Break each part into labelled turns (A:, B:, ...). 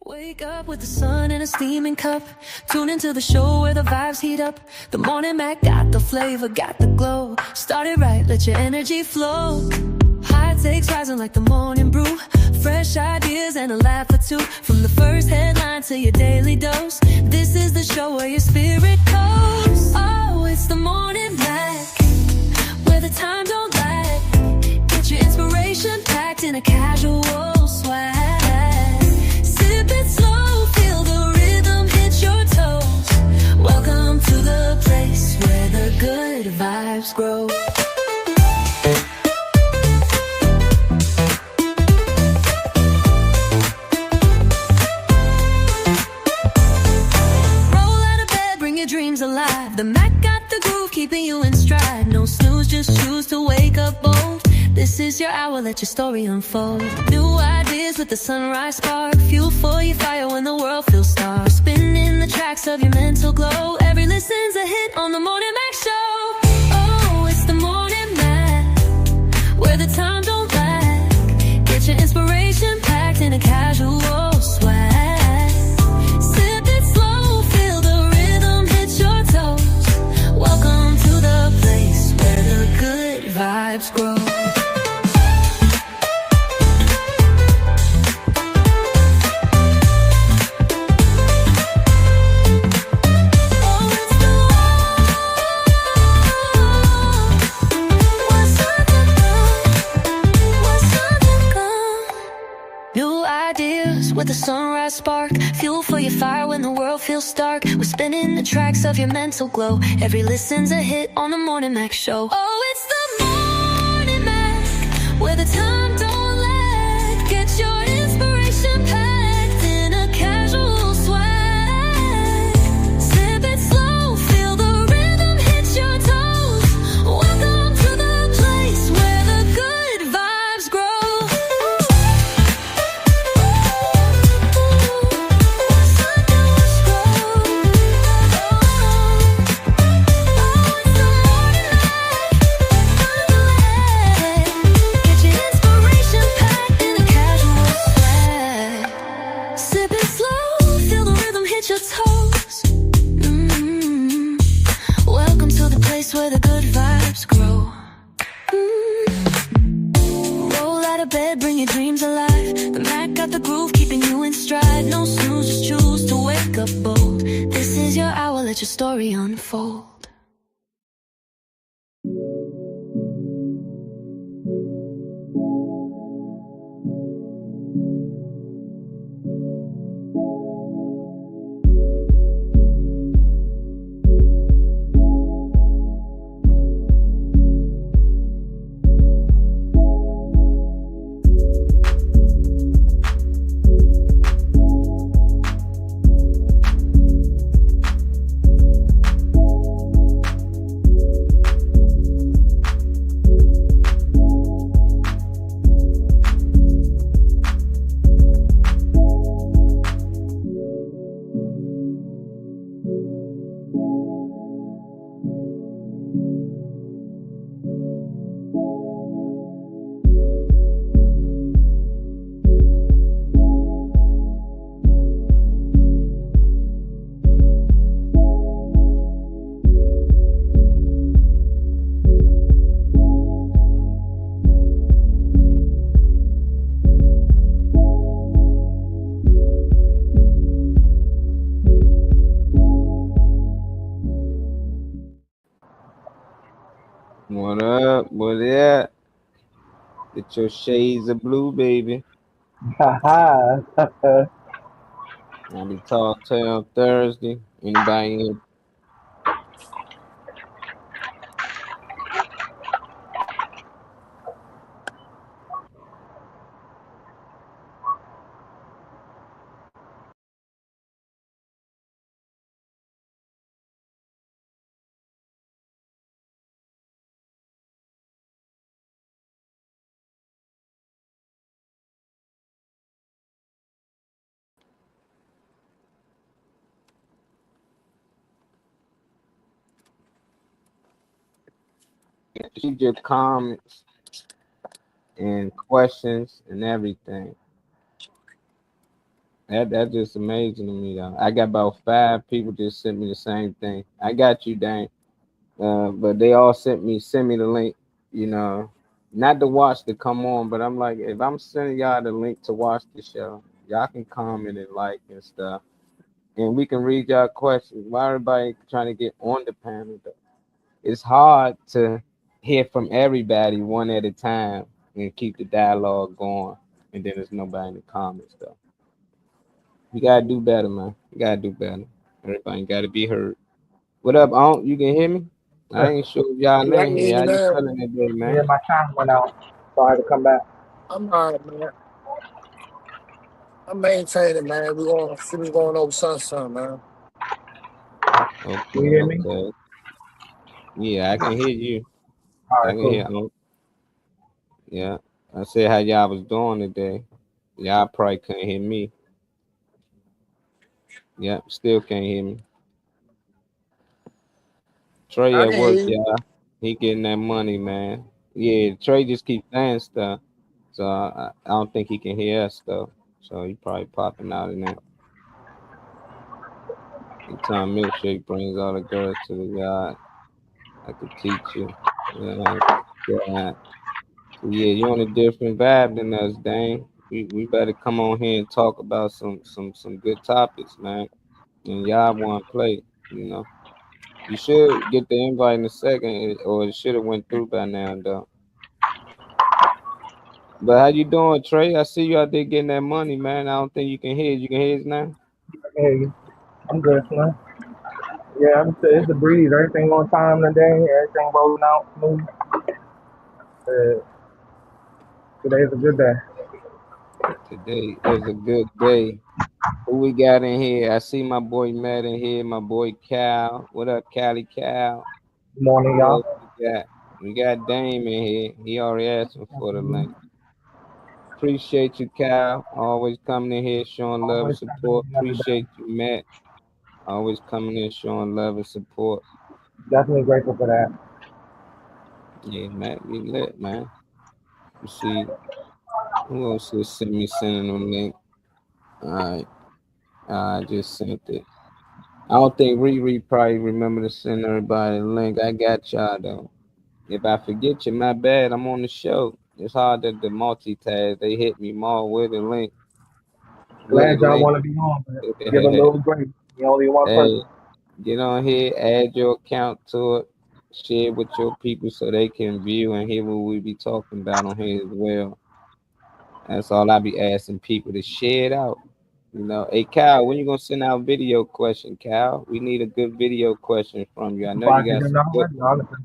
A: Wake up with the sun in a steaming cup. Tune into the show where the vibes heat up. The Morning Mac got the flavor, got the glow. Start it right, let your energy flow. High takes rising like the morning brew. Fresh ideas and a laugh or two. From the first headline to your daily dose. This is the show where your spirit goes. Oh, it's the Morning Mac, where the time don't lag. Get your inspiration packed in a casual swag. Sip it slow, feel the rhythm hit your toes. Welcome to the place where the good vibes grow. Dreams alive. The Mac got the groove, keeping you in stride. No snooze, just choose to wake up bold. This is your hour, let your story unfold. New ideas with the sunrise spark. Fuel for your fire when the world feels stark. Spinning the tracks of your mental glow. Every listen's a hit on the Morning Mac Show. Oh, it's the Morning Mac, where the time don't lag. Get your inspiration packed in a casual swag. Welcome to the place where the good vibes grow. With a sunrise spark, fuel for your fire when the world feels dark. We're spinning the tracks of your mental glow. Every listen's a hit on the Morning Mac Show. Oh, it's the Morning Mac, where the time don't lag. Get your inspiration packed in a casual swag. Sip it slow, feel the rhythm hit your toes. Welcome to the place where the good vibes grow. Welcome to the place where the good vibes grow. Roll out of bed, bring your dreams alive. The Mac got the groove, keeping you in stride. No snooze, just choose to wake up bold. This is your hour, let your story unfold.
B: What up? What up? Get your shades of blue, baby.
C: Haha.
B: I'll be Talk Tale Thursday. Anybody in here? Leave your comments and questions and everything. That's just amazing to me though. I got about 5 people just sent me the same thing. I got you, Dang. But they all send me the link, you know, not to watch to come on, but I'm like, if I'm sending y'all the link to watch the show, y'all can comment and like and stuff, and we can read y'all questions. Why everybody trying to get on the panel though? It's hard to hear from everybody one at a time and keep the dialogue going, and then there's nobody in the comments though. You gotta do better, man. You gotta do better. Everybody gotta be heard. What up, Aunt? You can hear me? I
C: Yeah,
B: ain't sure if y'all
D: Yeah, I
B: in
D: can hear
B: here.
D: you
B: How you
D: now.
B: feeling today,
C: yeah,
B: man?
C: my time went out, so I had to come back.
D: I'm all right, man. I'm maintaining, man. We going see what's going over sunshine, man.
B: Okay,
C: You hear me?
B: okay. Yeah, I can hear you.
C: All
B: I
C: right,
B: can
C: cool.
B: hear Aunt. Yeah. I said how y'all was doing today. Y'all probably couldn't hear me. Yeah, still can't hear me. Trey
D: I
B: at
D: can hear
B: work,
D: you.
B: y'all. He getting that money, man. Yeah, Trey just keeps saying stuff. So I don't think he can hear us though. So he probably popping out in that. He trying to make sure he brings all the girls to the yard. I could teach you. Yeah, yeah. Yeah, you're on a different vibe than us, Dane. We better come on here and talk about some good topics, man. And y'all want to play, you know. You should get the invite in a second, or it should have went through by now, though. But how you doing, Trey? I see you out there getting that money, man. I don't think you can hear. You can hear us now.
C: I can hear you. I'm good, man. Yeah, it's a breeze. Everything on time today. Everything rolling out smooth. Uh, Today's a good day.
B: Today is a good day. Who we got in here? I see my boy Matt in here. My boy Cal. What up, Cali Cal?
C: Good morning,
B: Who
C: y'all.
B: else we got? We got Dame in here. He already asked me for the link. Appreciate you, Cal. Always coming in here showing love and
C: Always stepping
B: support.
C: in every day.
B: Appreciate you, Matt. Always coming in showing love and support.
C: Definitely grateful for that.
B: Yeah, Matt, we lit, man. You see, who else is sending them link? All right, I just sent it. I don't think Riri probably remember to send everybody the link. I got y'all though. If I forget you, my bad. I'm on the show. It's hard to multitask. They hit me more with the link. With
C: Glad
B: the
C: y'all
B: link.
C: want to be on, but give a little grace. You're only one
B: Hey,
C: person.
B: get on here, add your account to it, share it with your people so they can view and hear what we be talking about on here as well. That's all I be asking people to share it out. You know, hey Cal, when you gonna send out video question, Cal? We need a good video question from you. I
C: I'm
B: know you
C: surprised you
B: got
C: didn't
B: some good
C: already,
B: ones.
C: honestly.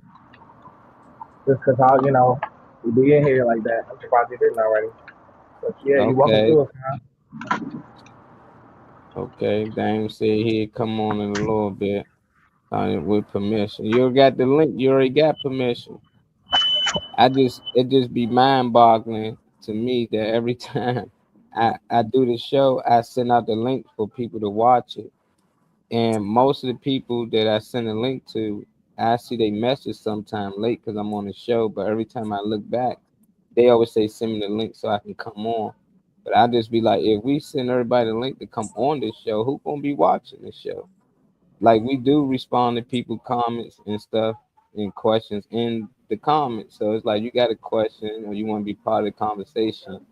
C: Just because we be in here like that. I'm surprised you didn't already. But yeah, you welcome
B: Okay,
C: to us, man.
B: okay. Dame said he'd come on in a little bit. With permission. You already got the link. You already got permission. It just be mind boggling to me that every time I do the show, I send out the link for people to watch it. And most of the people that I send a link to, I see they message sometime late because I'm on the show. But every time I look back, they always say send me the link so I can come on. But I just be like, if we send everybody the link to come on this show, who gonna be watching this show? Like we do respond to people comments and stuff and questions in the comments. So it's like you got a question or you want to be part of the conversation.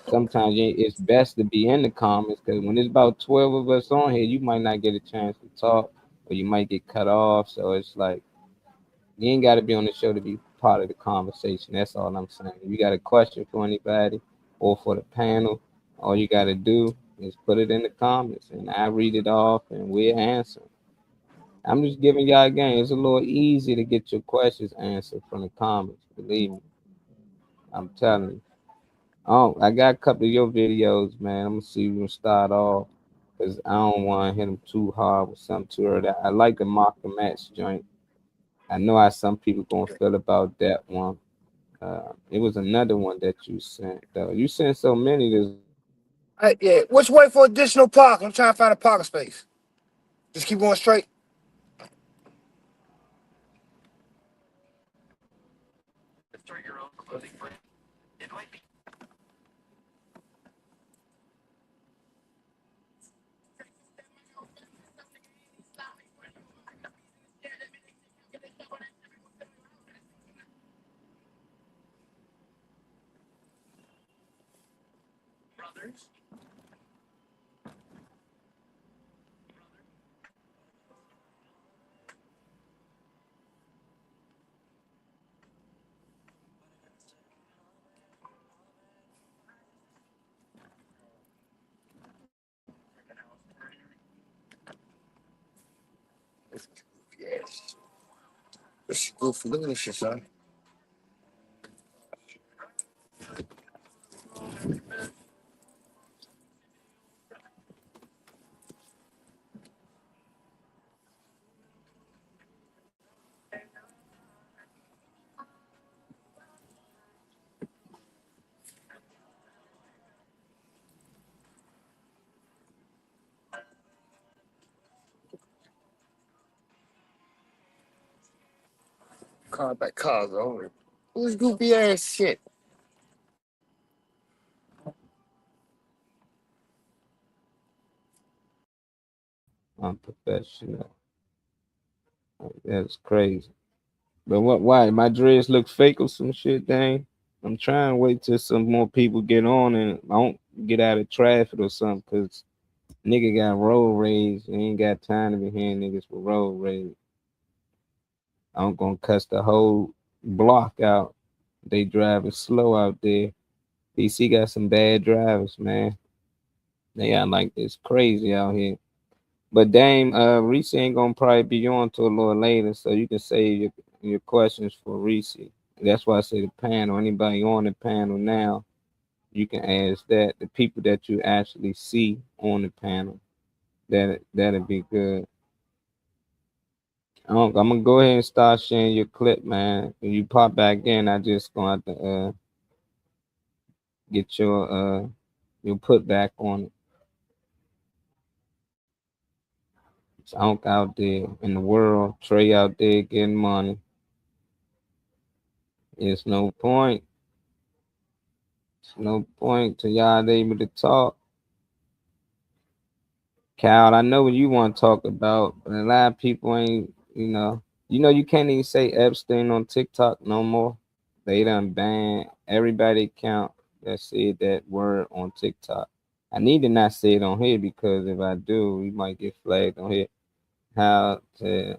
B: Sometimes it's best to be in the comments because when there's about 12 of us on here, you might not get a chance to talk or you might get cut off. So it's like you ain't got to be on the show to be part of the conversation. That's all I'm saying. If you got a question for anybody or for the panel, all you got to do is put it in the comments and I read it off and we'll answer. I'm just giving y'all a game. It's a little easy to get your questions answered from the comments. Believe me, I'm telling you. Oh, I got a couple of your videos, man. I'm gonna see you start off because I don't want to hit them too hard with something too early. I like the mock the match joint. I know how some people gonna feel about that one. It was another one that you sent though. You sent so many this
D: Yeah, which way for additional park? I'm trying to find a parking space. Just keep going straight. Yes. This is goofy. Look at this shit, son. Car by cars only. This goofy ass shit.
B: Unprofessional. That's crazy. But what? Why my dreads look fake or some shit? Dang. I'm trying to wait till some more people get on and I don't get out of traffic or something. Cause nigga got road rage. And ain't got time to be hearing niggas with road rage. I'm gonna cuss the whole block out. They driving slow out there. DC got some bad drivers, man. They got like this crazy out here. But Dame, Reese ain't gonna probably be on till a little later, so you can save your questions for Reese. That's why I say the panel. Anybody on the panel now, you can ask that. The people that you actually see on the panel, that'd be good. I'm gonna go ahead and start sharing your clip, man. When you pop back in, I just gonna have to get your put back on it. Unk out there in the world, Trey out there getting money. It's no point. It's no point to y'all able to talk. Cal, I know what you want to talk about, but a lot of people ain't, you can't even say Epstein on TikTok no more. They done banned everybody account that said that word on TikTok. I need to not say it on here because if I do, we might get flagged on here. How to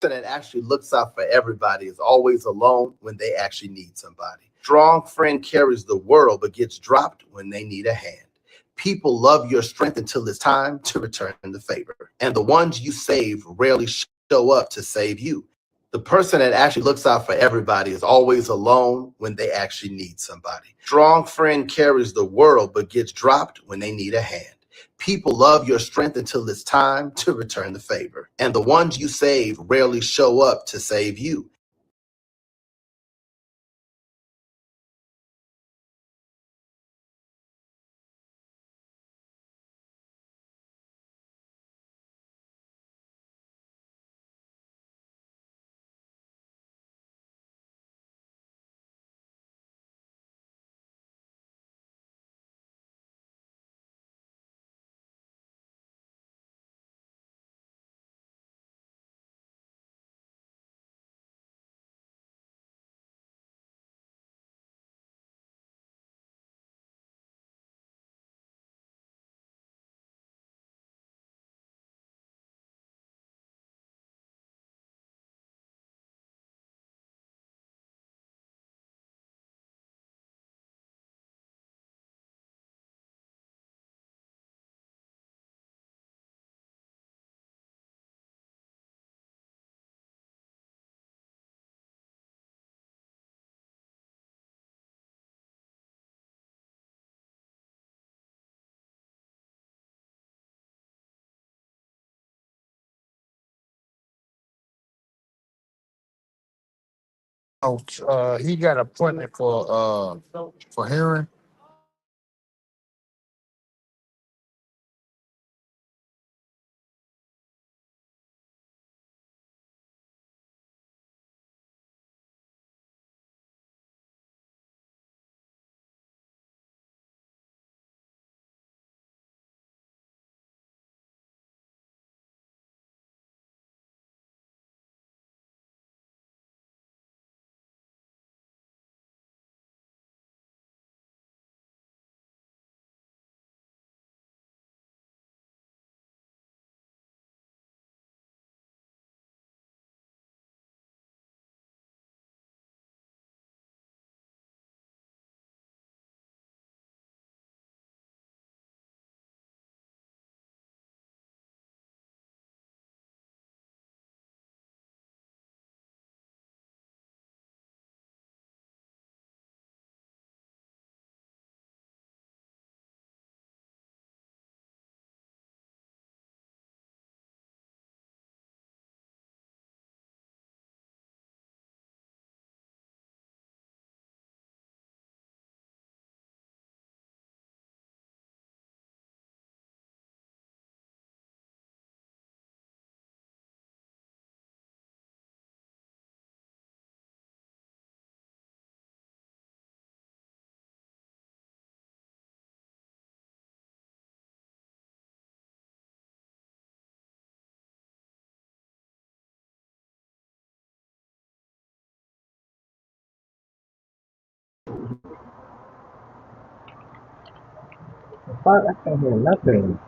E: that actually looks out for everybody is always alone when they actually need somebody. Strong friend carries the world but gets dropped when they need a hand. People love your strength until it's time to return the favor. And the ones you save rarely show up to save you. The person that actually looks out for everybody is always alone when they actually need somebody. Strong friend carries the world but gets dropped when they need a hand. People love your strength until it's time to return the favor. And the ones you save rarely show up to save you.
D: Oh, he got an appointment for hearing.
C: Fuck, I can't hear nothing.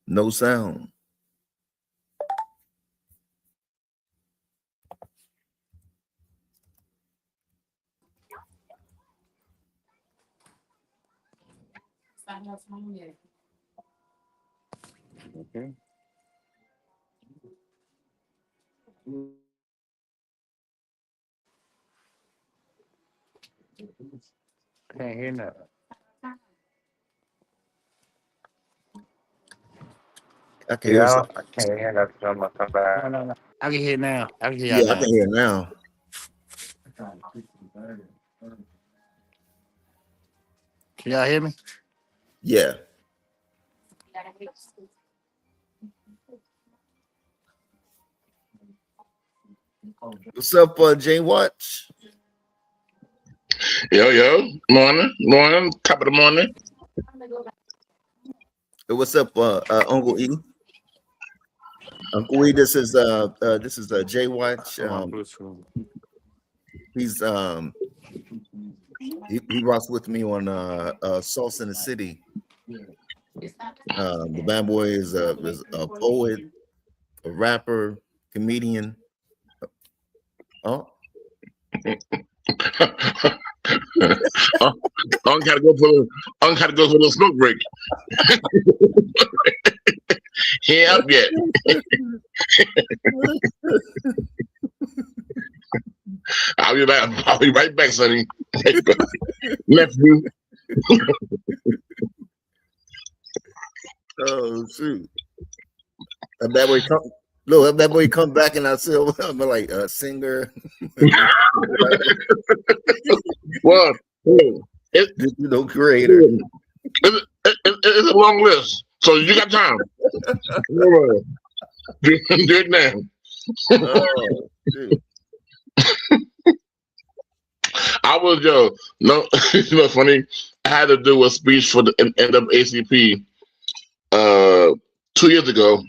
F: No sound. Okay.
D: Can't hear nothing.
F: I can hear.
C: Yeah, I can't hear that. I'm gonna come back.
D: No. I can hear now. I can hear y'all
F: Yeah, I
D: now.
F: can hear now.
D: Can y'all hear me?
F: Yeah. What's up, Jay Watch?
G: Yo, morning, top of the morning.
F: Hey, what's up, Uncle E? Uncle E, this is Jay Watch. He's he rocks with me on Sauce in the City. The bad boy is a poet, a rapper, comedian. Oh,
G: I gotta go for a little smoke break. He ain't up yet. I'll be right back, Sonny. Nephew.
F: oh shoot! That bad boy come. Look, that bad boy come back and I say, I'm like a singer.
G: Well,
F: creator.
G: It's a long list, so you got time. Do it now.
F: Oh, shoot.
G: I was funny. I had to do a speech for the NAACP 2 years ago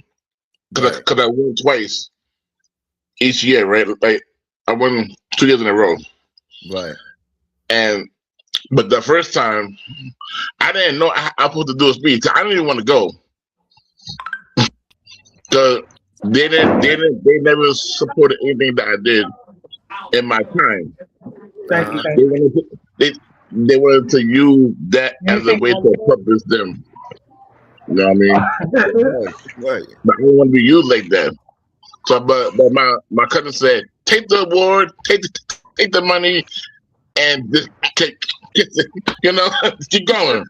G: because I won twice each year, right? Like I won 2 years in a row,
F: right?
G: But the first time, I didn't know I was supposed to do a speech. I didn't even want to go because they never supported anything that I did in my time.
C: Thank you.
G: They wanted to use that as a way to purpose them. You know what I mean?
F: Right.
G: But I don't want to be used like that. So, but my cousin said, take the award, take the money, and just keep going.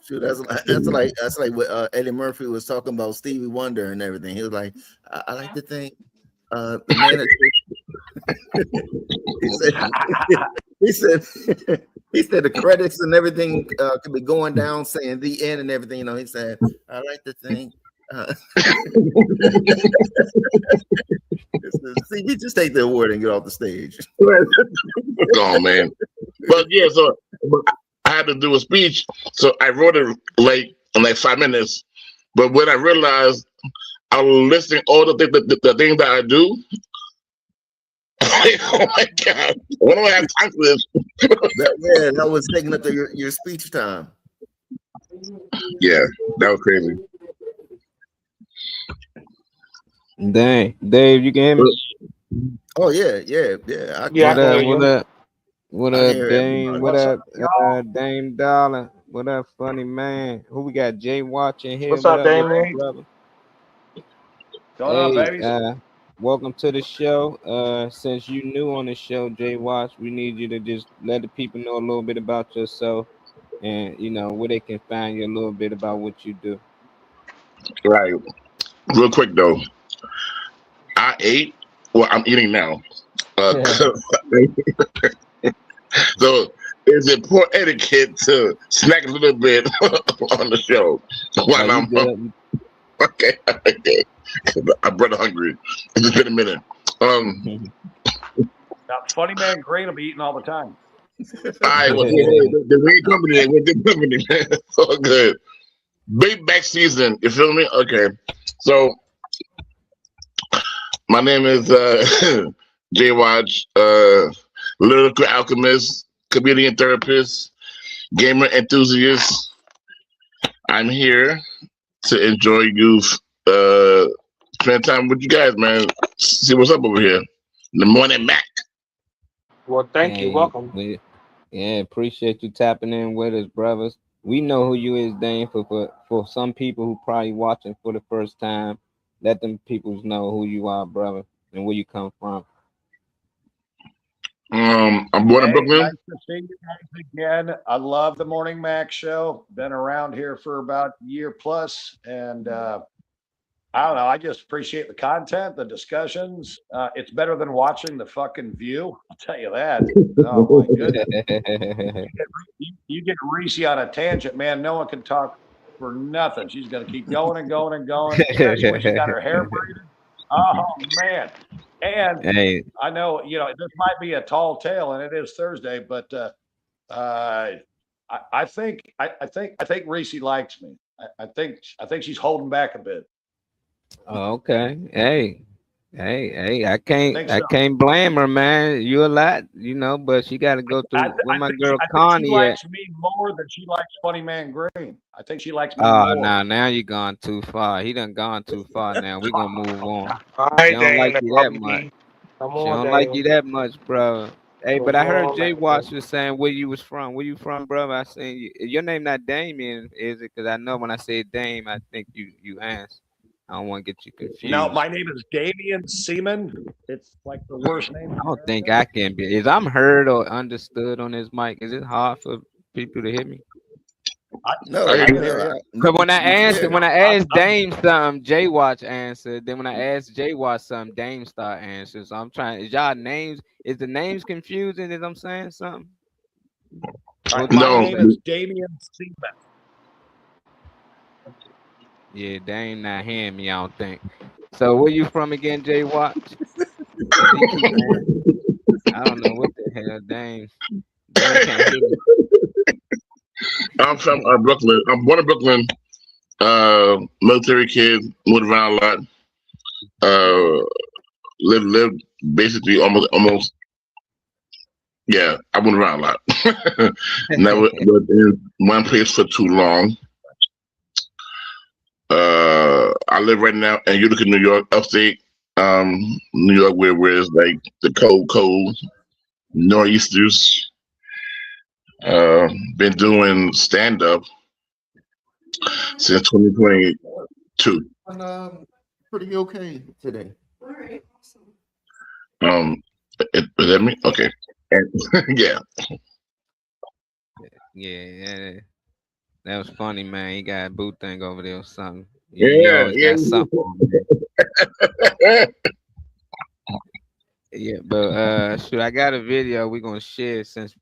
F: Shoot, that's like what Eddie Murphy was talking about Stevie Wonder and everything. He was like, I like to think the man he said the credits and everything could be going down saying the end and everything. You know, he said, I like to think. See, you just take the award and get off the stage.
G: Go on, man. But yeah, so I had to do a speech, so I wrote it in like 5 minutes. But when I realized I was listing all the things that I do, oh my God, when do I have time for this?
F: that was taking up your speech time.
G: Yeah, that was crazy.
B: Dang, Dave, you can hear me?
F: Oh yeah.
B: What up, Dame? What up, Dame Dollar? What up, funny man? Who we got? Jay watching here.
C: What's up, Dame?
B: Brother?
C: Going on, baby?
B: Welcome to the show. Since you new on the show, Jay Watch, we need you to just let the people know a little bit about yourself and where they can find you a little bit about what you do.
G: Right. Real quick though, I ate. Well, I'm eating now. So is it poor etiquette to snack a little bit on the show while I'm okay? I'm brother hungry. It's just been a minute.
H: Now, funny man, great. I'll be eating all the time.
G: All right, well, the great company, we're good company, man. It's all good. Big back season. You feel me? Okay. So my name is Jay Watch, lyrical alchemist, comedian therapist, gamer enthusiast. I'm here to enjoy you, spend time with you guys, man. See what's up over here. The morning Mac.
H: Well, thank you. Welcome.
B: Appreciate you tapping in with us, brothers. We know who you is, Dane. For some people who probably watching for the first time, let them people know who you are, brother, and where you come from.
G: I'm born in
H: Hey,
G: Brooklyn.
H: nice to see you guys again. I love the Morning Max show. Been around here for about a year plus, and I don't know. I just appreciate the content, the discussions. It's better than watching the fucking View. I'll tell you that. Oh my goodness. You get Reese on a tangent, man. No one can talk for nothing. She's going to keep going and going and going, especially when she's got her hair braided. Oh man! And
B: Hey,
H: I know this might be a tall tale, and it is Thursday, but I think Reese likes me. I think she's holding back a bit.
B: okay. Hey, I
H: Think
B: can't
H: so.
B: blame her, man. You a lot, but she got to go
H: I,
B: through where
H: I
B: my
H: think
B: girl
H: I think she
B: Connie at.
H: likes me more than she likes Funny Man Green. I think she likes me
B: Oh,
H: more.
B: now you gone too far. He done gone too far. Now we gonna move on.
C: All
B: She
C: right,
B: don't like
C: Dame.
B: you that much.
C: Come
B: She
C: on,
B: don't like you
C: Dame.
B: that much, bro. Hey, but
C: Come
B: I heard
C: on,
B: Jay
C: man.
B: Watts was saying where you was from. Where you from, brother? I seen you. Your name not Damien, is it? Because I know when I say Dame, I think you asked. I don't want to get you
H: No,
B: confused.
H: my name is Damian Seaman. It's like the worst name in
B: I don't think
H: America.
B: I can be. Is I'm heard or understood on this mic? Is it hard for people to hear me?
F: No,
H: I
G: I
H: can
F: you,
H: hear you.
F: no,
B: Cause when I
F: you
B: asked
F: clear.
B: when I
H: I'm,
B: asked
H: I'm,
B: Dame something, Jay Watch answered. Then when I asked Jay Watch something, Dame start answering. So I'm trying. Is y'all names? Is the names confusing? Is I'm saying something?
H: all right,
B: What's
H: my
G: no.
H: name is Damian Seaman.
B: Yeah, Dame not hearing me. I don't think. So where you from again, Jay Watch? Cause he keep I don't know what the hell, Dame. Dame can't hear me.
G: I'm from Brooklyn. I'm born in Brooklyn. Military kid, moved around a lot. Lived basically almost. Yeah, I went around a lot. Never lived in one place for too long. I live right now in Utica, New York, upstate. New York, where it's like the cold nor'easters. Been doing stand up since 2022.
F: Pretty okay today.
G: Is that me? Okay. And, yeah.
B: Yeah, that was funny, man. He got a boot thing over there or something. You
G: Yeah,
B: always
G: yeah.
B: got something over there. Yeah, but shoot, I got a video we gonna share since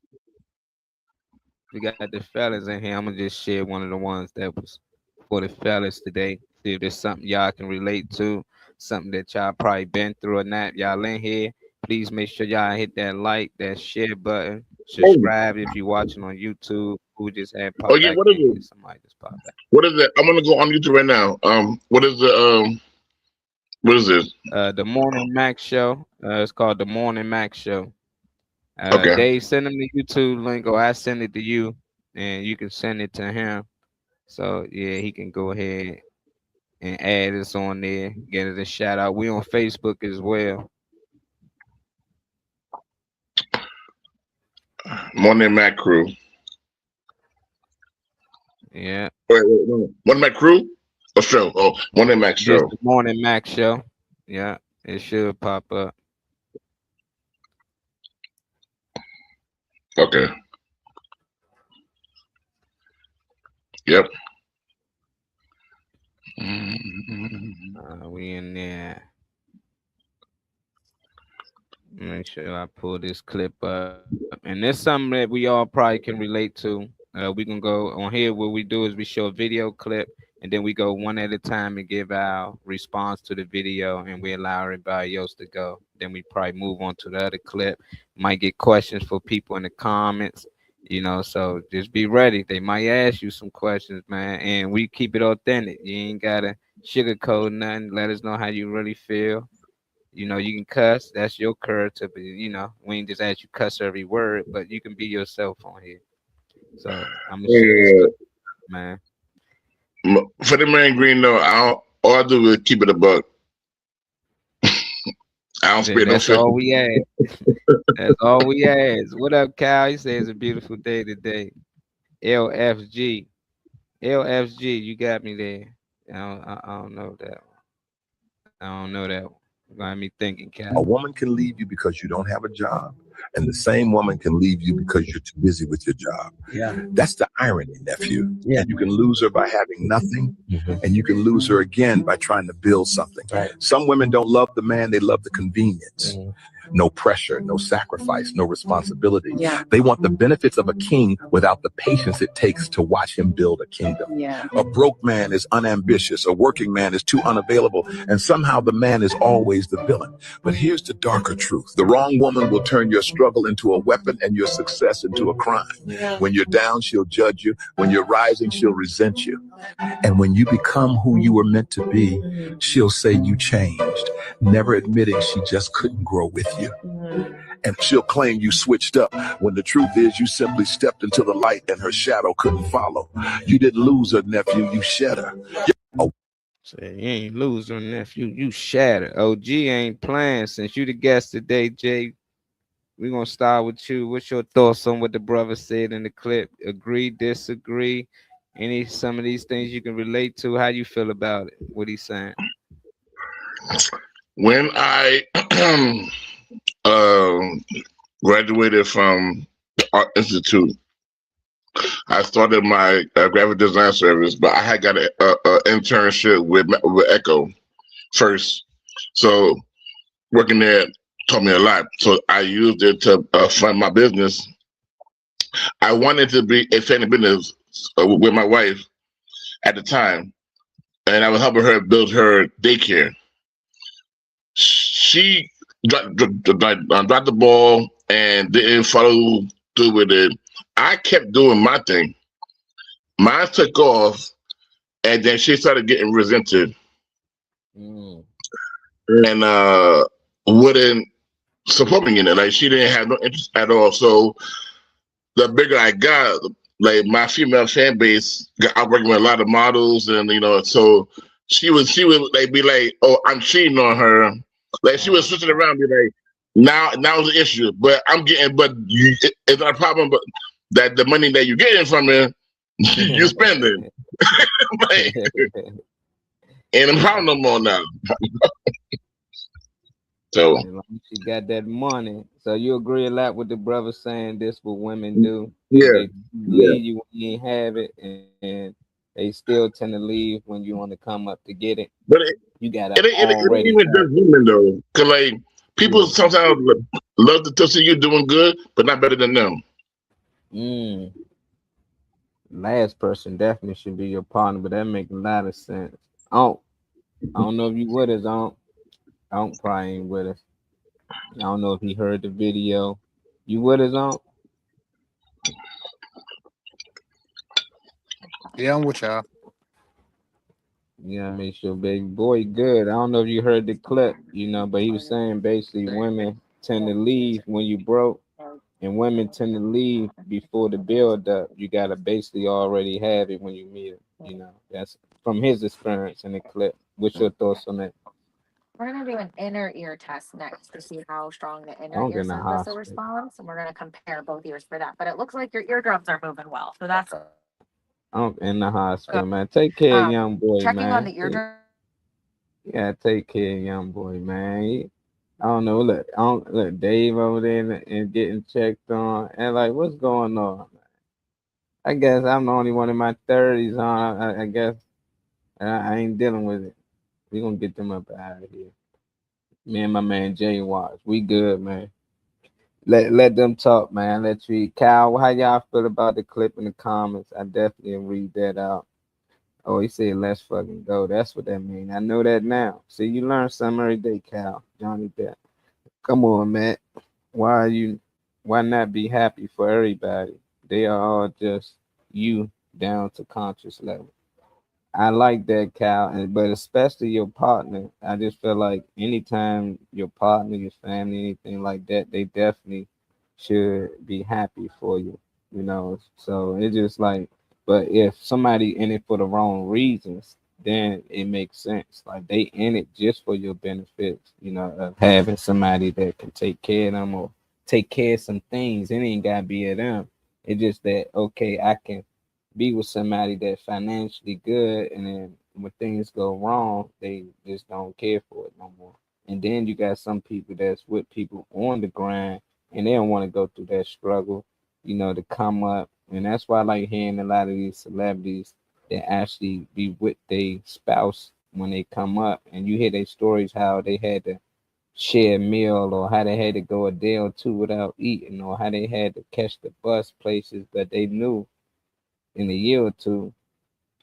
B: we got the fellas in here. I'm gonna just share one of the ones that was for the fellas today. See if there's something y'all can relate to, something that y'all probably been through or not. Y'all in here, please make sure y'all hit that like, that share button,
G: Oh,
B: subscribe if you're watching on YouTube. Who just had
G: oh
B: pop
G: yeah.
B: back
G: What is
B: in
G: it?
B: here? Somebody just popped back.
G: What is it? I'm gonna go on YouTube right now. What is the what is this?
B: The Morning Max Show. It's called the Morning Max Show.
G: Okay.
B: Dave, send him the YouTube link, or I send it to you, and you can send it to him. So yeah, he can go ahead and add us on there, get us a shout out. We on Facebook as well.
G: Morning Mac Crew.
B: Yeah,
G: Wait. Morning Mac Crew or show? Oh, Morning Mac
B: just
G: Show.
B: the Morning Max Show. Yeah, it should pop up.
G: Okay. Yep.
B: We in there. Make sure I pull this clip up. And there's something that we all probably can relate to. We can go on here. What we do is we show a video clip, and then we go one at a time and give our response to the video, and we allow everybody else to go. Then we probably move on to the other clip. Might get questions for people in the comments, so just be ready. They might ask you some questions, man, and we keep it authentic. You ain't gotta sugarcoat nothing. Let us know how you really feel. You can cuss. That's your character, but we ain't just ask you cuss every word, but you can be yourself on here. So I'm gonna share this clip, man.
G: For the man green, no, all I do is keep it a buck. I don't spit no
B: That's
G: shit.
B: all we ask. That's all we ask. What up, Cal? He says it's a beautiful day today. LFG, LFG, you got me there. I don't know that one. I don't know that one. Got me thinking, Cal.
I: A woman can leave you because you don't have a job. And the same woman can leave you because you're too busy with your job.
J: Yeah.
I: That's the irony, nephew.
J: Yeah.
I: And you can lose her by having nothing, and you can lose her again by trying to build something.
J: Right.
I: Some women don't love the man, they love the convenience. No pressure, no sacrifice, no responsibility.
K: Yeah.
I: They want the benefits of a king without the patience it takes to watch him build a kingdom.
K: Yeah.
I: A broke man is unambitious, a working man is too unavailable, and somehow the man is always the villain. But here's the darker truth. The wrong woman will turn your struggle into a weapon and your success into a crime.
K: Yeah.
I: When you're down, she'll judge you. When you're rising, she'll resent you. And when you become who you were meant to be, she'll say you changed, never admitting she just couldn't grow with you. And she'll claim you switched up when the truth is you simply stepped into the light and her shadow couldn't follow. You didn't lose her, nephew, you shed her.
B: Say you ain't lose her, nephew, you shattered. OG ain't playing. Since you the guest today, Jay, we're gonna start with you. What's your thoughts on what the brother said in the clip? Agree, disagree? Some of these things you can relate to? How you feel about it? What he's saying?
G: When I graduated from the Art Institute, I started my graphic design service, but I had got an internship with Echo first. So working there taught me a lot. So I used it to fund my business. I wanted to be a family business with my wife at the time, and I was helping her build her daycare. She dropped the ball and didn't follow through with it. I kept doing my thing. Mine took off, and then she started getting resented and wouldn't support me in it. Like she didn't have no interest at all. So the bigger I got, like my female fan base, I'm working with a lot of models, and so she would like be like, "Oh, I'm cheating on her." Like she was switching around, be like, "Now it's an issue." But it's not a problem. But that the money that you're getting from it, you spending. Like, ain't a problem no more now. So
B: she got that money. So you agree a lot with the brother saying this what women do.
G: Yeah.
B: They leave you when you ain't have it, and they still tend to leave when you want to come up to get it.
G: But
B: you got
G: it ain't even just women though. Cause like people sometimes love to see you doing good, but not better than them.
B: Last person definitely should be your partner, but that makes a lot of sense. I don't know if you with us. I don't probably ain't with us. I don't know if he heard the video. You with us, on?
L: Yeah, I'm with y'all.
B: Yeah, make sure baby boy good. I don't know if you heard the clip, but he was saying basically women tend to leave when you broke, and women tend to leave before the build up. You gotta basically already have it when you meet it. That's from his experience in the clip. What's your thoughts on that?
K: We're gonna do an inner ear test next to see how strong the inner
B: Don't
K: ear
B: get in the
K: sends us a
B: hospital.
K: response, and we're gonna compare both ears for that. But it looks like your eardrums are moving well, so that's
B: I'm in the hospital, man. Take care of young boy,
K: checking
B: man.
K: on the eardrum.
B: Yeah, take care of young boy, man. I don't know. Look, Dave over there and getting checked on, and like, what's going on? I guess I'm the only one in my 30s, huh? I guess I ain't dealing with it. We gonna get them up out of here. Me and my man Jay Watts, we good, man. Let them talk, man. Let's read. Kyle, how y'all feel about the clip in the comments? I definitely read that out. Oh, he said, let's fucking go. That's what that means. I know that now. See, you learn something every day, Cal. Johnny Depp. Come on, Matt. Why not be happy for everybody? They are all just you down to conscious level. I like that, Cal, but especially your partner. I just feel like anytime your partner, your family, anything like that, they definitely should be happy for you, So it's just like, but if somebody in it for the wrong reasons, then it makes sense. Like they in it just for your benefits, of having somebody that can take care of them or take care of some things. It ain't gotta be at them. It's just that okay, I can be with somebody that's financially good, and then when things go wrong, they just don't care for it no more. And then you got some people that's with people on the grind and they don't want to go through that struggle, to come up. And that's why I like hearing a lot of these celebrities that actually be with their spouse when they come up, and you hear their stories how they had to share a meal, or how they had to go a day or two without eating, or how they had to catch the bus places, but they knew in a year or two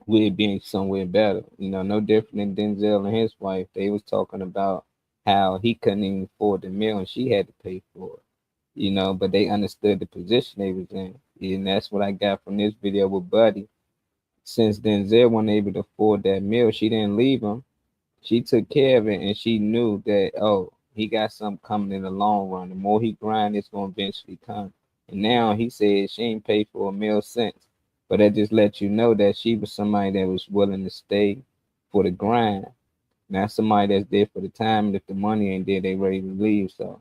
B: we'd be somewhere better. No different than Denzel and his wife. They was talking about how he couldn't even afford the meal and she had to pay for it. But they understood the position they was in. And that's what I got from this video with Buddy. Since Denzel wasn't able to afford that meal, she didn't leave him. She took care of it, and she knew that, oh, he got something coming in the long run. The more he grind, it's going to eventually come. And now he said she ain't paid for a meal since. But that just let you know that she was somebody that was willing to stay for the grind. Not somebody that's there for the time, and if the money ain't there, they ready to leave. So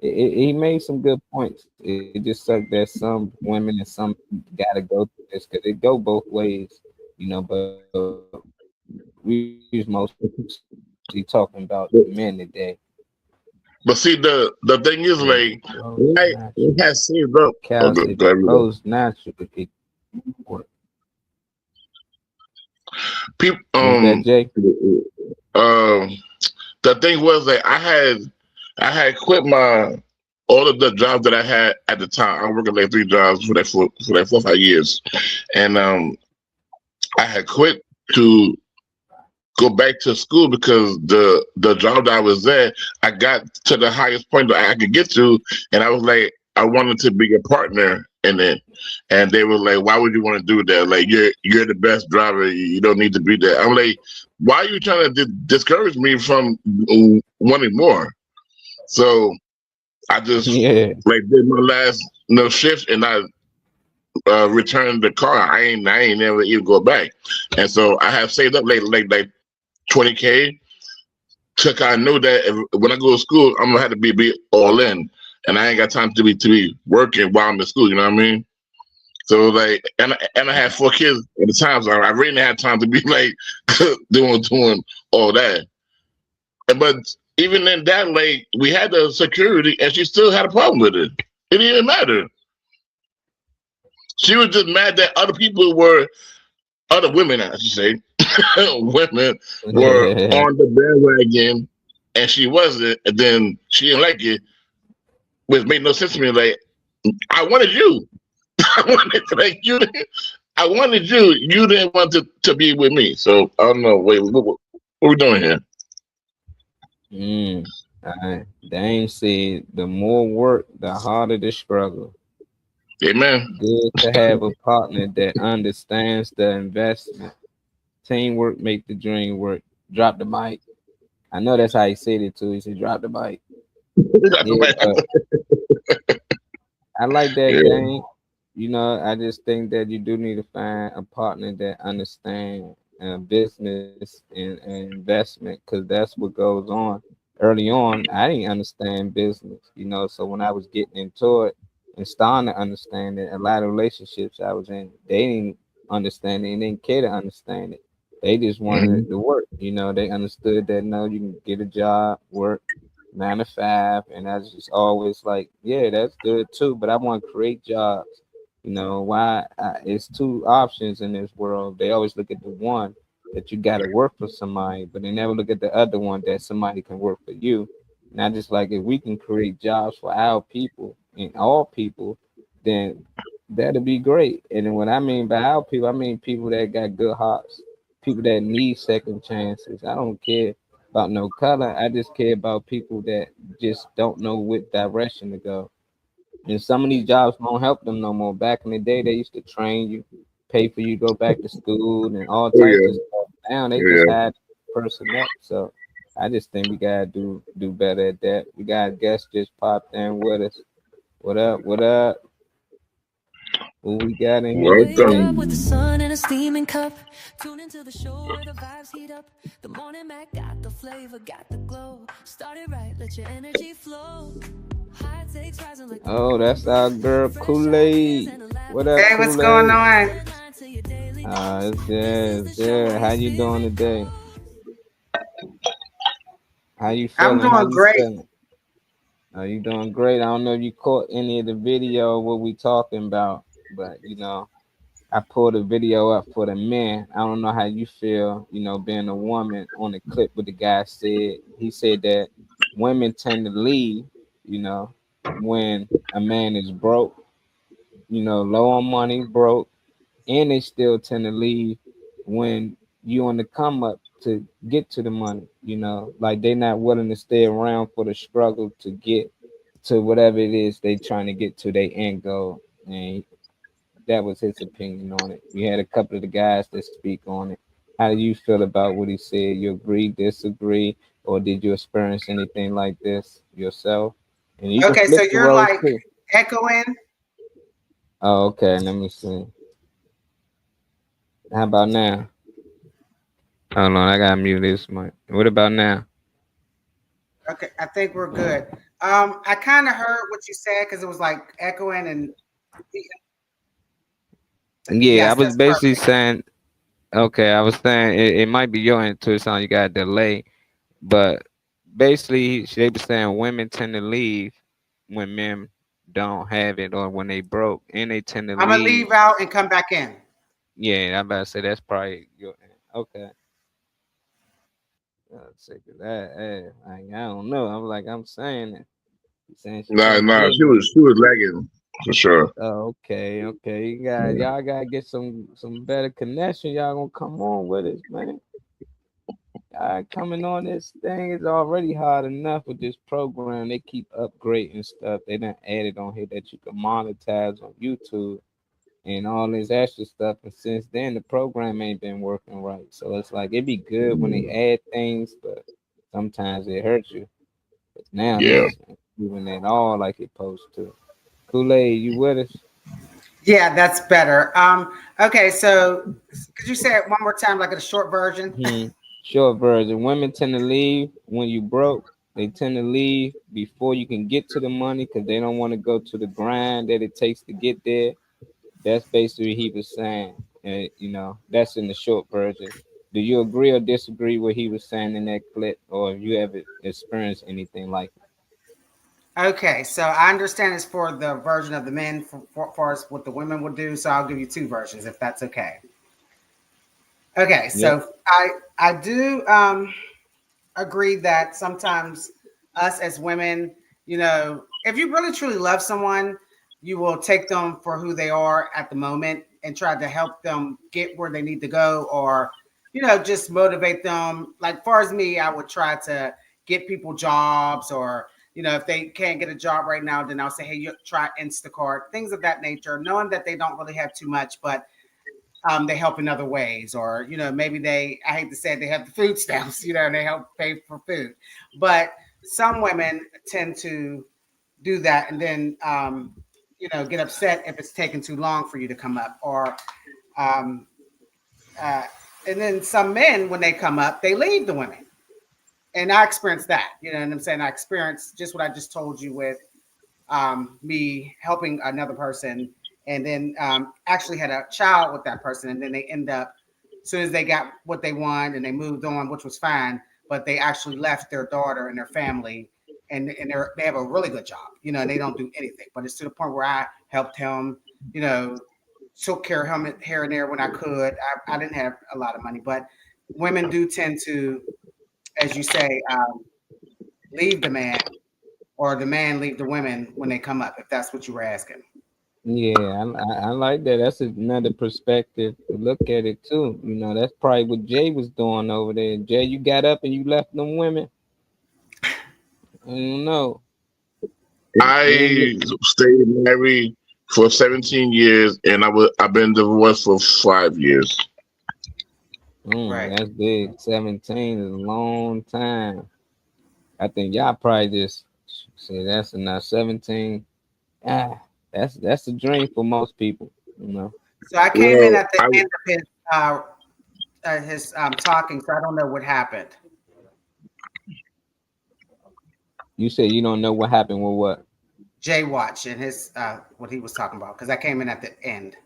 B: he made some good points. It just sucked that some women and some got to go through this, because it go both ways, but we was mostly talking about the men today.
G: But see, the thing is, like, I had saved up.
B: Cal said clothes natural.
G: People,
B: that Jay?
G: The thing was that I had quit all of the jobs that I had at the time. I worked like 3 jobs for that 4 or 5 years, and I had quit to go back to school because the job that I was at, I got to the highest point that I could get to, and I was like, I wanted to be a partner in it, and they were like, why would you want to do that? Like, you're the best driver, you don't need to be there. I'm like, why are you trying to discourage me from wanting more? So I just did my last shift, and I returned the car. I ain't never even go back, and so I have saved up like 20K. I know that when I go to school, I'm gonna have to be all in, and I ain't got time to be working while I'm in school. You know what I mean? So like, and I had 4 kids at the time, so I really didn't have time to be like doing all that. But even in that, like, we had the security, and she still had a problem with it. It didn't even matter. She was just mad that other women, I should say, women were on the bandwagon, and she wasn't. And then she didn't like it, which made no sense to me. Like, I wanted you. I wanted you. You didn't want to be with me. So I don't know. Wait, what are we doing here?
B: All right. Dame said, the more work, the harder the struggle.
G: Amen.
B: Good to have a partner that understands the investment. Teamwork make the dream work. Drop the mic. I know that's how he said it too. He said, drop the mic. I like that game. I just think that you do need to find a partner that understands business and investment, because that's what goes on. Early on, I didn't understand business, so when I was getting into it and starting to understand it, a lot of relationships I was in, they didn't understand it and didn't care to understand it. They just wanted to work. They understood that, no, you can get a job, work 9 to 5, and I was just always like, yeah, that's good too, but I want to create jobs. It's 2 options in this world. They always look at the one that you got to work for somebody, but they never look at the other one that somebody can work for you. And I just like, if we can create jobs for our people and all people, then that'll be great. And then what I mean by our people, I mean people that got good hearts, people that need second chances. I don't care about no color. I just care about people that just don't know what direction to go. And some of these jobs don't help them no more. Back in the day, they used to train you, pay for you to go back to school and all types of stuff. Now they just had person up. So I just think we gotta do better at that. We got a guest just popped in with us. What up? What up? Who we got in here?
A: Wake up with the sun in a steaming cup. Tune into the show where the vibes heat up. The morning Mac got the flavor, got the glow. Started right, let your energy flow. High takes rising like
B: that's our girl Kool-Aid. What up,
J: Hey, what's going on?
B: It's good. It's good. How you doing today? How you feeling?
J: I'm doing great.
B: You doing great. I don't know if you caught any of the video what we talking about, but I pulled a video up for the men. I don't know how you feel, being a woman on the clip what the guy said. He said that women tend to leave, when a man is broke, low on money, broke, and they still tend to leave when you on the come up to get to the money, like they not willing to stay around for the struggle to get to whatever it is they trying to get to their end goal. And that was his opinion on it. We had a couple of the guys that speak on it. How do you feel about what he said? You agree, disagree, or did you experience anything like this yourself? And you can
J: Okay, so
B: flip the
J: you're
B: roles
J: like
B: too.
J: echoing.
B: Oh, okay. Let me see. How about now? Hold on, I gotta mute this mic. What about now?
J: Okay, I think we're good. I kind of heard what you said because it was like echoing and
B: Yeah, I
J: yes,
B: was
J: that's
B: basically
J: perfect.
B: saying, okay, I was saying it might be your end too, it sound you got a delay, but basically they were saying women tend to leave when men don't have it or when they broke, and they tend to
J: I'm gonna
B: leave.
J: leave out and come back in.
B: Yeah, I'm about to say that's probably your end. Okay. Let's see, 'cause I don't know. I'm saying it. Saying she
G: Nah,
B: can't
G: nah,
B: hear
G: she
B: me.
G: was lagging for sure.
B: Oh, okay. Y'all gotta get some better connection. Y'all gonna come on with us, man. Coming on this thing is already hard enough with this program. They keep upgrading stuff. They done added on here that you can monetize on YouTube and all this extra stuff. And since then, the program ain't been working right. So it's like it'd be good when they add things, but sometimes it hurts you. But now
G: Yeah.
B: this ain't moving at all like it's supposed to. Kool-Aid, you with us?
J: Yeah, that's better. Okay, so could you say it one more time, like in a short version?
B: Short version. Women tend to leave when you broke. They tend to leave before you can get to the money because they don't want to go to the grind that it takes to get there. That's basically what he was saying. And that's in the short version. Do you agree or disagree with what he was saying in that clip, or have you ever experienced anything like it?
J: Okay, so I understand it's for the version of the men for far as what the women will do. So I'll give you two versions if that's okay. Okay,
B: Yep.
J: so I do agree that sometimes us as women, if you really truly love someone, you will take them for who they are at the moment and try to help them get where they need to go, or just motivate them. Like far as me, I would try to get people jobs, or if they can't get a job right now, then I'll say, hey, you try Instacart, things of that nature, knowing that they don't really have too much, but they help in other ways, or maybe I hate to say it, they have the food stamps, and they help pay for food. But some women tend to do that and then get upset if it's taking too long for you to come up, or um, uh, and then some men, when they come up, they leave the women. And I experienced that, what I'm saying? I experienced just what I just told you with me helping another person, and then actually had a child with that person, and then they end up, as soon as they got what they wanted and they moved on, which was fine, but they actually left their daughter and their family, and they have a really good job, and they don't do anything. But it's to the point where I helped him, took care of him here and there when I could. I didn't have a lot of money, but women do tend to, as you say, leave the man, or the man leave the women when they come up, if that's what you were asking.
B: Yeah, I like that. That's another perspective to look at it too. That's probably what Jay was doing over there. Jay, you got up and you left them women. I don't know.
G: I stayed married for 17 years, and I've been divorced for 5 years.
J: Right.
B: That's big. 17 is a long time. I think y'all probably just say that's enough. 17. That's a dream for most people.
J: So I came in
G: Well,
J: at the end of his talking, so I don't know what happened.
B: You said you don't know what happened with what?
J: Jay Watch and his what he was talking about, because I came in at the end.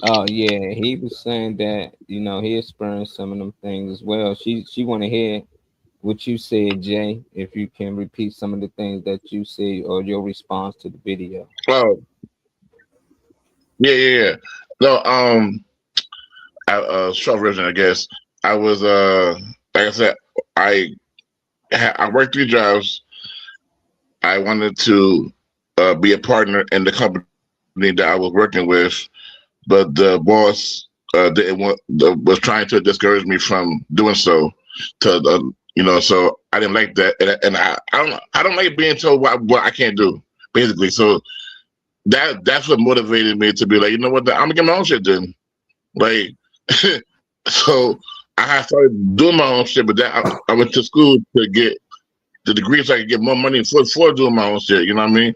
B: Oh yeah, he was saying that he experienced some of them things as well. She want to hear what you said, Jay. If you can repeat some of the things that you said or your response to the video.
G: Oh, yeah. No, short version, I guess. I was like I said, I I worked 3 jobs. I wanted to be a partner in the company that I was working with, but the boss didn't want, was trying to discourage me from doing so. To so I didn't like that, and I don't like being told what I can't do, basically. So that's what motivated me to be like, you know what, I'm gonna get my own shit then. Like, so I started doing my own shit, but I went to school to get the degree so I could get more money for doing my own shit. You know what I mean?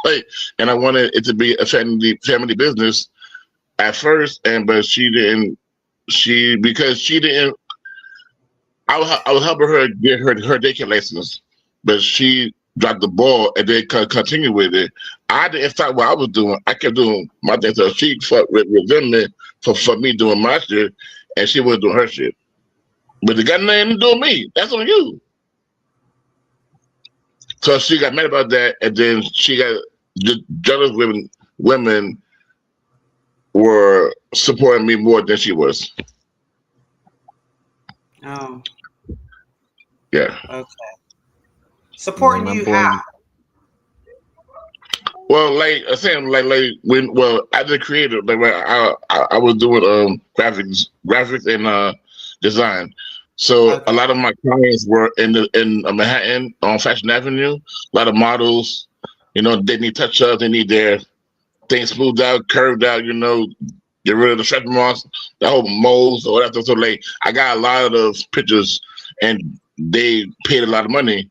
G: Like, and I wanted it to be a family business at first, but she didn't. Because she didn't. I was helping her get her daycare license, but she dropped the ball and then continue with it. I didn't stop what I was doing. I kept doing my thing. So she fucked with resentment for me doing my shit, and she was doing her shit. But it got nothing to do with me. That's on you. So she got mad about that, and then she got jealous women were supporting me more than she was.
J: Oh,
G: Yeah.
J: okay. Supporting
B: My
J: you
B: boy,
J: how?
G: Well, like I said, like as a creator, like when I was doing graphics and design. So
J: Okay.
G: a lot of my clients were in Manhattan on Fashion Avenue. A lot of models, they need touch ups, they need their things smoothed out, curved out, get rid of the stretch marks, the whole moles or whatever. So like I got a lot of those pictures, and they paid a lot of money,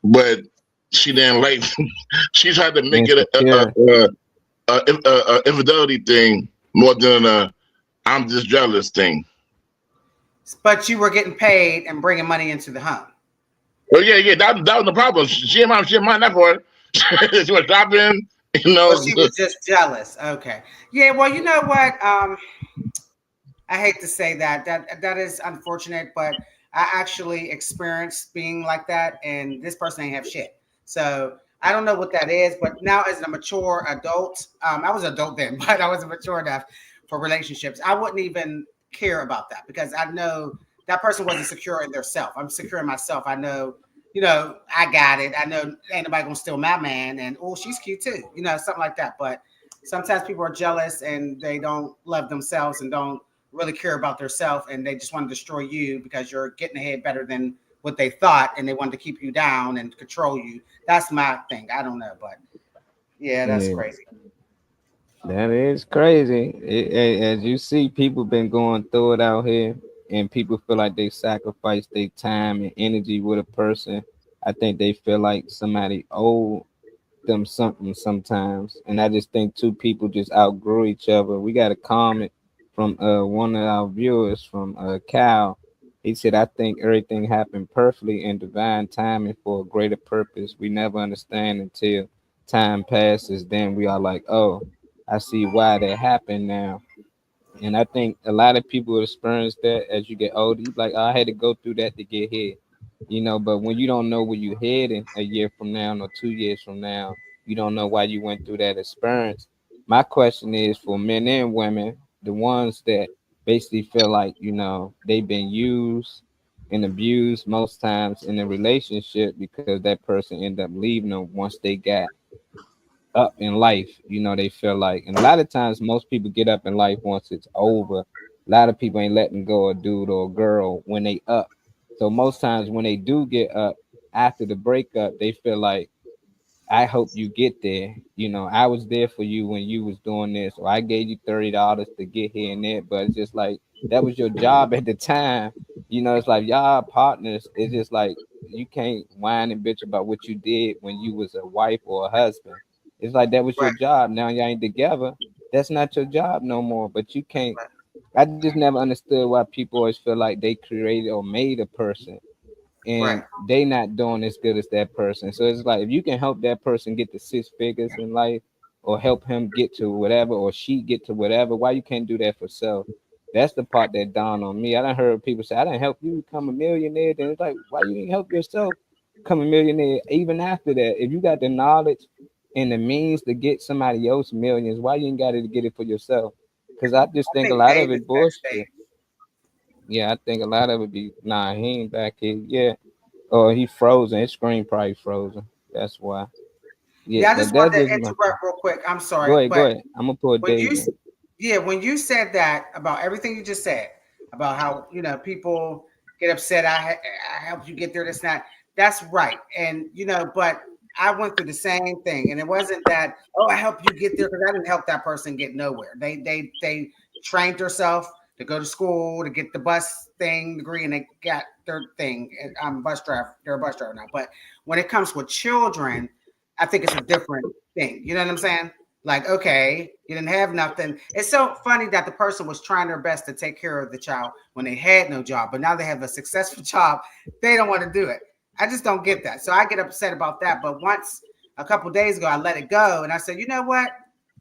G: but she didn't like. She tried to make it
B: insecure.
G: a infidelity thing more than a I'm just jealous thing.
J: But you were getting paid and bringing money into the home.
G: Well, yeah, that was the problem. She didn't mind that part. She was shopping,
J: Well, she was just jealous. Okay. Yeah, well, you know what? I hate to say that. That is unfortunate, but I actually experienced being like that, and this person ain't have shit. So I don't know what that is, but now as a mature adult, I was an adult then, but I wasn't mature enough for relationships. I wouldn't even care about that because I know that person wasn't secure in their self. I'm secure in myself. I know, I got it. I know ain't nobody gonna steal my man, and oh, she's cute too, something like that. But sometimes people are jealous and they don't love themselves and don't really care about themselves, and they just want to destroy you because you're getting ahead better than what they thought, and they wanted to keep you down and control you. That's my thing. I don't know, but yeah, that's
B: Yeah,
J: crazy.
B: that is crazy. As you see, people been going through it out here, and people feel like they sacrifice their time and energy with a person. I think they feel like somebody owed them something sometimes, and I just think two people just outgrew each other. We got a comment from one of our viewers from Cal. He said, "I think everything happened perfectly in divine timing for a greater purpose. We never understand until time passes. Then we are like, oh, I see why that happened now." And I think a lot of people experience that as you get older. You be like, oh, I had to go through that to get here, But when you don't know where you're heading a year from now or 2 years from now, you don't know why you went through that experience. My question is for men and women, the ones that basically feel like, they've been used and abused most times in a relationship because that person ended up leaving them once they got up in life. They feel like, and a lot of times most people get up in life once it's over. A lot of people ain't letting go of dude or girl when they up. So most times when they do get up after the breakup, they feel like, I hope you get there. I was there for you when you was doing this, or I gave you $30 to get here and there. But it's just like that was your job at the time. It's like y'all partners. It's just like you can't whine and bitch about what you did when you was a wife or a husband. It's like that was your
J: Right.
B: job. Now y'all ain't together. That's not your job no more. But you can't.
J: Right.
B: I just never understood why people always feel like they created or made a person and
J: Right.
B: they not doing as good as that person. So it's like if you can help that person get to 6 figures in life, or help him get to whatever, or she get to whatever, why you can't do that for self? That's the part that dawned on me. I done heard people say, I didn't help you become a millionaire. Then it's like, why you didn't help yourself become a millionaire? Even after that, if you got the knowledge and the means to get somebody else millions, why you ain't got to get it for yourself? Because I just
J: I
B: think a
J: think
B: lot of
J: Dave is
B: it bullshit.
J: backstage.
B: Yeah, I think a lot of it be, nah, he ain't back here. Yeah. Or he frozen. His screen probably frozen. That's why. Yeah,
J: Yeah, I
B: but
J: just wanted
B: that's
J: to
B: just my
J: interrupt real quick. I'm
B: go
J: sorry,
B: ahead, go
J: but
B: ahead. I'm gonna put
J: when
B: Dave in.
J: yeah, when you said that about everything you just said about how people get upset, I helped you get there, this and that. That's right, and but I went through the same thing, and it wasn't that I helped you get there because I didn't help that person get nowhere. They trained themselves to go to school to get the bus thing degree, and they got their thing. And I'm a bus driver. They're a bus driver now, but when it comes with children, I think it's a different thing. You know what I'm saying? Like, okay, you didn't have nothing. It's so funny that the person was trying their best to take care of the child when they had no job, but now they have a successful job. They don't want to do it. I just don't get that. So I get upset about that. But once a couple days ago, I let it go and I said, you know what?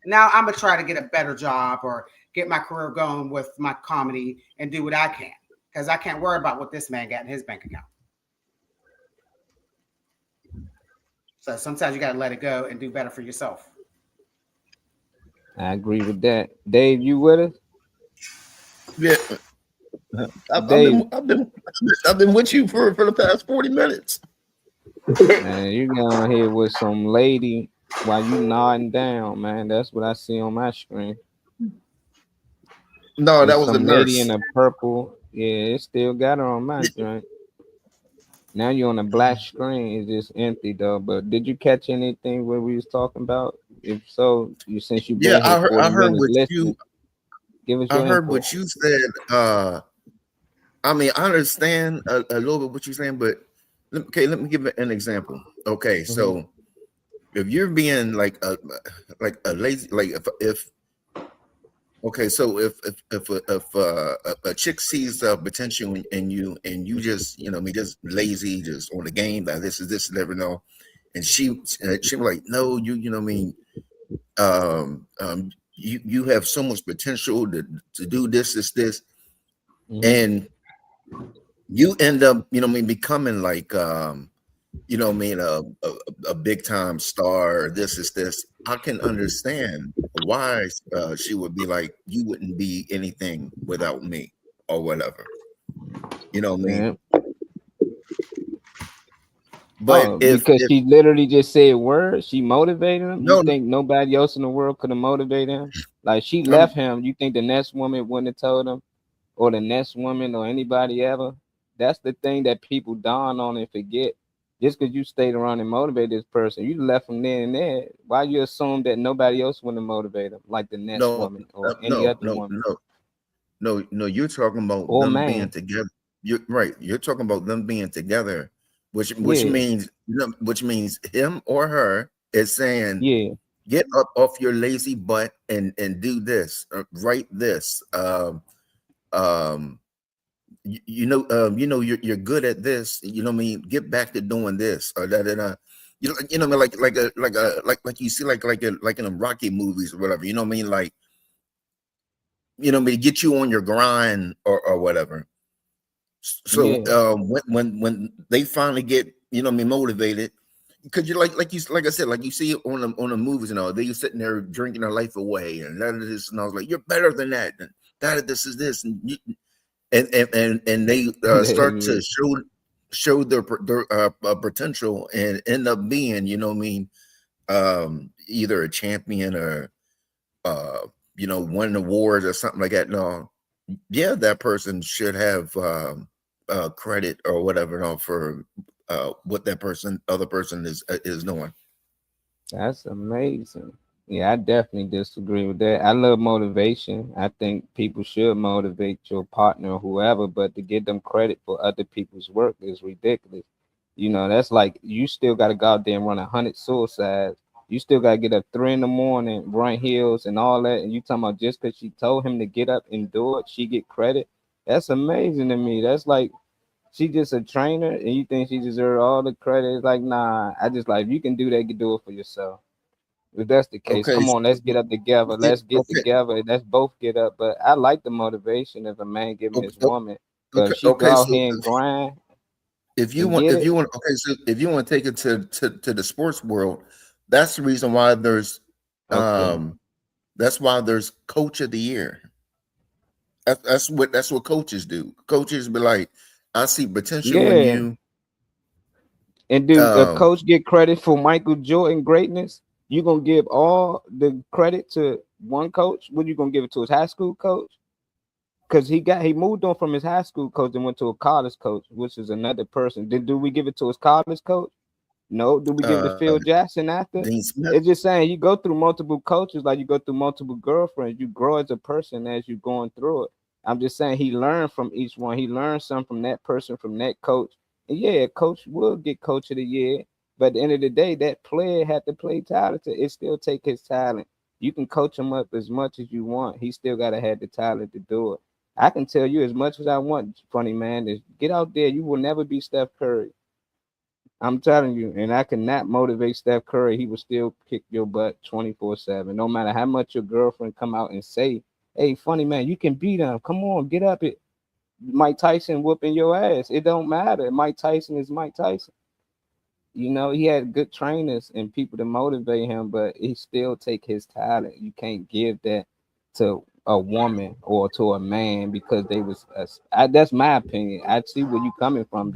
J: Now I'm going to try to get a better job or get my career going with my comedy and do what I can because I can't worry about what this man got in his bank account. So sometimes you got to let it go and do better for yourself.
B: I agree with that. Dave, you with us?
F: Yeah. I've been with you for the past 40 minutes.
B: Man, you down here with some lady while you nodding down, man. That's what I see on my screen.
F: No, that
B: It's
F: was the
B: some lady
F: nurse.
B: in a purple. Yeah, it still got her on my joint. Now you're on a black screen. It's just empty though. But did you catch anything where we was talking about? If so, since you've
F: Yeah,
B: been here 40
F: I heard
B: minutes
F: what
B: listening, give us your input.
F: what you said. I mean, I understand a little bit what you're saying, but let me give an example. Okay, so if you're being like a lazy, like if okay, so if a chick sees potential in you and you just just lazy, just on the game that this and never know, and she was like, no, you have so much potential to do this, and you end up becoming like a big time star. This is this. I can understand why she would be like, you wouldn't be anything without me or whatever. You know what I mean? But
B: because she literally just said words, she motivated him.
F: No,
B: you think nobody else in the world could have motivated him? Like she left him. You think the next woman wouldn't have told him, or the next woman, or anybody ever? That's the thing that people dawn on and forget. Just because you stayed around and motivated this person, you left from there and there. Why you assume that nobody else wouldn't motivate him, like the next woman or any other woman?
F: No. You're talking about
B: or
F: them
B: man.
F: being together. You're right. You're talking about them being together, which
B: Yeah.
F: means which means him or her is saying,
B: Yeah,
F: get up off your lazy butt and do this, write this. You're good at this. You know what I mean? Get back to doing this or that. You know what I mean? Like you see like in the Rocky movies or whatever. You know what I mean? Like, you know what I mean? Get you on your grind or whatever. So
B: yeah.
F: when they finally get motivated, because you're like I said, like you see it on the movies and all, they sitting there drinking their life away and that is this, and I was like, you're better than that, and that this is this, and they start to show their potential and end up being either a champion or win awards or something like that. No, yeah, that person should have credit or whatever for what that other person is doing.
B: That's amazing. Yeah, I definitely disagree with that. I love motivation. I think people should motivate your partner or whoever, but to give them credit for other people's work is ridiculous. That's like you still got to go out there and run 100 suicides. You still got to get up 3 a.m, run hills and all that. And you talking about just because she told him to get up and do it, she get credit? That's amazing to me. That's like she just a trainer and you think she deserves all the credit. It's like, nah, I just like, if you can do that, you can do it for yourself. If that's the case,
F: Okay,
B: come on, let's get up together.
F: it,
B: Let's get
F: okay,
B: together. And let's both get up. But I like the motivation of a man giving his
F: okay,
B: woman. But
F: okay,
B: if she go
F: okay.
B: out
F: So
B: here and grind
F: if you
B: and
F: want,
B: get it,
F: okay, so if you want to take it to the sports world, that's the reason why there's
B: okay.
F: that's why there's coach of the year. That's what coaches do. Coaches be like, I see potential in
B: Yeah.
F: you.
B: And do a
F: Um,
B: coach get credit for Michael Jordan greatness? You gonna give all the credit to one coach? What you gonna give it to his high school coach? Because he moved on from his high school coach and went to a college coach, which is another person. Then do we give it to his college coach? No. Do we give it to Phil Jackson after?
F: Dean Smith.
B: It's just saying you go through multiple coaches, like you go through multiple girlfriends. You grow as a person as you're going through it. I'm just saying he learned from each one. He learned some from that person, from that coach. And yeah, coach will get coach of the year. But at the end of the day, that player had to play talented. It still take his talent. You can coach him up as much as you want. He still gotta have the talent to do it. I can tell you as much as I want, funny man, is get out there. You will never be Steph Curry. I'm telling you, and I cannot motivate Steph Curry. He will still kick your butt 24/7. No matter how much your girlfriend come out and say, hey, funny man, you can beat him. Come on, get up it. Mike Tyson whooping your ass. It don't matter. Mike Tyson is Mike Tyson. You know, he had good trainers and people to motivate him, but he still take his talent. You can't give that to a woman or to a man because they was that's my opinion. I see where you coming from.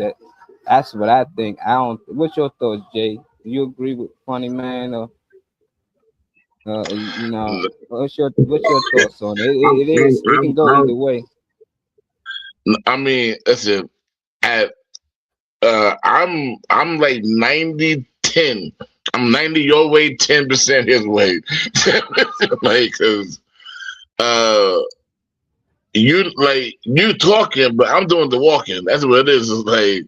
B: That's what I think. I don't. What's your thoughts, Jay? Do you agree with funny man or you know? What's your thoughts on it? It can go either way.
G: I mean, listen, at I'm like 90-10. I'm 90 your way, 10% his way. Like, cause you talking, but I'm doing the walking. That's what it is. It's like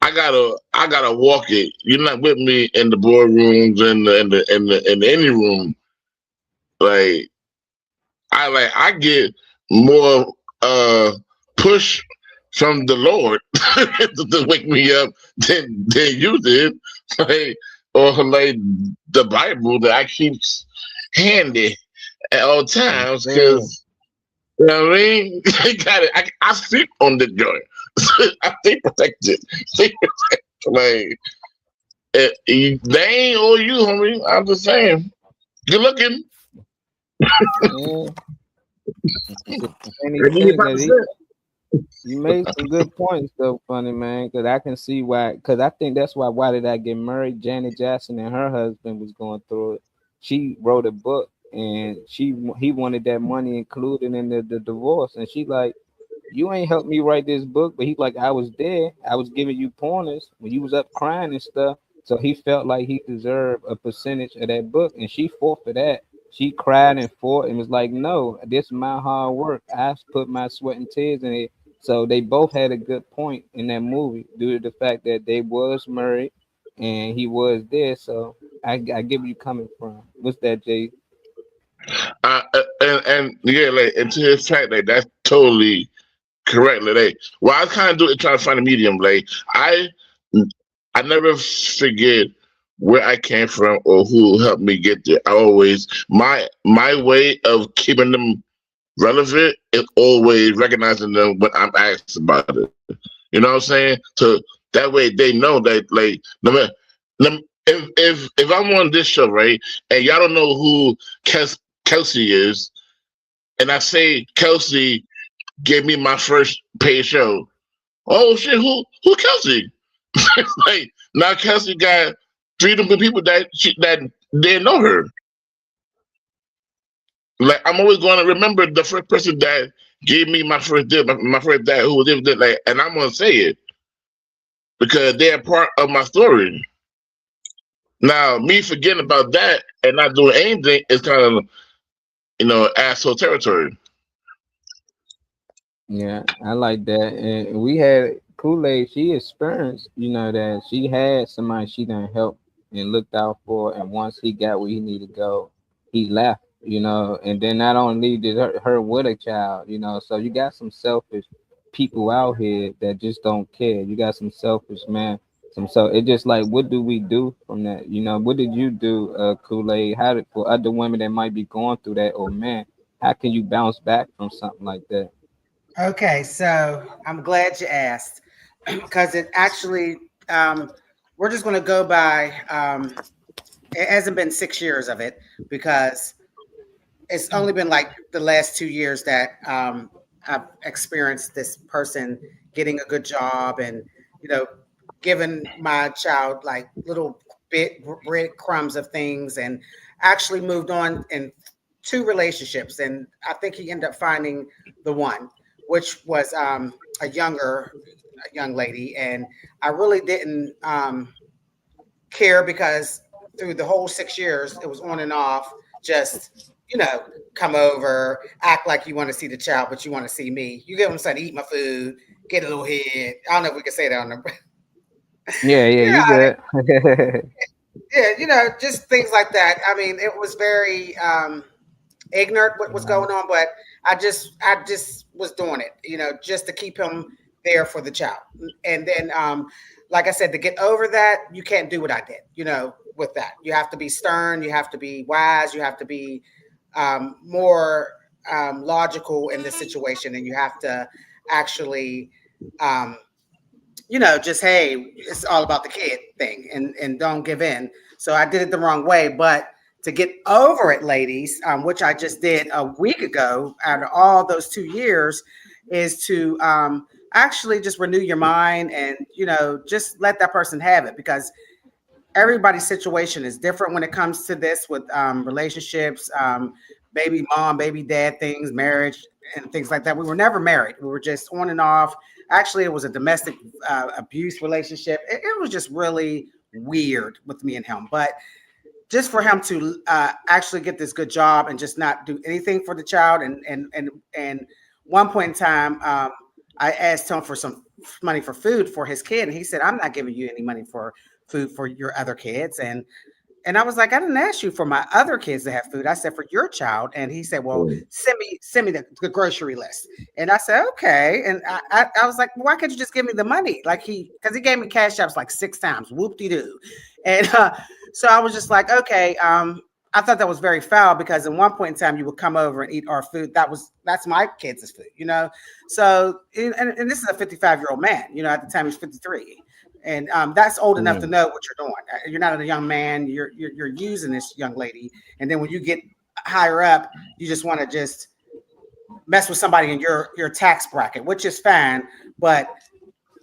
G: I gotta walk it. You're not with me in the boardrooms and in any room. Like I get more push from the Lord to wake me up than you did. Like, or like the Bible that I keep handy at all times because you know what I mean? I got it. I sleep on the joint. I stay protected. Like they ain't all you, homie. I'm just saying. Good looking.
B: Yeah. And he said that you made some good points though, funny man, because I can see why. Because I think that's why did I get married? Janet Jackson and her husband was going through it. She wrote a book and he wanted that money included in the divorce, and she like, you ain't helped me write this book, but he's like, I was there, I was giving you pointers when you was up crying and stuff. So he felt like he deserved a percentage of that book, and she fought for that. She cried and fought and was like, no, this is my hard work. I put my sweat and tears in it. So they both had a good point in that movie due to the fact that they was married and he was there. So I get where you coming from. What's that, Jay?
G: And yeah, like, and to his fact, like that's totally correct. Like, what I kind of do is try to find a medium. Like, I never forget where I came from or who helped me get there. I always my way of keeping them relevant is always recognizing them when I'm asked about it. You know what I'm saying? So that way they know that, like, no matter, if I'm on this show, right, and y'all don't know who Kelsey is, and I say Kelsey gave me my first paid show. Oh shit, who Kelsey? Like, now Kelsey got 3 different people that didn't know her. Like, I'm always going to remember the first person that gave me my first deal, my first dad who was there, like, and I'm gonna say it because they're part of my story. Now, me forgetting about that and not doing anything is kind of, asshole territory.
B: Yeah, I like that. And we had Kool-Aid, she experienced, that she had somebody she done help and looked out for. And once he got where he needed to go, he left, and then not only did her with a child, so you got some selfish people out here that just don't care. You got some selfish So it just like, what do we do from that? You know, what did you do, Kool-Aid? How did, for other women that might be going through that, or man, how can you bounce back from something like that?
J: Okay, so I'm glad you asked because it actually, we're just going to go by, it hasn't been 6 years of it because it's only been like the last 2 years that I've experienced this person getting a good job and, you know, giving my child like little breadcrumbs of things, and actually moved on in 2 relationships. And I think he ended up finding the one, which was a young lady. And I really didn't care because through the whole 6 years, it was on and off, just, you know, come over, act like you want to see the child, but you want to see me. You get what I'm saying? Eat my food, get a little head. I don't know if we can say that on the.
B: Yeah, you good.
J: Yeah, you know, just things like that. I mean, it was very ignorant what was going on, but I just was doing it, you know, just to keep him there for the child. And then, like I said, to get over that, you can't do what I did, you know, with that. You have to be stern, you have to be wise, you have to be more logical in this situation, and you have to actually you know, just, hey, it's all about the kid thing, and don't give in. So I did it the wrong way. But to get over it, ladies, which I just did a week ago, out of all those 2 years, is to actually just renew your mind and, you know, just let that person have it, because everybody's situation is different when it comes to this with relationships, baby mom, baby dad things, marriage, and things like that. We were never married. We were just on and off. Actually, it was a domestic abuse relationship. It was just really weird with me and him. But just for him to actually get this good job and just not do anything for the child. And one point in time, I asked him for some money for food for his kid. And he said, I'm not giving you any money for food for your other kids. And I was like, I didn't ask you for my other kids to have food. I said for your child. And he said, well, send me the grocery list. And I said, okay. And I was like, why can't you just give me the money? Like because he gave me cash apps like 6 times. Whoop-de-doo. And so I was just like, okay. I thought that was very foul, because at one point in time you would come over and eat our food. That's my kids' food, you know? So, and this is a 55-year-old man, you know, at the time he's 53. And that's old enough to know what you're doing. You're not a young man. You're using this young lady. And then when you get higher up, you just want to just mess with somebody in your tax bracket, which is fine. But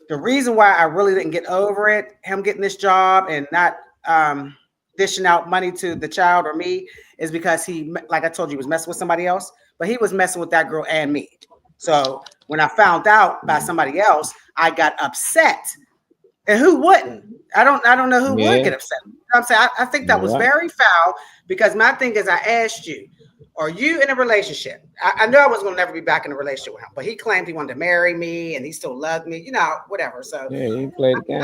J: the reason why I really didn't get over it, him getting this job and not dishing out money to the child or me, is because he, like I told you, was messing with somebody else. But he was messing with that girl and me. So when I found out by somebody else, I got upset. And who wouldn't? I don't know who would get upset. You know what I'm saying? I think that was very foul, because my thing is, I asked you, are you in a relationship? I knew I was going to never be back in a relationship with him, but he claimed he wanted to marry me and he still loved me, you know, whatever. So
B: yeah, he played the game.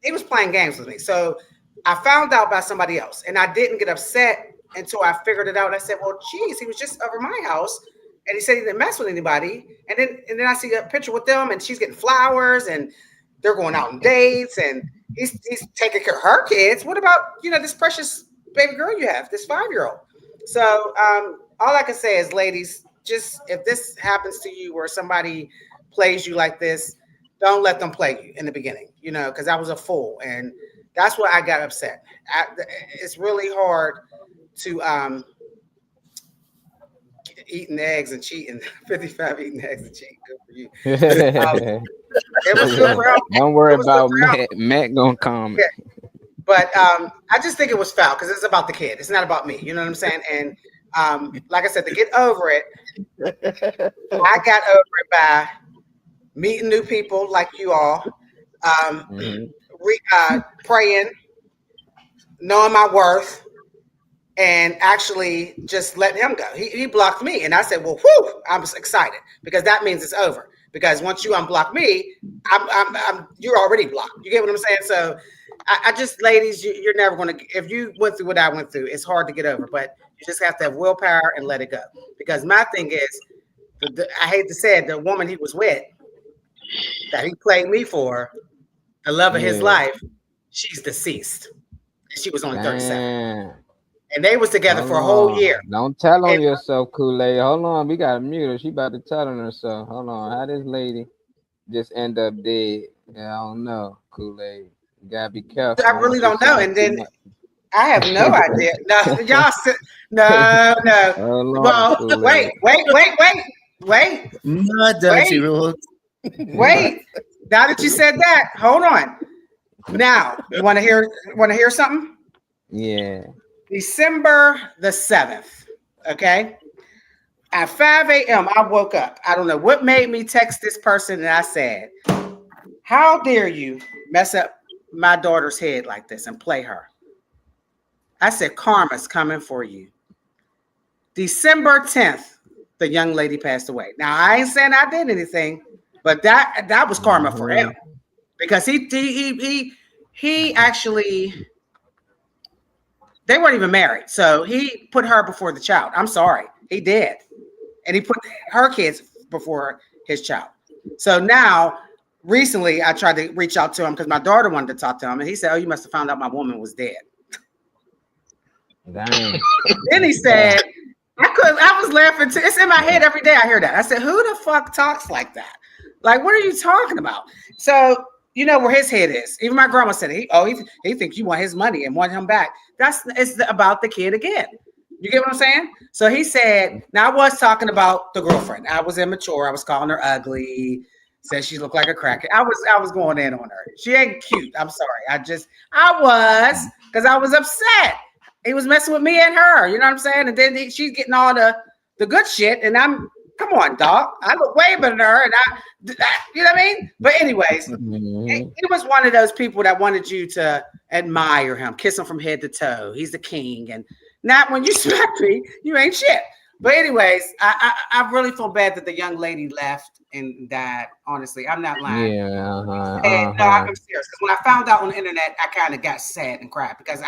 J: He was playing games with me. So I found out by somebody else, and I didn't get upset until I figured it out. And I said, well, geez, he was just over my house and he said he didn't mess with anybody. And then I see a picture with them and she's getting flowers and they're going out on dates, and he's taking care of her kids. What about, you know, this precious baby girl you have, this 5-year-old? So all I can say is, ladies, just if this happens to you, where somebody plays you like this, don't let them play you in the beginning, you know, because I was a fool. And that's why I got upset. It's really hard to eating eggs and cheating. 55 eating eggs and cheating. Good for you. It was good for him.
B: Don't worry about Matt gonna comment.
J: Yeah. But I just think it was foul, because it's about the kid. It's not about me. You know what I'm saying? And like I said, to get over it, I got over it by meeting new people like you all, praying, knowing my worth, and actually just letting him go. He blocked me, and I said, well, whew, I'm excited, because that means it's over. Because once you unblock me, you're already blocked. You get what I'm saying? So I just, ladies, you're never going to, if you went through what I went through, it's hard to get over, but you just have to have willpower and let it go. Because my thing is, I hate to say it, the woman he was with, that he played me for, the love of his
B: Yeah.
J: life, she's deceased. She was only 37.
B: Damn.
J: And they was together
B: Hold
J: for a whole
B: on.
J: year.
B: Don't tell on
J: And
B: yourself, Kool-Aid. Hold on. We got to mute her. She about to tell on herself. Hold on. How this lady just end up dead? Yeah, I don't know, Kool-Aid. You got to be careful.
J: I really don't know. And then I have no
B: Hold
J: idea. No, y'all no.
B: on,
J: Well,
B: Kool-Aid.
J: wait.
F: Not dirty rules.
J: Wait. Now that you said that, hold on. Now, you want to hear something?
B: Yeah.
J: December the 7th. Okay. At 5 a.m., I woke up. I don't know what made me text this person, and I said, how dare you mess up my daughter's head like this and play her? I said, karma's coming for you. December 10th, the young lady passed away. Now, I ain't saying I did anything, but that was karma for him, because he actually, they weren't even married. So he put her before the child. I'm sorry, he did. And he put her kids before his child. So now, recently, I tried to reach out to him because my daughter wanted to talk to him. And he said, oh, you must have found out my woman was dead.
B: Damn.
J: Then he said, I was laughing too. It's in my head every day. I hear that. I said, who the fuck talks like that? Like, what are you talking about? So, you know where his head is. Even my grandma said, he thinks you want his money and want him back. It's about the kid again. You get what I'm saying? So he said, now I was talking about the girlfriend. I was immature. I was calling her ugly. Said she looked like a cracker. I was going in on her. She ain't cute. I'm sorry. I was, because I was upset. He was messing with me and her. You know what I'm saying? And then she's getting all the good shit. And come on, dog. I look way better than her. And you know what I mean? But anyways, he was one of those people that wanted you to admire him, kiss him from head to toe. He's the king. And not when you smack me, you ain't shit. But anyways, I really feel bad that the young lady left and died. Honestly, I'm not lying.
B: Yeah.
J: And no, I'm serious. Because when I found out on the internet, I kind of got sad and cried because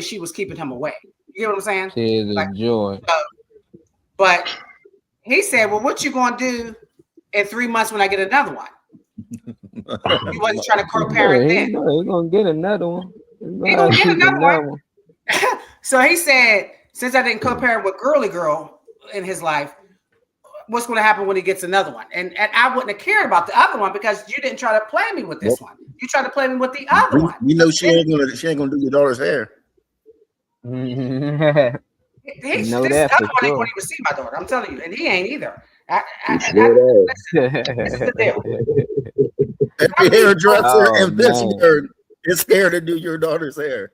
J: she was keeping him away. You know what I'm saying?
B: She is a joy.
J: But he said, well, what you going to do in 3 months when I get another one? He wasn't trying to co-parent then.
B: He's going to get another one.
J: He's going to get another one. So he said, since I didn't co-parent with girly girl in his life, what's going to happen when he gets another one? And I wouldn't have cared about the other one because you didn't try to play me with this one. You tried to play me with the other one.
F: You know she ain't gonna do your daughter's hair.
B: Know
J: This
B: that
J: other
B: for
J: one ain't
B: sure.
J: going to even see my daughter. I'm telling you, and he ain't either. This is the deal.
F: Every hairdresser
B: Oh,
F: in this
B: man.
F: world is scared to do your daughter's hair.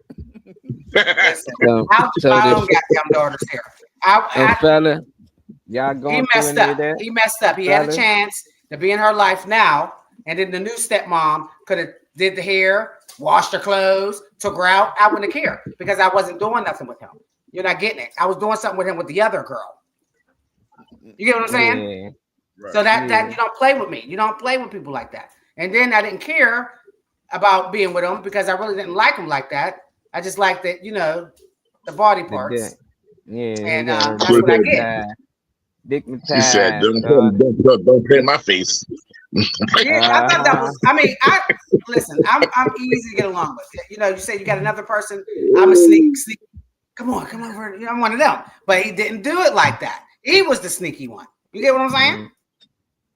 J: Listen,
B: So-
J: I'll do
B: so
J: my
B: this-
J: own goddamn daughter's hair.
B: Fella, y'all
J: He
B: going through
J: messed
B: any
J: up.
B: of that?
J: He messed up. He had a
B: Fellas?
J: chance to be in her life now, and then the new stepmom could have did the hair, washed her clothes, took her out. I wouldn't have cared because I wasn't doing nothing with him. You're not getting it. I was doing something with him with the other girl. You get what I'm saying?
B: Yeah.
J: So that you don't play with me. You don't play with people like that. And then I didn't care about being with him because I really didn't like him like that. I just liked that, the body parts.
B: Yeah.
J: And,
B: he got
J: that's what I get.
G: She said,
B: Dickmatized.
G: don't play in my face.
J: Yeah, I thought that was. I mean, listen. I'm easy to get along with. You say you got another person. I'm a sneak. Come over. I'm one of them. But he didn't do it like that. He was the sneaky one. You get what I'm saying?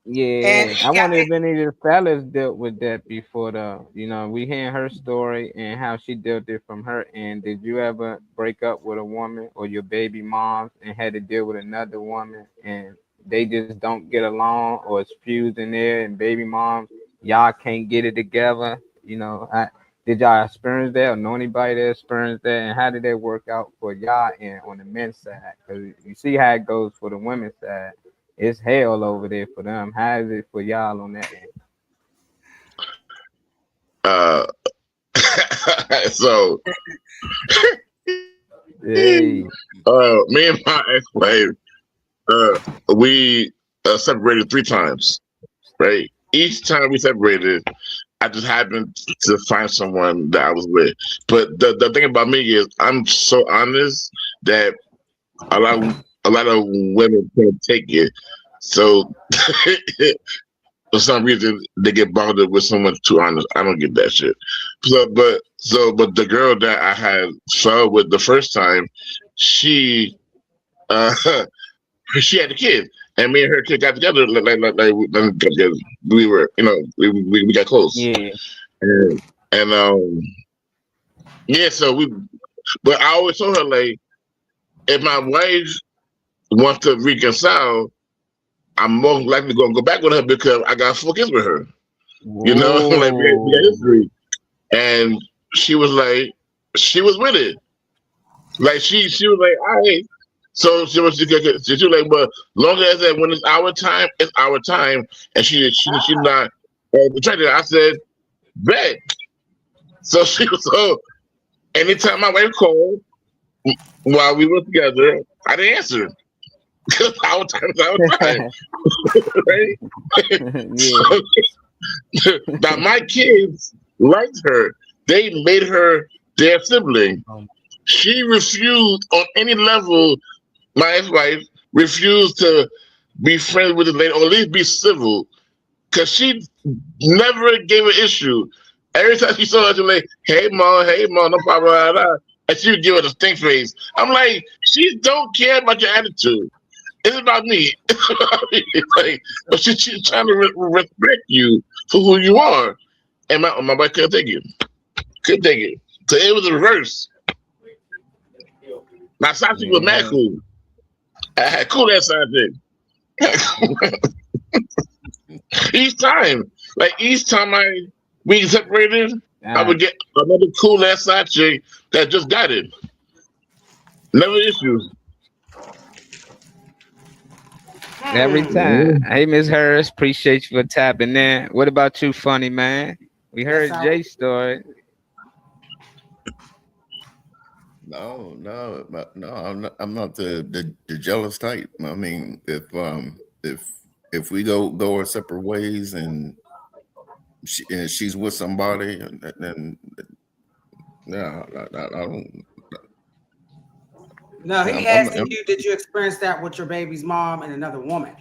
B: Yeah,
J: And
B: I wonder if any of the fellas dealt with that before though. We hearing her story and how she dealt it from her end. Did you ever break up with a woman or your baby mom and had to deal with another woman and they just don't get along or it's fused in there and baby moms, y'all can't get it together? Did y'all experience that or know anybody that experienced that? And how did that work out for y'all and on the men's side? Because you see how it goes for the women's side. It's hell over there for them. How is it for y'all on that end?
G: So
B: Hey.
G: me and my ex-wife, we separated 3 times, right? Each time we separated, I just happened to find someone that I was with. But the thing about me is I'm so honest that a lot of women can't take it. So for some reason they get bothered with someone too honest. I don't get that shit. But the girl that I had saw with the first time, she she had a kid, and me and her kid got together. We were, we got close,
B: Yeah.
G: and yeah. So we, but I always told her like, if my wife wants to reconcile, I'm more likely going to go back with her because I got 4 kids with her. You know, like we got history, and she was like, she was with it. Like she was like, all right. So she was like, but long as that when it's our time, and she's not attracted. I said, bet. So she was anytime my wife called while we were together, I didn't answer. Because our time is our time. Right? So, now my kids liked her. They made her their sibling. She refused on any level. My ex-wife refused to be friends with the lady, or at least be civil, because she never gave an issue. Every time she saw her, she was like, hey, mom, no problem, blah, blah. And she would give her the stink face. I'm like, she don't care about your attitude. It's about me. Like, but she's trying to respect you for who you are. And my wife couldn't take it. Couldn't take it. So it was the reverse. My Sachi was mad cool. I had cool ass Sachi. Each time we separated, I would get another cool ass Sachi that just got it. Never issues.
B: Every time. Hey, Miss Harris, appreciate you for tapping in. What about you, funny man? We heard Jay's story.
F: No, I'm not the jealous type. I mean, if we go our separate ways and she's with somebody, then no, I don't.
J: No, he asking you, did you experience that with your baby's mom and another woman?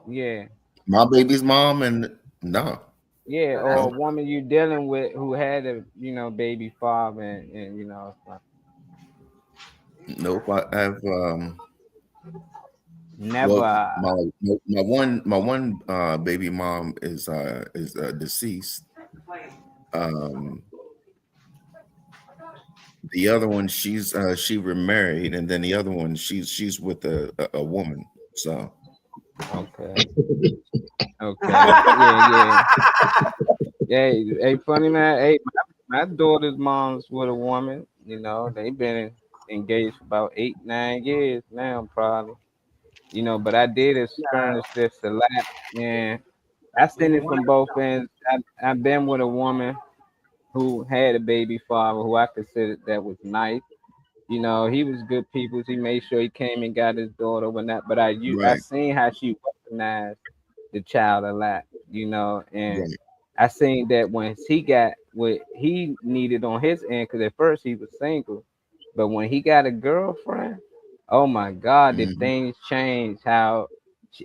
B: Yeah.
F: My baby's mom and no.
B: Yeah, or a woman you dealing with who had a baby father and
F: Nope, I've
B: never.
F: Well, my one baby mom is deceased. The other one, she remarried, and then the other one, she's with a woman. So
B: okay. Yeah. Hey, funny man. Hey, my daughter's mom's with a woman. They've been engaged for about 8-9 years now, probably. But I did experience this a lot, and I seen it from both ends. I've been with a woman who had a baby father who I considered that was nice. He was good people. He made sure he came and got his daughter when that. But I seen how she recognized the child a lot, and I seen that once he got what he needed on his end, because at first he was single, but when he got a girlfriend, oh my God, did things change? How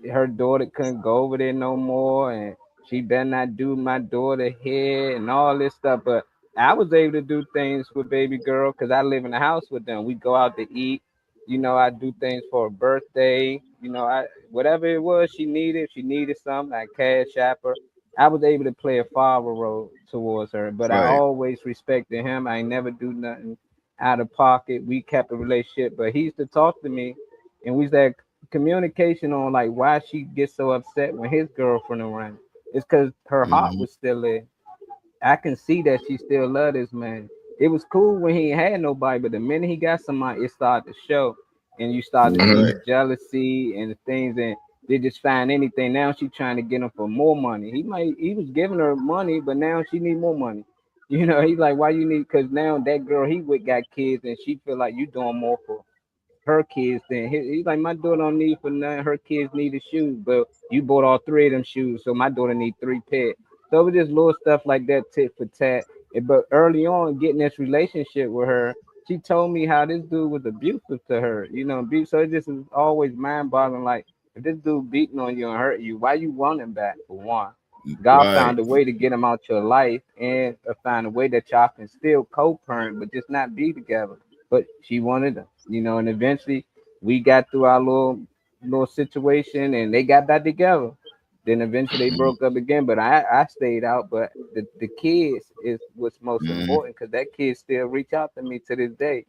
B: her daughter couldn't go over there no more, and she better not do my daughter hair and all this stuff. But I was able to do things with baby girl because I live in the house with them. We go out to eat. I do things for her birthday. Whatever it was she needed. If she needed something, I cash app her. I was able to play a father role towards her, but I always respected him. I never do nothing out of pocket. We kept a relationship, but he used to talk to me, and we had communication on like why she gets so upset when his girlfriend around. It's because her heart was still there. I can see that she still loved this man. It was cool when he had nobody, but the minute he got somebody, it started to show, and you start to see jealousy and things, and they just find anything. Now she's trying to get him for more money. He was giving her money, but now she need more money. He's like, why you need? Because now that girl he with got kids, and she feel like you doing more for her kids than he's like, my daughter don't need for nothing. Her kids need the shoes, but you bought all 3 of them shoes, so my daughter need 3 pairs. So it was just little stuff like that, tit for tat. But early on, getting this relationship with her, she told me how this dude was abusive to her. So it just is always mind-boggling. Like, if this dude beating on you and hurt you, why you want him back for one? God
F: Right.
B: found a way to get him out your life and find a way that y'all can still co-parent, but just not be together. But she wanted them, and eventually we got through our little situation and they got back together. Then eventually they
F: Mhm.
B: broke up again, but I stayed out. But the kids is what's most
F: Mhm.
B: important because that kid still reach out to me to this day,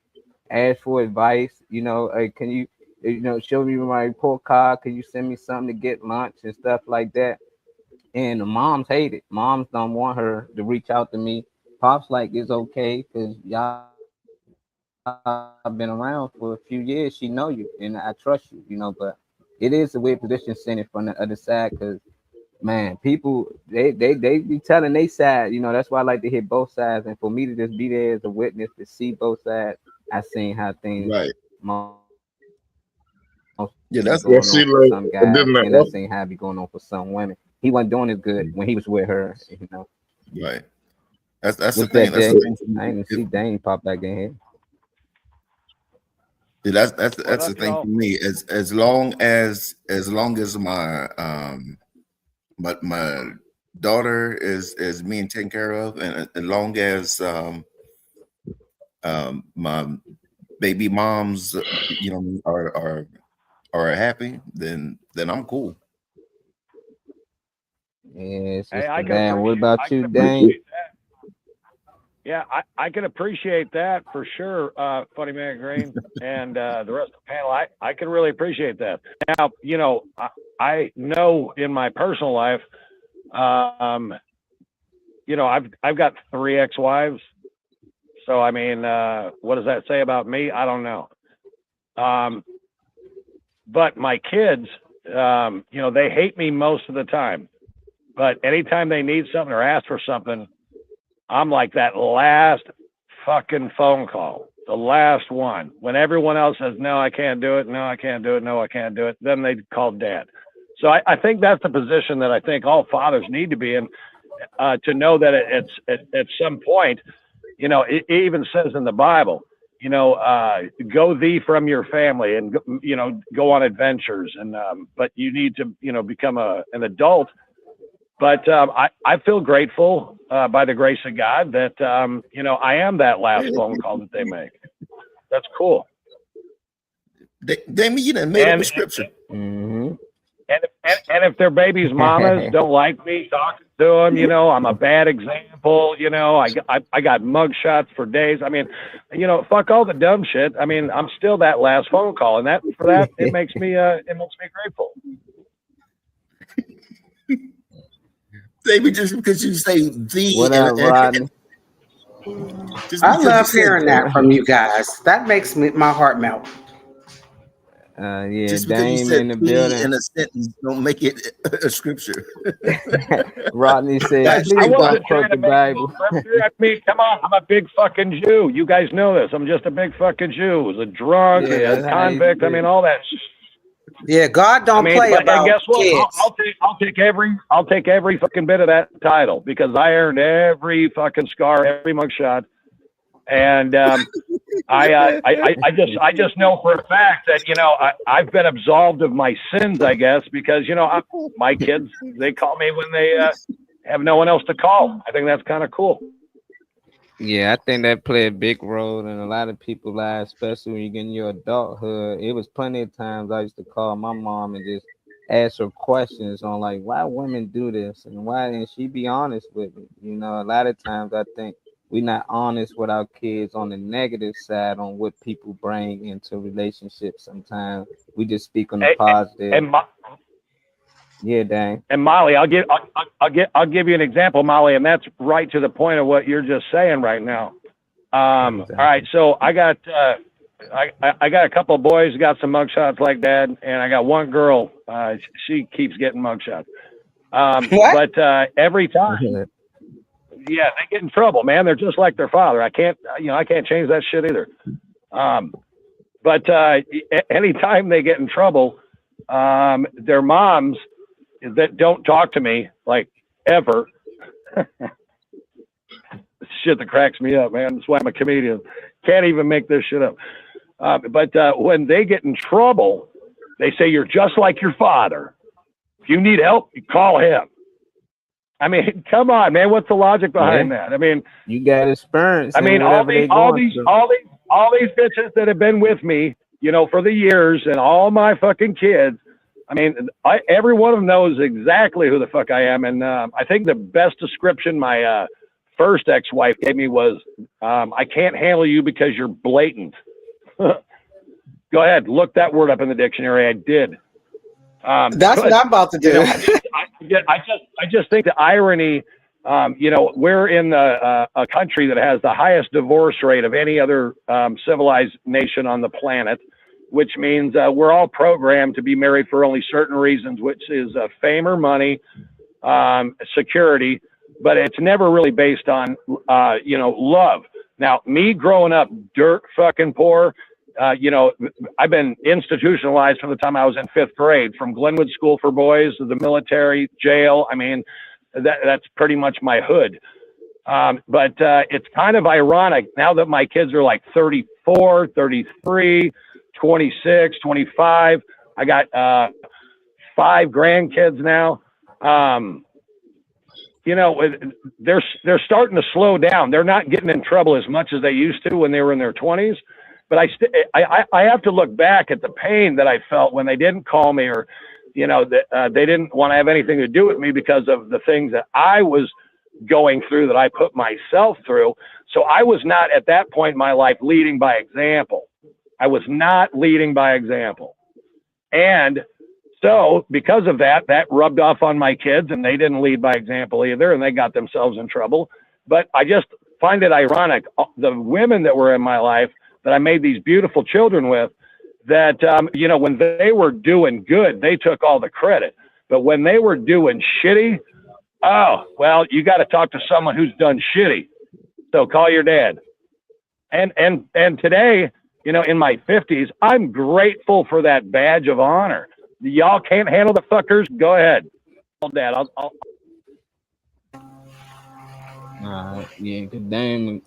B: ask for advice. Can you show me my report card? Can you send me something to get lunch and stuff like that? And the moms hate it. Moms don't want her to reach out to me. Pops like it's okay because y'all been around for a few years. She know you and I trust you. But it is a weird position sitting from the other side because man, people they be telling they side. That's why I like to hear both sides. And for me to just be there as a witness to see both sides, I seen how things
F: Right.
B: mostly
F: Yeah,
B: be
F: that's
G: Yeah,
B: going on
G: see,
B: for
G: like,
B: some
G: and
B: guys,
G: then
B: and I
G: the,
B: seen how it be going on for some women. He wasn't doing as good when he was with her.
F: right. That's the
B: What's
F: thing.
B: that,
F: That's
B: Jay?
F: the thing for
B: I
F: me.
B: didn't even see Dane pop back in here.
F: Yeah, that's
H: Well,
F: the
H: that's
F: thing for
H: all.
F: me. As long as my daughter is being taken care of, and as long as my baby moms are happy, then I'm cool.
B: Yeah,
H: Hey,
B: Sister Dan. What about
H: I can
B: you, Dane?
H: appreciate that. Yeah, I can appreciate that for sure, Funny Man Green, and the rest of the panel. I can really appreciate that. Now, I know in my personal life, I've got 3 ex-wives. So I mean, what does that say about me? I don't know. But my kids, they hate me most of the time. But anytime they need something or ask for something, I'm like that last fucking phone call, the last one. When everyone else says, no, I can't do it. No, I can't do it. No, I can't do it. Then they call dad. So I think that's the position that I think all fathers need to be in, to know that at some point, it even says in the Bible, go thee from your family and, go on adventures. And, but you need to, become an adult. But I feel grateful by the grace of God that, I am that last phone call that they make. That's cool.
F: Damien, you done made up a scripture.
B: Mm-hmm.
H: And if their baby's mamas don't like me talking to them, I'm a bad example. I got mug shots for days. I mean, fuck all the dumb shit. I mean, I'm still that last phone call, and it makes me grateful.
F: Maybe just because you say the.
B: What up, Rodney?
J: I love hearing that from you guys. That makes my heart melt.
B: Yeah,
F: just because you
B: Dame
F: said
B: in the
F: the
B: building.
F: in a sentence don't make it a scripture.
B: Rodney said,
H: I
B: please don't
H: wasn't trying
B: quote
H: to
B: the
H: make
B: Bible.
H: I mean, come on, I'm a big fucking Jew. You guys know this. I'm just a big fucking Jew. I was a drunk,
B: Yeah,
H: a
B: that's how you
H: convict. I
B: be.
H: mean, all that.
J: Yeah, God don't play
H: but
J: about
H: guess what?
J: kids.
H: I'll take every fucking bit of that title because I earned every fucking scar, every mugshot, and I just know for a fact that I've been absolved of my sins, I guess, because my kids, they call me when they have no one else to call. I think that's kind of cool.
B: Yeah, I think that played a big role in a lot of people's lives, especially when you get in your adulthood. It was plenty of times I used to call my mom and just ask her questions on like why women do this and why didn't she be honest with me. A lot of times I think we're not honest with our kids on the negative side on what people bring into relationships. Sometimes we just speak on the positive. Yeah, dang.
H: And Molly, I'll give you an example, Molly, and that's right to the point of what you're just saying right now. All right, so I got I got a couple of boys got some mugshots like that, and I got one girl. She keeps getting mugshots. But every time, yeah, they get in trouble, man. They're just like their father. I can't change that shit either. But anytime they get in trouble, their moms that don't talk to me like ever. Shit that cracks me up, man. That's why I'm a comedian. Can't even make this shit up. But when they get in trouble, they say, you're just like your father. If you need help, you call him. I mean, come on, man. What's the logic behind that? I mean,
B: you got experience.
H: I mean, all these bitches that have been with me, for the years, and all my fucking kids. I mean, every one of them knows exactly who the fuck I am. And I think the best description my first ex-wife gave me was, I can't handle you because you're blatant. Go ahead, look that word up in the dictionary. I did.
J: That's what I'm about to do.
H: I just think the irony, we're in a country that has the highest divorce rate of any other civilized nation on the planet, which means we're all programmed to be married for only certain reasons, which is fame or money, security, but it's never really based on, love. Now, me growing up dirt fucking poor, I've been institutionalized from the time I was in 5th grade, from Glenwood School for Boys to the military, jail. I mean, that's pretty much my hood. But it's kind of ironic now that my kids are like 34, 33, 26, 25. I got 5 grandkids now. They're starting to slow down. They're not getting in trouble as much as they used to when they were in their 20s. But I have to look back at the pain that I felt when they didn't call me, or, that they didn't want to have anything to do with me because of the things that I was going through, that I put myself through. So I was not at that point in my life leading by example. I was not leading by example. And so because of that, that rubbed off on my kids, and they didn't lead by example either, and they got themselves in trouble. But I just find it ironic, the women that were in my life that I made these beautiful children with, that, when they were doing good, they took all the credit. But when they were doing shitty, oh, well, you got to talk to someone who's done shitty. So call your dad. And today, in my 50s, I'm grateful for that badge of honor. Y'all can't handle the fuckers? Go ahead. Dad, I'll...
B: Yeah, because Dame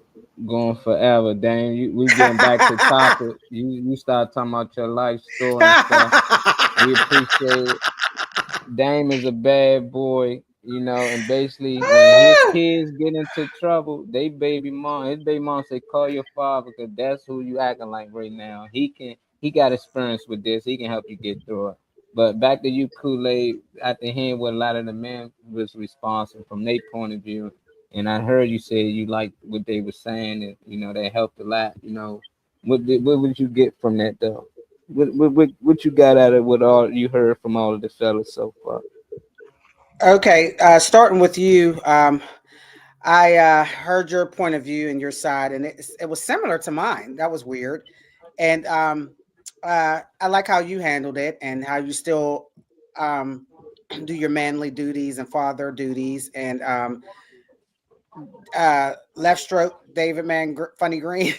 B: going forever. Dame, we getting back to topic. You start talking about your life story and stuff. We appreciate it. Dame is a bad boy, and basically when his kids get into trouble, his baby mom say, call your father, because that's who you acting like right now. He got experience with this. He can help you get through it. But back to you, Kool-Aid, after hearing what a lot of the men was responsible from their point of view. And I heard you say you liked what they were saying, and that helped a lot. What would you get from that though? What you got out of what all you heard from all of the fellas so far?
J: Okay, starting with you, I heard your point of view and your side, and it was similar to mine. That was weird, and I like how you handled it and how you still do your manly duties and father duties, and left stroke David Funny Green.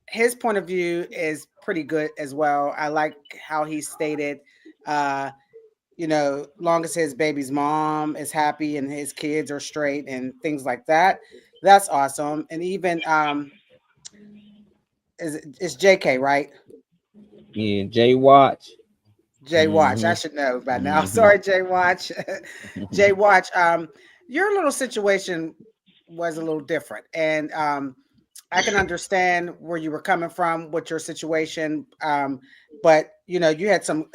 J: His point of view is pretty good as well. I like how he stated, long as his baby's mom is happy and his kids are straight and things like that, that's awesome. And even it's JK, right?
B: Yeah, Jay Watch.
J: Jay Watch. I should know by now. Sorry, Jay Watch. Jay Watch. Your little situation was a little different, and I can understand where you were coming from with your situation. But you had some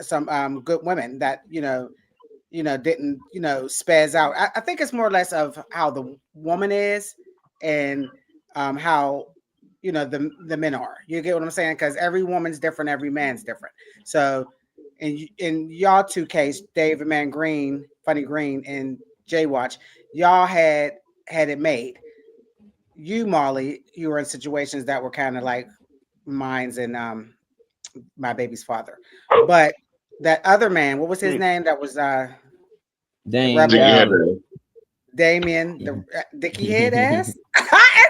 J: good women that didn't spaz out. I think it's more or less of how the woman is and how the men are. You get what I'm saying? Because every woman's different, every man's different. So in y'all two case, David Man Green, Funny Green, and Jay Watch, y'all had it made. You, Marley, you were in situations that were kind of like mine's and my baby's father. But that other man, what was his name? That was
B: Damien,
J: the Dicky head ass.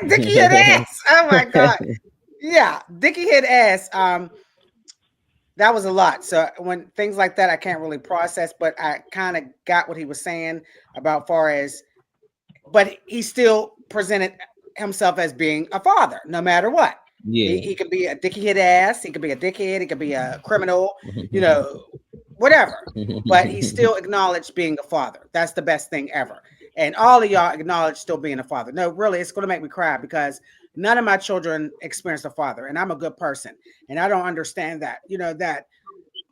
J: Dicky head ass. Oh my god. Yeah, Dicky head ass. That was a lot. So when things like that, I can't really process, but I kind of got what he was saying about far as, but he still presented himself as being a father, no matter what. Yeah, he could be a dicky head ass. He could be a dickhead. He could be a criminal. whatever. But he still acknowledged being a father. That's the best thing ever. And all of y'all acknowledge still being a father. No, really, it's going to make me cry because none of my children experienced a father, and I'm a good person, and I don't understand that. You know, that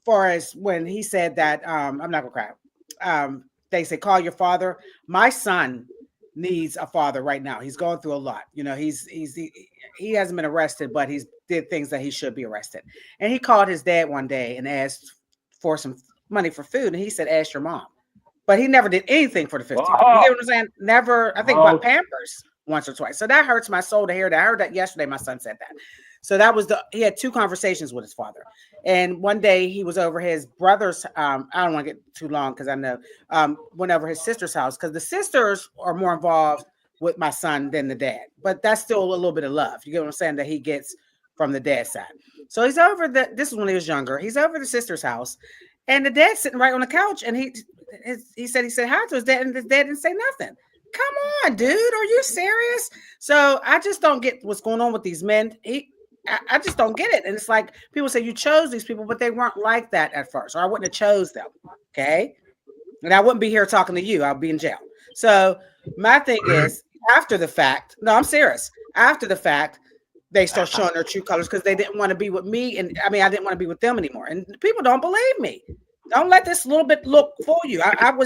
J: far as when he said that, I'm not gonna cry. They say call your father. My son needs a father right now. He's going through a lot. You know, he hasn't been arrested, but he's did things that he should be arrested. And he called his dad one day and asked for some money for food, and he said, "Ask your mom." But he never did anything for the 15. You get what I'm saying? Never. I think about Pampers once or twice. So that hurts my soul to hear that. I heard that yesterday. My son said that. So that was he had 2 conversations with his father. And one day he was over his brother's, I don't want to get too long because I know, went over his sister's house because the sisters are more involved with my son than the dad. But that's still a little bit of love. You get what I'm saying? That he gets from the dad's side. So he's over this is when he was younger. He's over the sister's house and the dad's sitting right on the couch. And he said hi to his dad and his dad didn't say nothing. Come on, dude. Are you serious? So I just don't get what's going on with these men. I just don't get it. And it's like people say you chose these people, but they weren't like that at first, or I wouldn't have chose them. Okay. And I wouldn't be here talking to you. I'll be in jail. So my thing is after the fact, no, I'm serious. After the fact, they start showing their true colors because they didn't want to be with me. And I mean, I didn't want to be with them anymore. And people don't believe me. Don't let this little bit look fool you. I'm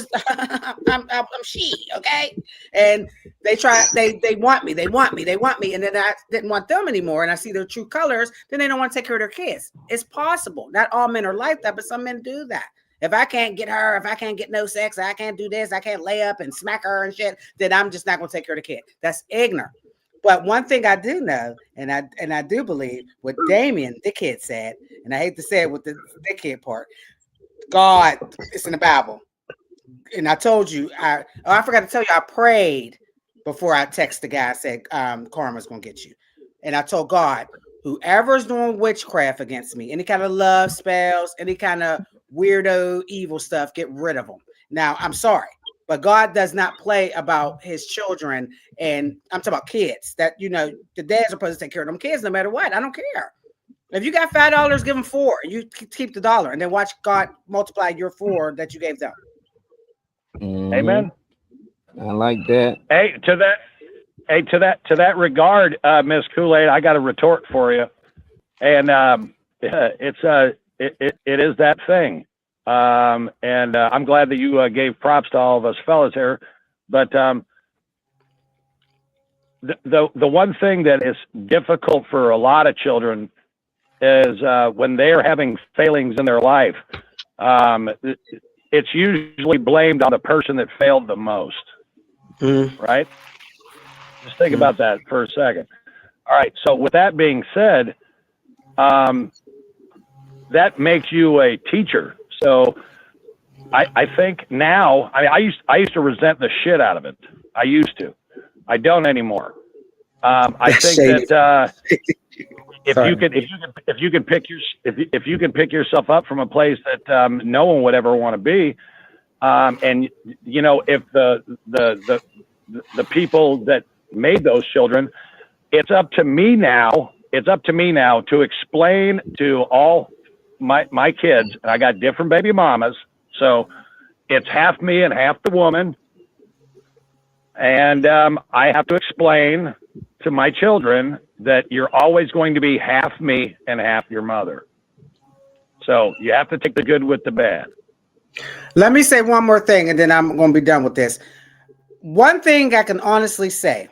J: she, okay? And they want me. And then I didn't want them anymore. And I see their true colors. Then they don't want to take care of their kids. It's possible. Not all men are like that, but some men do that. If I can't get her, if I can't get no sex, I can't do this, I can't lay up and smack her and shit, then I'm just not going to take care of the kid. That's ignorant. But one thing I do know, and I do believe what Damien, the kid, said, and I hate to say it with the kid part, God, it's in the Bible. And I told you, I forgot to tell you, I prayed before I text the guy, I said, karma's going to get you. And I told God, whoever's doing witchcraft against me, any kind of love spells, any kind of weirdo evil stuff, get rid of them. Now, I'm sorry, but God does not play about his children. And I'm talking about kids that, you know, the dads are supposed to take care of them kids no matter what. I don't care. If you got $5, give them $4. You keep the $1 and then watch God multiply your $4 that you gave them.
H: Amen.
B: I like that.
H: Hey, to that regard, Miss Kool-Aid, I got a retort for you, and it is that thing, and I'm glad that you gave props to all of us fellas here, but the one thing that is difficult for a lot of children is when they're having failings in their life, it's usually blamed on the person that failed the most, right? Just think about that for a second. All right. So with that being said, that makes you a teacher. So I think now, I used to resent the shit out of it. I used to. I don't anymore. I think that if you can pick yourself up from a place that no one would ever want to be, and you know, if the people that made those children, it's up to me now to explain to all my kids, and I got different baby mamas, so it's half me and half the woman, and I have to explain to my children that you're always going to be half me and half your mother. So you have to take the good with the bad.
J: Let me say one more thing, and then I'm going to be done with this. One thing I can honestly say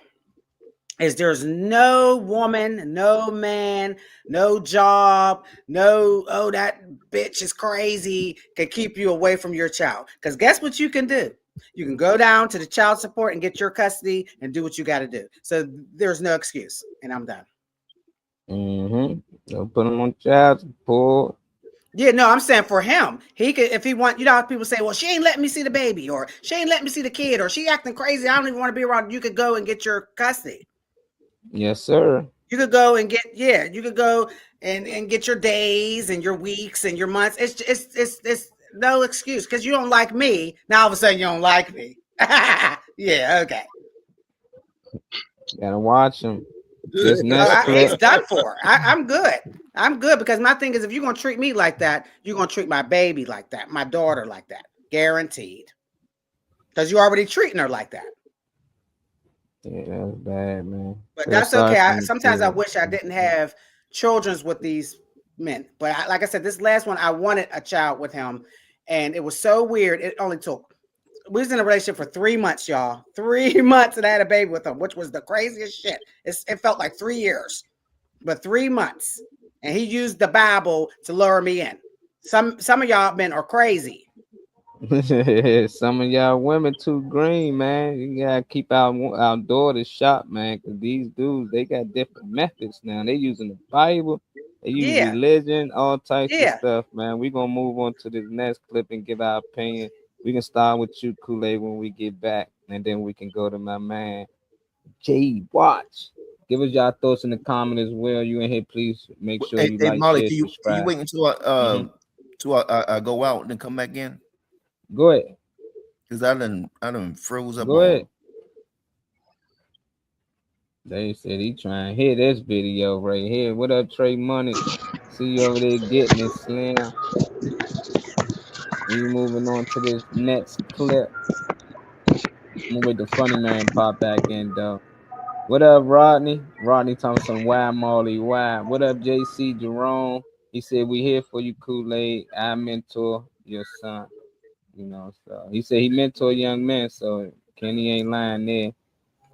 J: is there's no woman, no man, no job, no, oh, that bitch is crazy, can keep you away from your child. Because guess what you can do? You can go down to the child support and get your custody and do what you got to do. So there's no excuse. And I'm done.
B: Don't put him on child support.
J: Yeah, no, I'm saying for him, he could, if he want, you know, how people say, well, she ain't letting me see the baby, or she ain't letting me see the kid, or she acting crazy, I don't even want to be around. You could go and get your custody.
B: Yes, sir.
J: You could go and get, you could go and get your days and your weeks and your months. It's no excuse because you don't like me. Now all of a sudden you don't like me. Yeah, okay.
B: Gotta watch him. This next
J: He's
B: clip.
J: done for. I'm good. I'm good because my thing is, if you're gonna treat me like that, you're gonna treat my baby like that, my daughter like that, guaranteed. Because you're already treating her like that.
B: Yeah, that's bad, man.
J: But
B: Feel
J: that's
B: sorry
J: okay.
B: for the
J: Sometimes I
B: kid.
J: wish I didn't have children's with these men. But like I said, this last one, I wanted a child with him, and it was so weird. It only took. We was in a relationship for 3 months, y'all. 3 months, and I had a baby with him, which was the craziest shit. It felt like 3 years, but 3 months, and he used the Bible to lure me in. Some of y'all men are crazy.
B: Some of y'all women too green, man. You gotta keep our daughters shop, man, because these dudes, they got different methods now. They using the Bible, they use
J: Yeah.
B: religion, all types of
J: Yeah.
B: stuff, man. We gonna move on to this next clip and give our opinion. We can start with you, Kool-Aid, when we get back, and then we can go to my man Jay Watch. Give us y'all thoughts in the comment as well. You in here, please make sure you
F: Hey,
B: like,
F: Molly,
B: share,
F: can you
B: subscribe.
F: wait until I go out and then come back in?
B: Go ahead.
F: Cause I done froze up.
B: Go ahead. They said he trying to hit this video right here. What up, Trey Money? See you over there getting it, Slim. We moving on to this next clip. I'm gonna wait the funny man pop back in though. What up, Rodney? Rodney talking some why Molly, why? What up, JC Jerome? He said we here for you, Kool-Aid. I mentor your son. You know, so he said he mentor young men, so Kenny ain't lying there.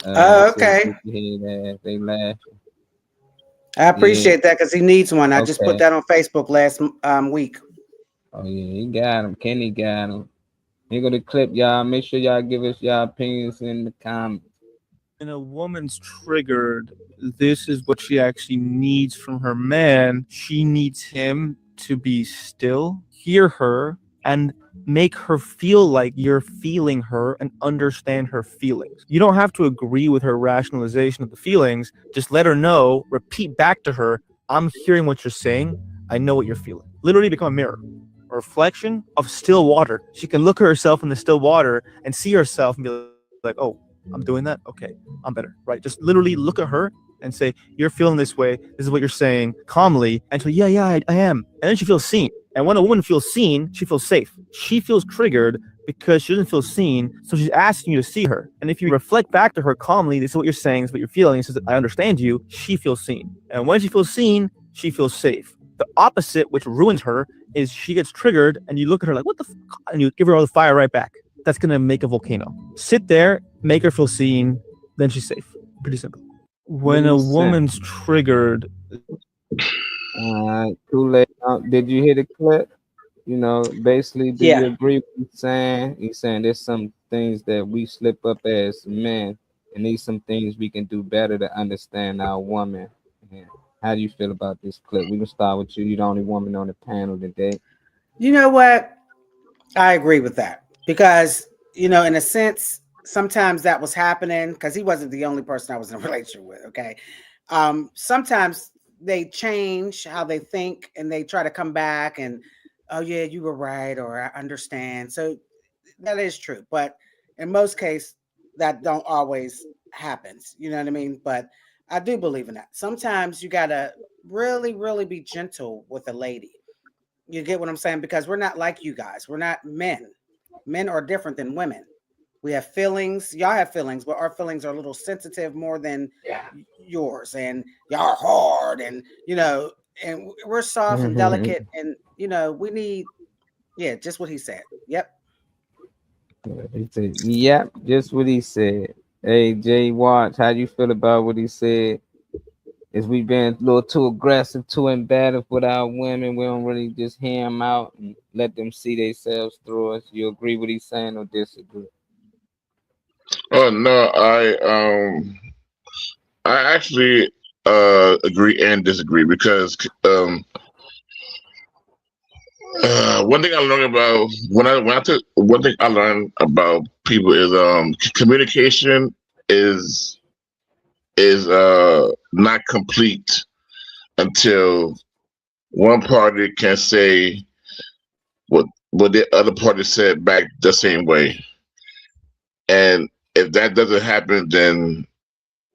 J: Okay.
B: They laugh.
J: I appreciate that because he needs one. I just put
B: Okay.
J: that on Facebook last week.
B: Oh yeah, he got him. Kenny got him. Here go the clip, y'all. Make sure y'all give us y'all opinions in the comments.
L: When a woman's triggered, this is what she actually needs from her man. She needs him to be still, hear her, and make her feel like you're feeling her and understand her feelings. You don't have to agree with her rationalization of the feelings. Just let her know, repeat back to her, I'm hearing what you're saying. I know what you're feeling. Literally become a mirror, a reflection of still water. She can look at herself in the still water and see herself and be like, oh, I'm doing that? Okay, I'm better, right? Just literally look at her and say, you're feeling this way. This is what you're saying calmly. And she'll, yeah, I am. And then she feels seen. And when a woman feels seen, she feels safe. She feels triggered because she doesn't feel seen. So she's asking you to see her. And if you reflect back to her calmly, this is what you're saying, this is what you're feeling. She says, I understand you. She feels seen. And when she feels seen, she feels safe. The opposite, which ruins her, is she gets triggered and you look at her like, what the fuck? And you give her all the fire right back. That's going to make a volcano. Sit there, make her feel seen, then she's safe. Pretty simple. When a woman's triggered.
B: All right, Kool-Aid. Did you hear the clip? You know, basically, do you agree with what he's saying? He's saying there's some things that we slip up as men, and there's some things we can do better to understand our woman. Yeah. How do you feel about this clip? We can start with you. You're the only woman on the panel today.
J: You know what? I agree with that because, you know, in a sense, sometimes that was happening because he wasn't the only person I was in a relationship with. Okay. Sometimes they change how they think and they try to come back and, oh yeah, you were right. Or I understand. So that is true. But in most cases that don't always happens. You know what I mean? But I do believe in that. Sometimes you got to really, really be gentle with a lady. You get what I'm saying? Because we're not like you guys. We're not men. Men are different than women. We have feelings. Y'all have feelings, but our feelings are a little sensitive more than yours. And y'all are hard and, you know, and we're soft and delicate. And, you know, we need, just what he said. Yep.
B: He said, yep, just what he said. Hey, Jay Watch, how do you feel about what he said? Is we been a little too aggressive, too combative with our women? We don't really just hear them out and let them see themselves through us. You agree with what he's saying or disagree?
G: Oh no, I actually agree and disagree because one thing I learned about one thing I learned about people is communication is not complete until one party can say what the other party said back the same way. And if that doesn't happen, then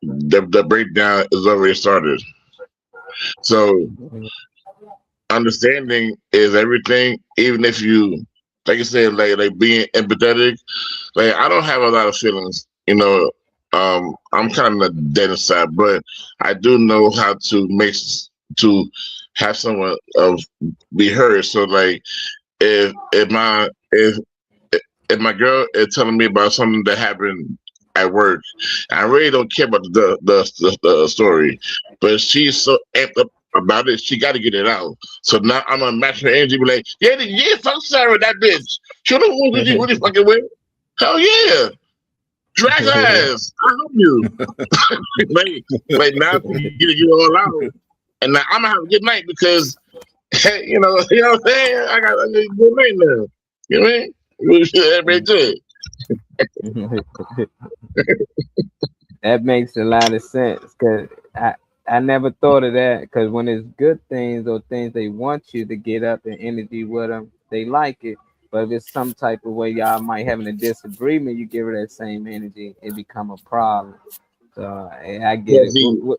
G: the breakdown is already started. So understanding is everything. Even if you, like you said, like being empathetic. Like I don't have a lot of feelings, you know. I'm kind of the dead side, but I do know how to have someone be heard. So like, if my girl is telling me about something that happened at work, I really don't care about the story, but she's so amped up about it, she got to get it out. So now I'm gonna match her energy, be like, yeah, fuck Sarah, that bitch. She don't want to really fucking with. Hell yeah. Drag her ass. I love you. like now you get it all out. And now I'm gonna have a good night because hey, you know what I'm saying? I got a good night now. You know what I mean? Everybody good.
B: That makes a lot of sense because I never thought of that, because when it's good things or things they want you to get up and energy with them, they like it. But if it's some type of way y'all might having a disagreement, you give her that same energy, it become a problem. So I get it.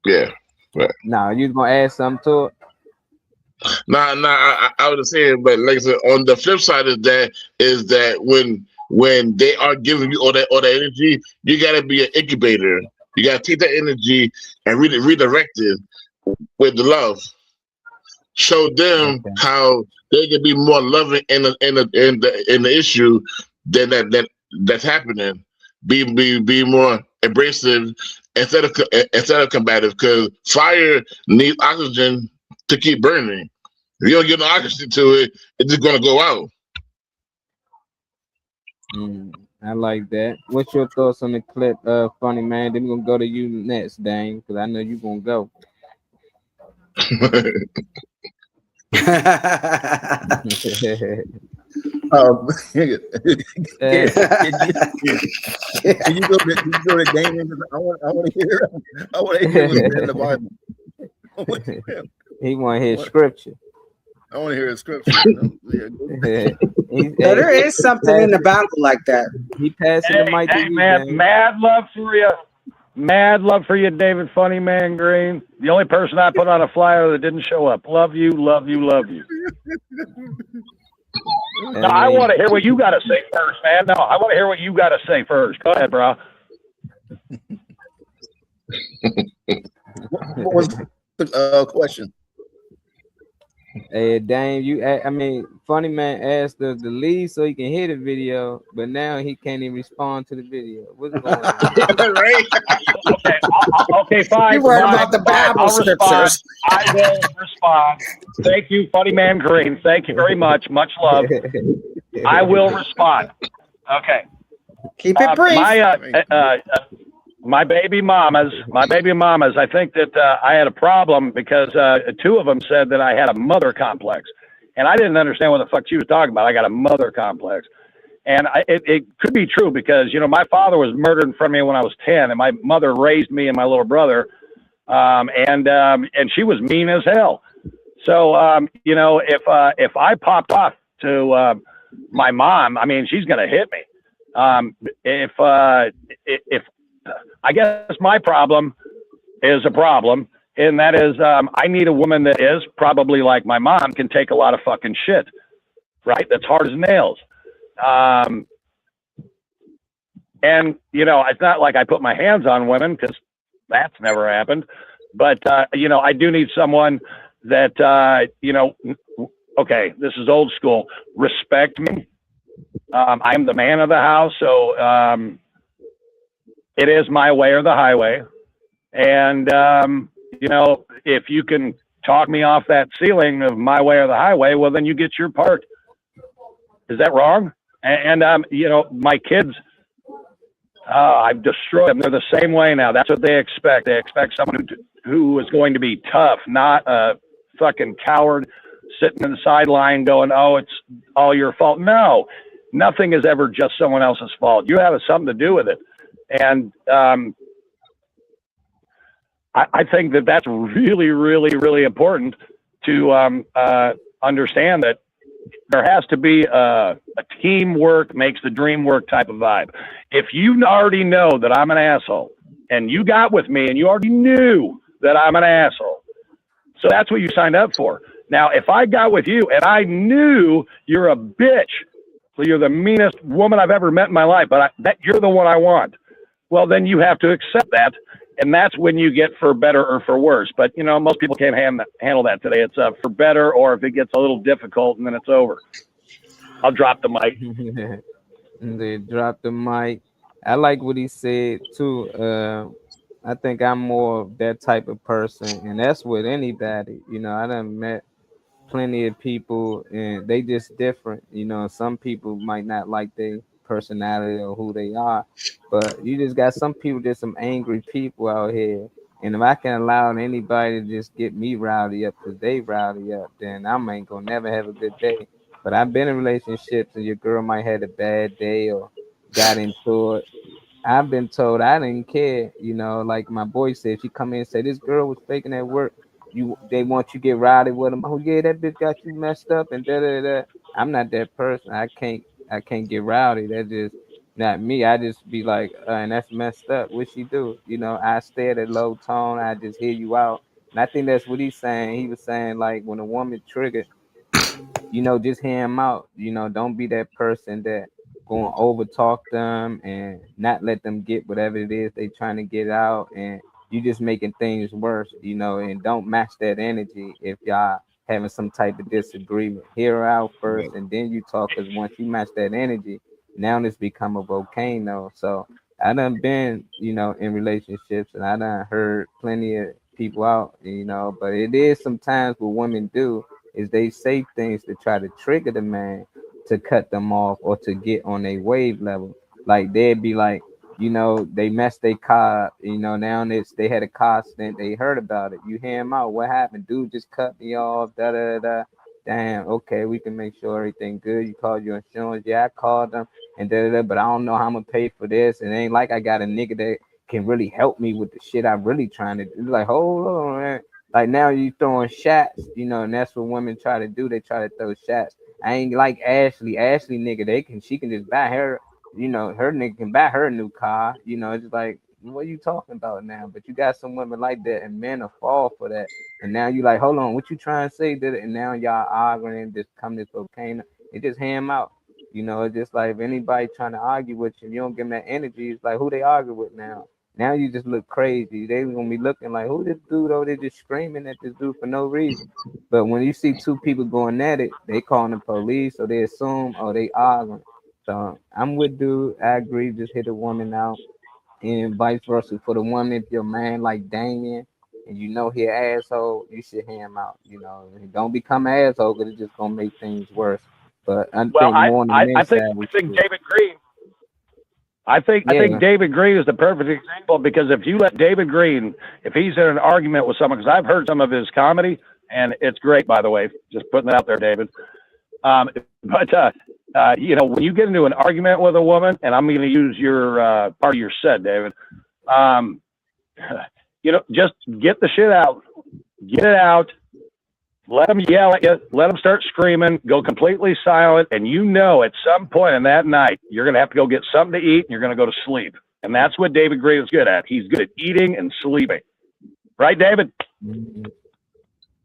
G: Yeah. Right.
B: No, you was gonna add something to it?
G: Nah, I would say, but like I said, on the flip side of that is that when they are giving you all that energy, you gotta be an incubator. You gotta take that energy and redirect it with the love. Show them how they can be more loving in the issue than that's happening. Be more abrasive instead of combative, because fire needs oxygen to keep burning. If you don't get no oxygen to it, it's just gonna go out.
B: I like that. What's your thoughts on the clip, Funny Man? Then we're gonna go to you next, Dane, because I know you're gonna go.
F: Can you go to Dane? I want to hear. I want to hear what's in the Bible.
B: He want to hear scripture.
F: I want to hear a scripture.
M: There is something in the Bible like that.
B: He passing the mic to you,
H: man. Mad love for you. Mad love for you, David Funny Man Green. The only person I put on a flyer that didn't show up. Love you, love you, love you. No, I want to hear what you got to say first, man. No, I want to hear what you got to say first. Go ahead, bro.
F: What was the question?
B: Hey, Dane, Funny Man asked the lead so he can hear the video, but now he can't even respond to the video. What's going on?
G: Right?
H: Okay, fine.
M: You worried about the Bible scriptures.
H: I will respond. Thank you, Funny Man Green. Thank you very much. Much love. I will respond. Okay.
M: Keep it brief.
H: My baby mamas, I think that I had a problem because two of them said that I had a mother complex. And I didn't understand what the fuck she was talking about. I got a mother complex. And it could be true because, you know, my father was murdered in front of me when I was 10, and my mother raised me and my little brother. And she was mean as hell. So, you know, if I popped off to my mom, I mean, she's going to hit me. If I guess my problem is a problem, and that is I need a woman that is probably like my mom, can take a lot of fucking shit, right? That's hard as nails. And, you know, it's not like I put my hands on women because that's never happened. But, you know, I do need someone that, you know, okay, this is old school. Respect me. I'm the man of the house. So, it is my way or the highway. And, you know, if you can talk me off that ceiling of my way or the highway, well, then you get your part. Is that wrong? And you know, my kids, I've destroyed them. They're the same way now. That's what they expect. They expect someone who is going to be tough, not a fucking coward sitting in the sideline going, oh, it's all your fault. No, nothing is ever just someone else's fault. You have something to do with it. And I think that that's really, really, really important to understand that there has to be a teamwork makes the dream work type of vibe. If you already know that I'm an asshole and you got with me and you already knew that I'm an asshole. So that's what you signed up for. Now, if I got with you and I knew you're a bitch, so you're the meanest woman I've ever met in my life, but that you're the one I want, well, then you have to accept that. And that's when you get for better or for worse. But, you know, most people can't handle that today. It's for better, or if it gets a little difficult, and then it's over. I'll drop the mic.
B: They dropped the mic. I like what he said, too. I think I'm more of that type of person, and that's with anybody. You know, I done met plenty of people, and they just different. You know, some people might not like their personality or who they are, but you just got some people, just some angry people out here. And if I can allow anybody to just get me rowdy up because they rowdy up, then I ain't gonna never have a good day. But I've been in relationships and your girl might have a bad day or got into it. I've been told I didn't care, you know, like my boy said, she come in and say this girl was faking at work. They want you to get rowdy with them. Oh yeah, that bitch got you messed up and da da da. I'm not that person. I can't get rowdy. That's just not me. I just be like, and that's messed up. What she do? You know, I stay at a low tone. I just hear you out. And I think that's what he's saying. He was saying like when a woman triggered, you know, just hear him out. You know, don't be that person that going over talk them and not let them get whatever it is they trying to get out, and you just making things worse, you know. And don't match that energy if y'all having some type of disagreement. Hear her out first and then you talk, because once you match that energy, now it's become a volcano. So I done been, you know, in relationships and I done heard plenty of people out, you know, but it is sometimes what women do is they say things to try to trigger the man to cut them off or to get on a wave level. Like they'd be like, you know, they messed their car up, you know, now they had a car accident, they heard about it. You hear him out, what happened? Dude just cut me off, da da da. Damn, okay, we can make sure everything good. You called your insurance, yeah, I called them, and da da da, but I don't know how I'm gonna pay for this. And it ain't like I got a nigga that can really help me with the shit I'm really trying to do. Like, hold on, man. Like now you throwing shots, you know, and that's what women try to do. They try to throw shots. I ain't like Ashley. Ashley nigga, she can just buy her, you know, her nigga can buy her a new car. You know, it's just like, what are you talking about now? But you got some women like that, and men will fall for that. And now you like, hold on, what you trying to say? Did it? And now y'all arguing and just come this volcano. It just ham out. You know, it's just like if anybody trying to argue with you, you don't give them that energy. It's like who they argue with now. Now you just look crazy. They gonna be looking like, who this dude over there just screaming at this dude for no reason. But when you see two people going at it, they calling the police or they assume, oh, they arguing. So I'm with dude. I agree. Just hit a woman out, and vice versa for the woman. If you're a man like Damien and you know he an asshole, you should hear him out. You know, and don't become an asshole because it's just gonna make things worse. But I think more on the men's side.
H: I think David Green. I think David Green is the perfect example, because if you let David Green, if he's in an argument with someone, because I've heard some of his comedy and it's great, by the way, just putting that out there, David. You know, when you get into an argument with a woman, and I'm going to use your part of your set, David, you know, just get the shit out, get it out. Let them yell at you. Let them start screaming. Go completely silent. And you know at some point in that night, you're going to have to go get something to eat and you're going to go to sleep. And that's what David Green is good at. He's good at eating and sleeping. Right, David?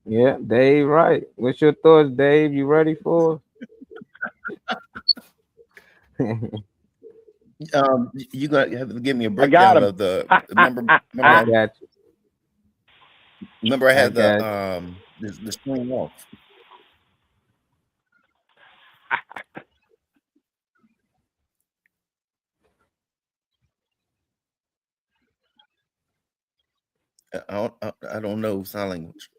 B: Yeah, Dave, right. What's your thoughts, Dave? You ready for
F: You got to have to give me a
H: I got
F: breakdown
H: him.
F: of the
B: I got you.
F: remember I had
B: I got
F: the screen off. I don't know sign language.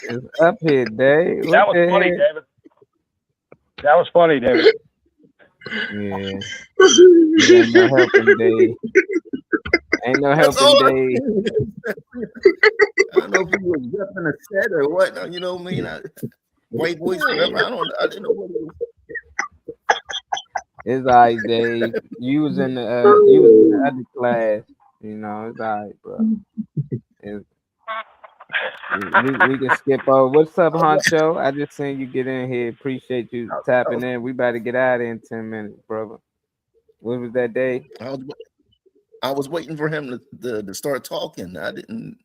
B: It's up here, Dave.
H: That
B: What
H: was
B: the
H: funny,
B: heck?
H: David. That was funny, David.
B: Yeah. Ain't no helping, Dave. Ain't no
F: That's all
B: helping,
F: I
B: Dave.
F: I don't know if he was repping a set or what. You know what I mean? White voice, whatever. I didn't know what it was.
B: It's all right, Dave. You was in the other class. You know, it's all right, bro. We can skip over. What's up, Honcho? I just seen you get in here. Appreciate you tapping in. We about to get out of here in 10 minutes, brother. What was that day?
F: I was waiting for him to start talking. I didn't.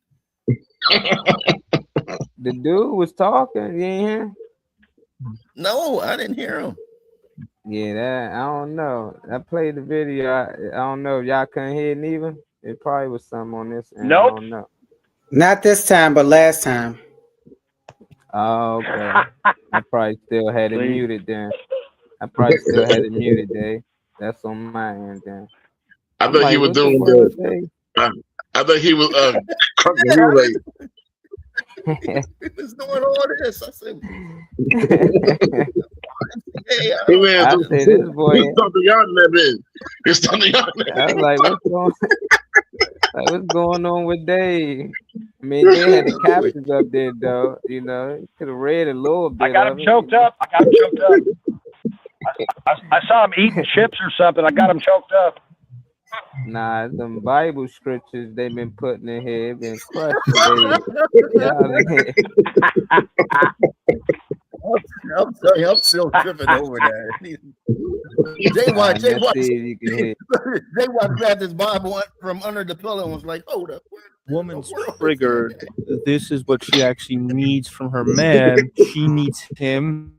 B: The dude was talking. You ain't hear?
F: No, I didn't hear him.
B: Yeah, that I don't know. I played the video. I don't know if y'all couldn't hear it neither. It probably was something on this end.
M: Nope.
B: I don't know.
M: Not this time, but last time.
B: Oh, okay. I probably still had it muted then. I probably still had it muted, Dave. That's on my end then.
G: I thought he was doing the. I thought he was cracking the relay.
F: He was doing all this. I said,
G: Hey,
B: I said, this boy.
G: He's something out in that bitch. It's something out in
B: I was like, what's going on with Dave? I mean, they had the captions up there, though. You know, could have read a little bit.
H: I got him choked up. I saw him eating chips or something. I got him choked up.
B: Nah, them Bible scriptures they've been putting in here been crushed.
F: I'm still tripping over that. J-Watt grabbed his Bible from under the pillow and was like, hold up.
L: Woman's triggered. This is what she actually needs from her man. She needs him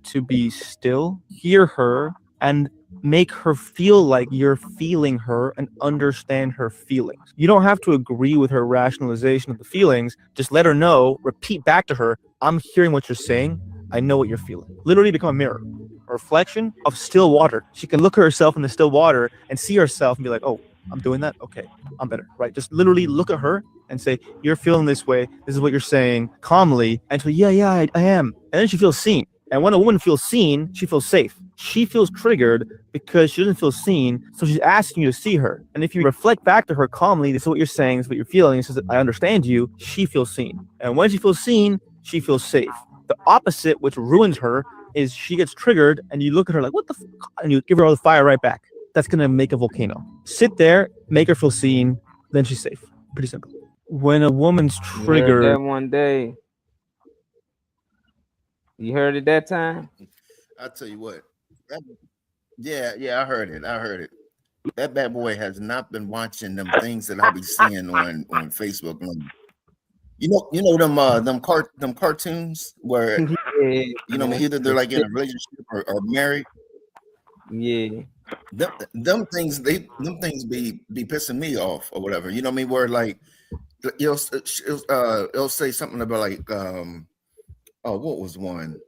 L: to be still, hear her, and make her feel like you're feeling her and understand her feelings. You don't have to agree with her rationalization of the feelings. Just let her know, repeat back to her, I'm hearing what you're saying. I know what you're feeling. Literally become a mirror, a reflection of still water. She can look at herself in the still water and see herself and be like, oh, I'm doing that? Okay, I'm better, right? Just literally look at her and say, you're feeling this way. This is what you're saying calmly. And so, yeah, I am. And then she feels seen. And when a woman feels seen, she feels safe. She feels triggered because she doesn't feel seen, so she's asking you to see her. And if you reflect back to her calmly, this is what you're saying, this is what you're feeling, she says, I understand you, she feels seen. And when she feels seen, she feels safe. The opposite, which ruins her, is she gets triggered and you look at her like, what the fuck? And you give her all the fire right back. That's going to make a volcano. Sit there, make her feel seen, then she's safe. Pretty simple. When a woman's triggered...
B: You heard that one day. You heard it that time?
F: I'll tell you what. Yeah, I heard it. That bad boy has not been watching them things that I be seeing on Facebook. You know them cartoons where either they're like in a relationship or married.
B: Yeah.
F: Them things be pissing me off or whatever. You know what I mean? Where like it'll say something about like what was one?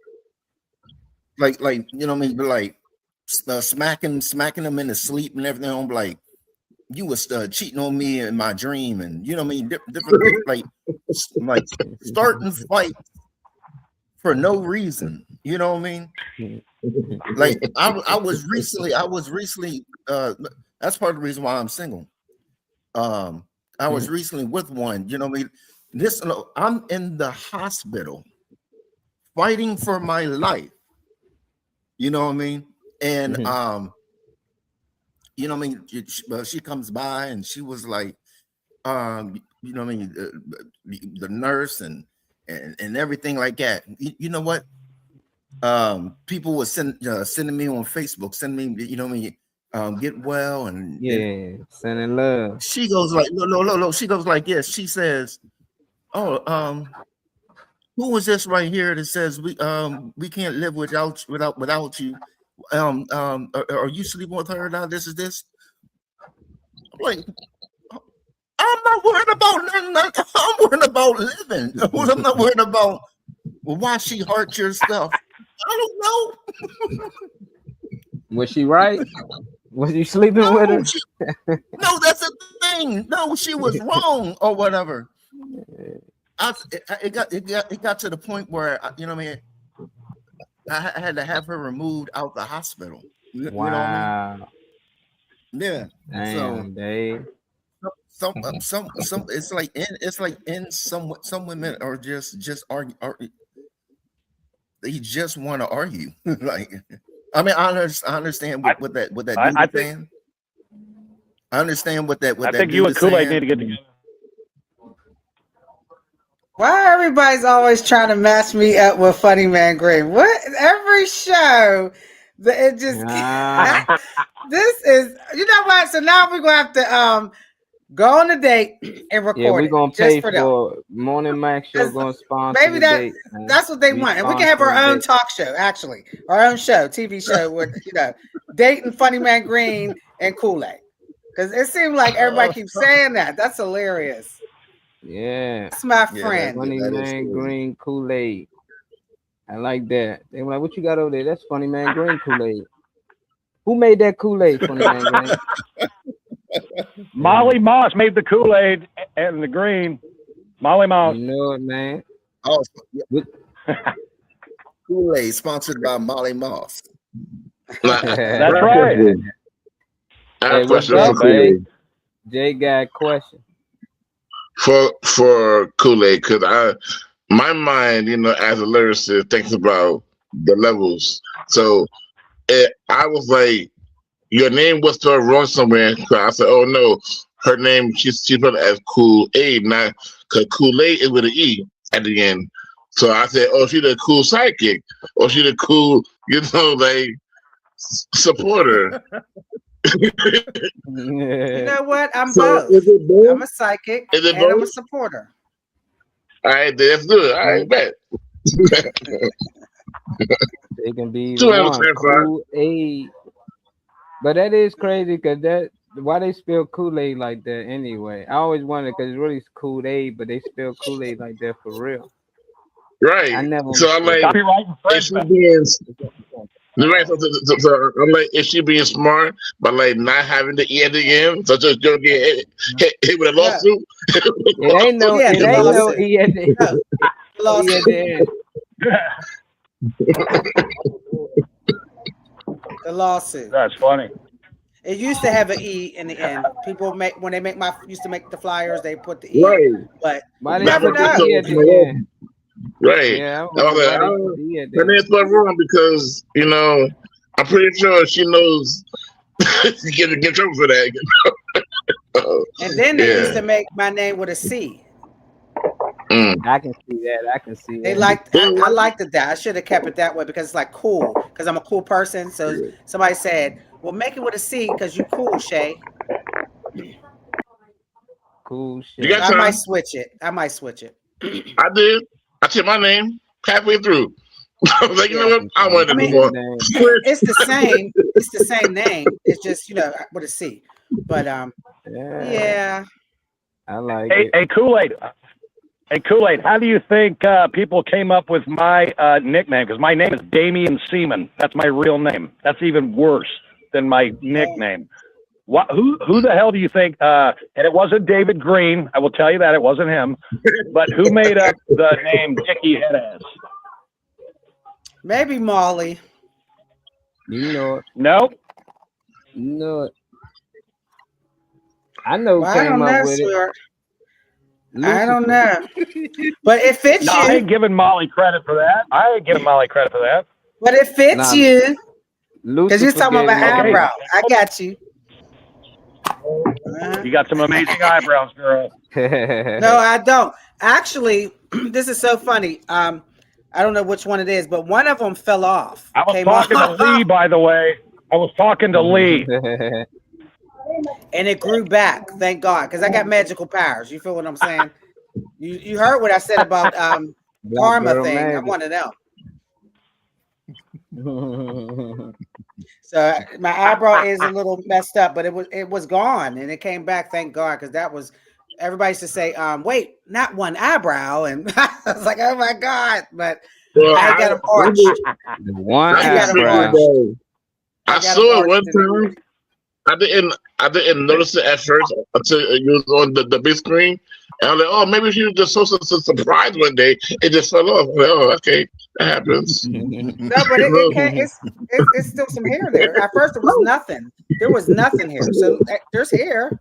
F: Like you know what I mean? But like smacking them in the sleep and everything. I'm like, you was cheating on me in my dream, and you know what I mean? Different like starting fights for no reason. You know what I mean? Like I was recently. That's part of the reason why I'm single. I was recently with one. You know what I mean? I'm in the hospital fighting for my life. You know what I mean? And you know what I mean? She comes by and she was like, you know what I mean? The nurse and everything like that. You know what? People were sending me on Facebook, sending me, you know what I mean? Get well and
B: sending love.
F: She goes like, no. She goes like, yes. She says, oh, who was this right here that says we can't live without you? Are you sleeping with her now? This is this. I'm like, I'm not worried about nothing. I'm worried about living. I'm not worried about why she hurt your stuff. I don't know.
B: Was she right? Was you sleeping with her?
F: No, that's the thing. No, she was wrong or whatever. It got to the point where you know what I mean. I had to have her removed out the hospital.
B: Wow.
F: You know what I mean? Yeah.
B: Damn, Dave.
F: Some it's like some women are just argue. They just want to argue. Like, I mean, I understand what that dude is saying. I understand what that.
H: I think you and Kool-Aid need to get together.
M: Why everybody's always trying to match me up with Funny Man Grave? What every show
J: It just
B: Ah,
J: this is you know what? So now we're gonna have to go on a date and
B: yeah,
J: record
B: we're
J: it
B: gonna
J: just
B: pay
J: for them.
B: for Morning Mac show.
J: 'Cause
B: Gonna sponsor
J: maybe
B: the
J: that
B: date. Man.
J: that's what they
B: We
J: want, and we can have our
B: sponsor the
J: own
B: date.
J: talk show, actually, our own show, TV show with dating Funny Man Green and Kool-Aid. Because it seemed like everybody keeps saying that. That's hilarious.
B: Yeah,
J: That's my
F: Yeah,
J: friend.
B: Funny
F: that is
B: Man
F: cool.
B: Green Kool-Aid. I like that. They were like, "What you got over there?" That's Funny Man Green Kool-Aid. Who made that Kool-Aid? Funny Man Green.
H: Molly Moss made the Kool-Aid and the green. Molly Moss.
B: You know it, man.
F: Oh, yeah.
B: What-
F: Kool-Aid sponsored by Molly Moss.
G: Nah,
H: That's right.
G: I have
B: Hey,
G: a
B: what's
G: question
B: up,
G: for Kool-Aid.
B: Jay got a question.
G: For Kool-Aid, because my mind, as a lyricist, thinks about the levels. So I was like, your name was spelled wrong somewhere. So I said, oh no, her name she spelled it as Kool-Aid, not because Kool-Aid is with an E at the end. So I said, oh, she's a cool sidekick, or she's a cool, supporter.
J: You know what? I'm
G: So
J: both.
G: is it both?
J: I'm a psychic
G: Is it
J: and I'm a
G: both?
J: supporter.
G: All right, that's good. All right, bet.
B: They can be
G: Two out of
B: one.
G: 10,
B: Kool-Aid. But that is crazy because why they spell Kool-Aid like that anyway? I always wondered because it's really Kool-Aid, but they spell Kool-Aid like that for real.
G: Right.
B: I never
G: So I'm like,
H: Copyright
G: is she being right? So I'm like, is she being smart by like not having the E at the end? So just don't get hit with a lawsuit.
B: It ain't no,
J: Yeah,
B: it
J: the
B: ain't no
J: lawsuit.
B: E at the,
J: No,
B: E
J: lawsuit.
B: at the end.
J: The lawsuit.
H: That's funny.
J: It used to have an E in the end. People when they used to make the flyers, they put the E.
G: Right.
J: But
B: Why
J: you
B: they
J: never
B: put the
J: know.
B: E at the end?
G: Right.
B: Yeah, I
G: I was
B: wonder
G: like,
B: why they
G: oh,
B: put the E at the
G: her
B: end.
G: name's spelled wrong because I'm pretty sure she knows she get in trouble for that.
J: And then they used to
G: Yeah.
J: make my name with a C.
B: I can see that. I can see
J: They
B: that.
J: I liked it that. I should have kept it that way because it's like cool. Because I'm a cool person. So somebody said, "Well, make it with a C because you cool, Shay."
B: Cool
G: You
B: shit.
G: got
J: I might
G: time?
J: switch it. I might switch it.
G: I did. I changed my name halfway through. I was like, you know what? I want
J: I
G: it
J: mean,
G: no more.
J: it's the same. It's the same name. It's just with a C. But yeah.
B: I like
H: Hey,
B: it.
H: hey, Kool-Aid. Hey, Kool-Aid, how do you think people came up with my nickname? Because my name is Damian Seaman. That's my real name. That's even worse than my nickname. Who the hell do you think? And it wasn't David Green. I will tell you that. It wasn't him. But who made up the name Dickie Headass?
J: Maybe Molly.
B: You know it.
H: Nope.
B: You know it. I know who
J: Well, I
B: came
J: don't
B: up
J: know,
B: with it.
J: sweetheart. I don't know. But it fits
H: No, I
J: you.
H: ain't giving Molly credit for that. I ain't giving Molly credit for that.
J: But it fits
B: Nah,
J: you. Because you're
B: Lucifer
J: talking
B: gave
J: about
B: him
J: my
B: a
H: Okay.
J: eyebrow. I got you.
H: You got some amazing eyebrows, girl.
J: No, I don't. Actually, this is so funny. I don't know which one it is, but one of them fell off.
H: I was
J: Came
H: talking
J: off,
H: to Lee, by the way. I was talking to Lee.
J: and it grew back. Thank God, because I got magical powers. You feel what I'm saying? You heard what I said about
B: Black
J: karma
B: girl
J: thing. I'm
B: magic.
J: one of them. So my eyebrow is a little messed up, but it was gone and it came back. Thank God, because that was everybody used to say, wait, not one eyebrow, and I was like, oh my God, but
G: Well,
J: I got them arched.
B: One
J: I got them
B: eyebrow.
J: arched.
G: I
J: got
G: saw
J: them
G: it one
J: arched and
G: time. I didn't notice it at first until it was on the big screen. And I'm like, oh, maybe she was just so surprised one day. It just fell off. I'm like, oh, okay, that happens.
J: No, but it can't. It's still some hair there. At first, it was nothing. There was nothing here. So there's hair,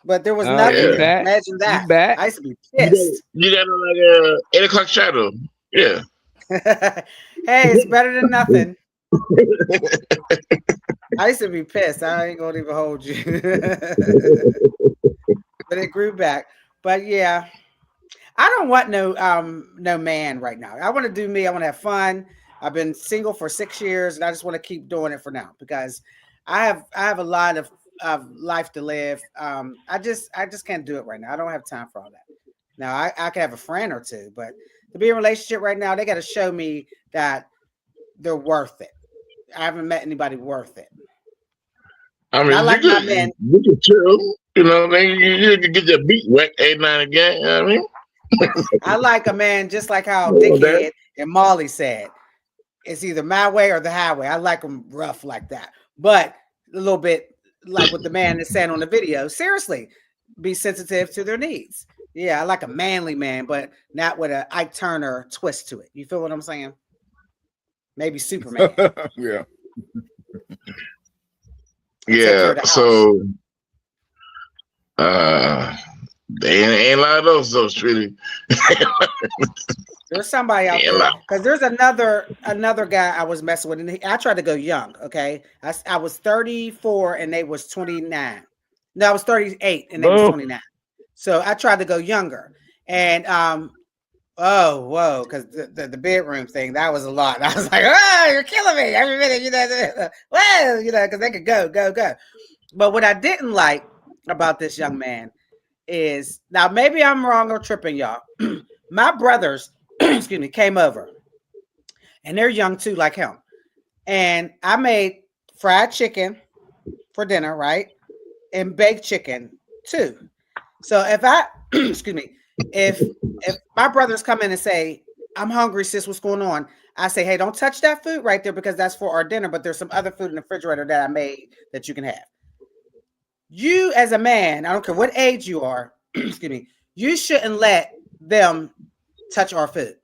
J: but there was
B: Oh,
J: nothing
B: you
J: there.
B: back?
J: Imagine
B: You
J: that.
B: back?
J: I used to be pissed.
G: You got like 8 o'clock shadow. Yeah.
J: Hey, it's better than nothing. I used to be pissed. I ain't gonna even hold you. But it grew back. But yeah, I don't want no man right now. I want to do me. I want to have fun.
M: I've been single for 6 years, and I just want to keep doing it for now because I have a lot of life to live. I just can't do it right now. I don't have time for all that. Now I can have a friend or two, but to be in a relationship right now, they got to show me that they're worth it. I haven't met anybody worth it.
G: I mean,
M: I like my men.
G: you can chill. You know, you can get your beat wet 8-9 again. You know what I mean?
M: I like a man just like how
G: Oh,
M: Dickhead and Molly said. It's either my way or the highway. I like them rough like that, but a little bit like what the man is saying on the video. Seriously, be sensitive to their needs. Yeah, I like a manly man, but not with a Ike Turner twist to it. You feel what I'm saying? Maybe Superman.
F: Yeah.
G: Yeah. So, they ain't a lot of those Trinity.
M: There's somebody out there because there's another guy I was messing with, and I tried to go young. Okay, I was 34 and they was 29. No, I was 38 and they was 29. So I tried to go younger, and because the bedroom thing, that was a lot. I was like, oh, you're killing me every minute, well, because they could go. But what I didn't like about this young man is, now maybe I'm wrong or tripping, y'all. My brothers, excuse me, came over, and they're young too, like him. And I made fried chicken for dinner, right? And baked chicken too. So if I, excuse me, if my brothers come in and say, I'm hungry, sis, what's going on? I say, hey, don't touch that food right there because that's for our dinner, but there's some other food in the refrigerator that I made that you can have. You as a man, I don't care what age you are, excuse me, you shouldn't let them touch our food.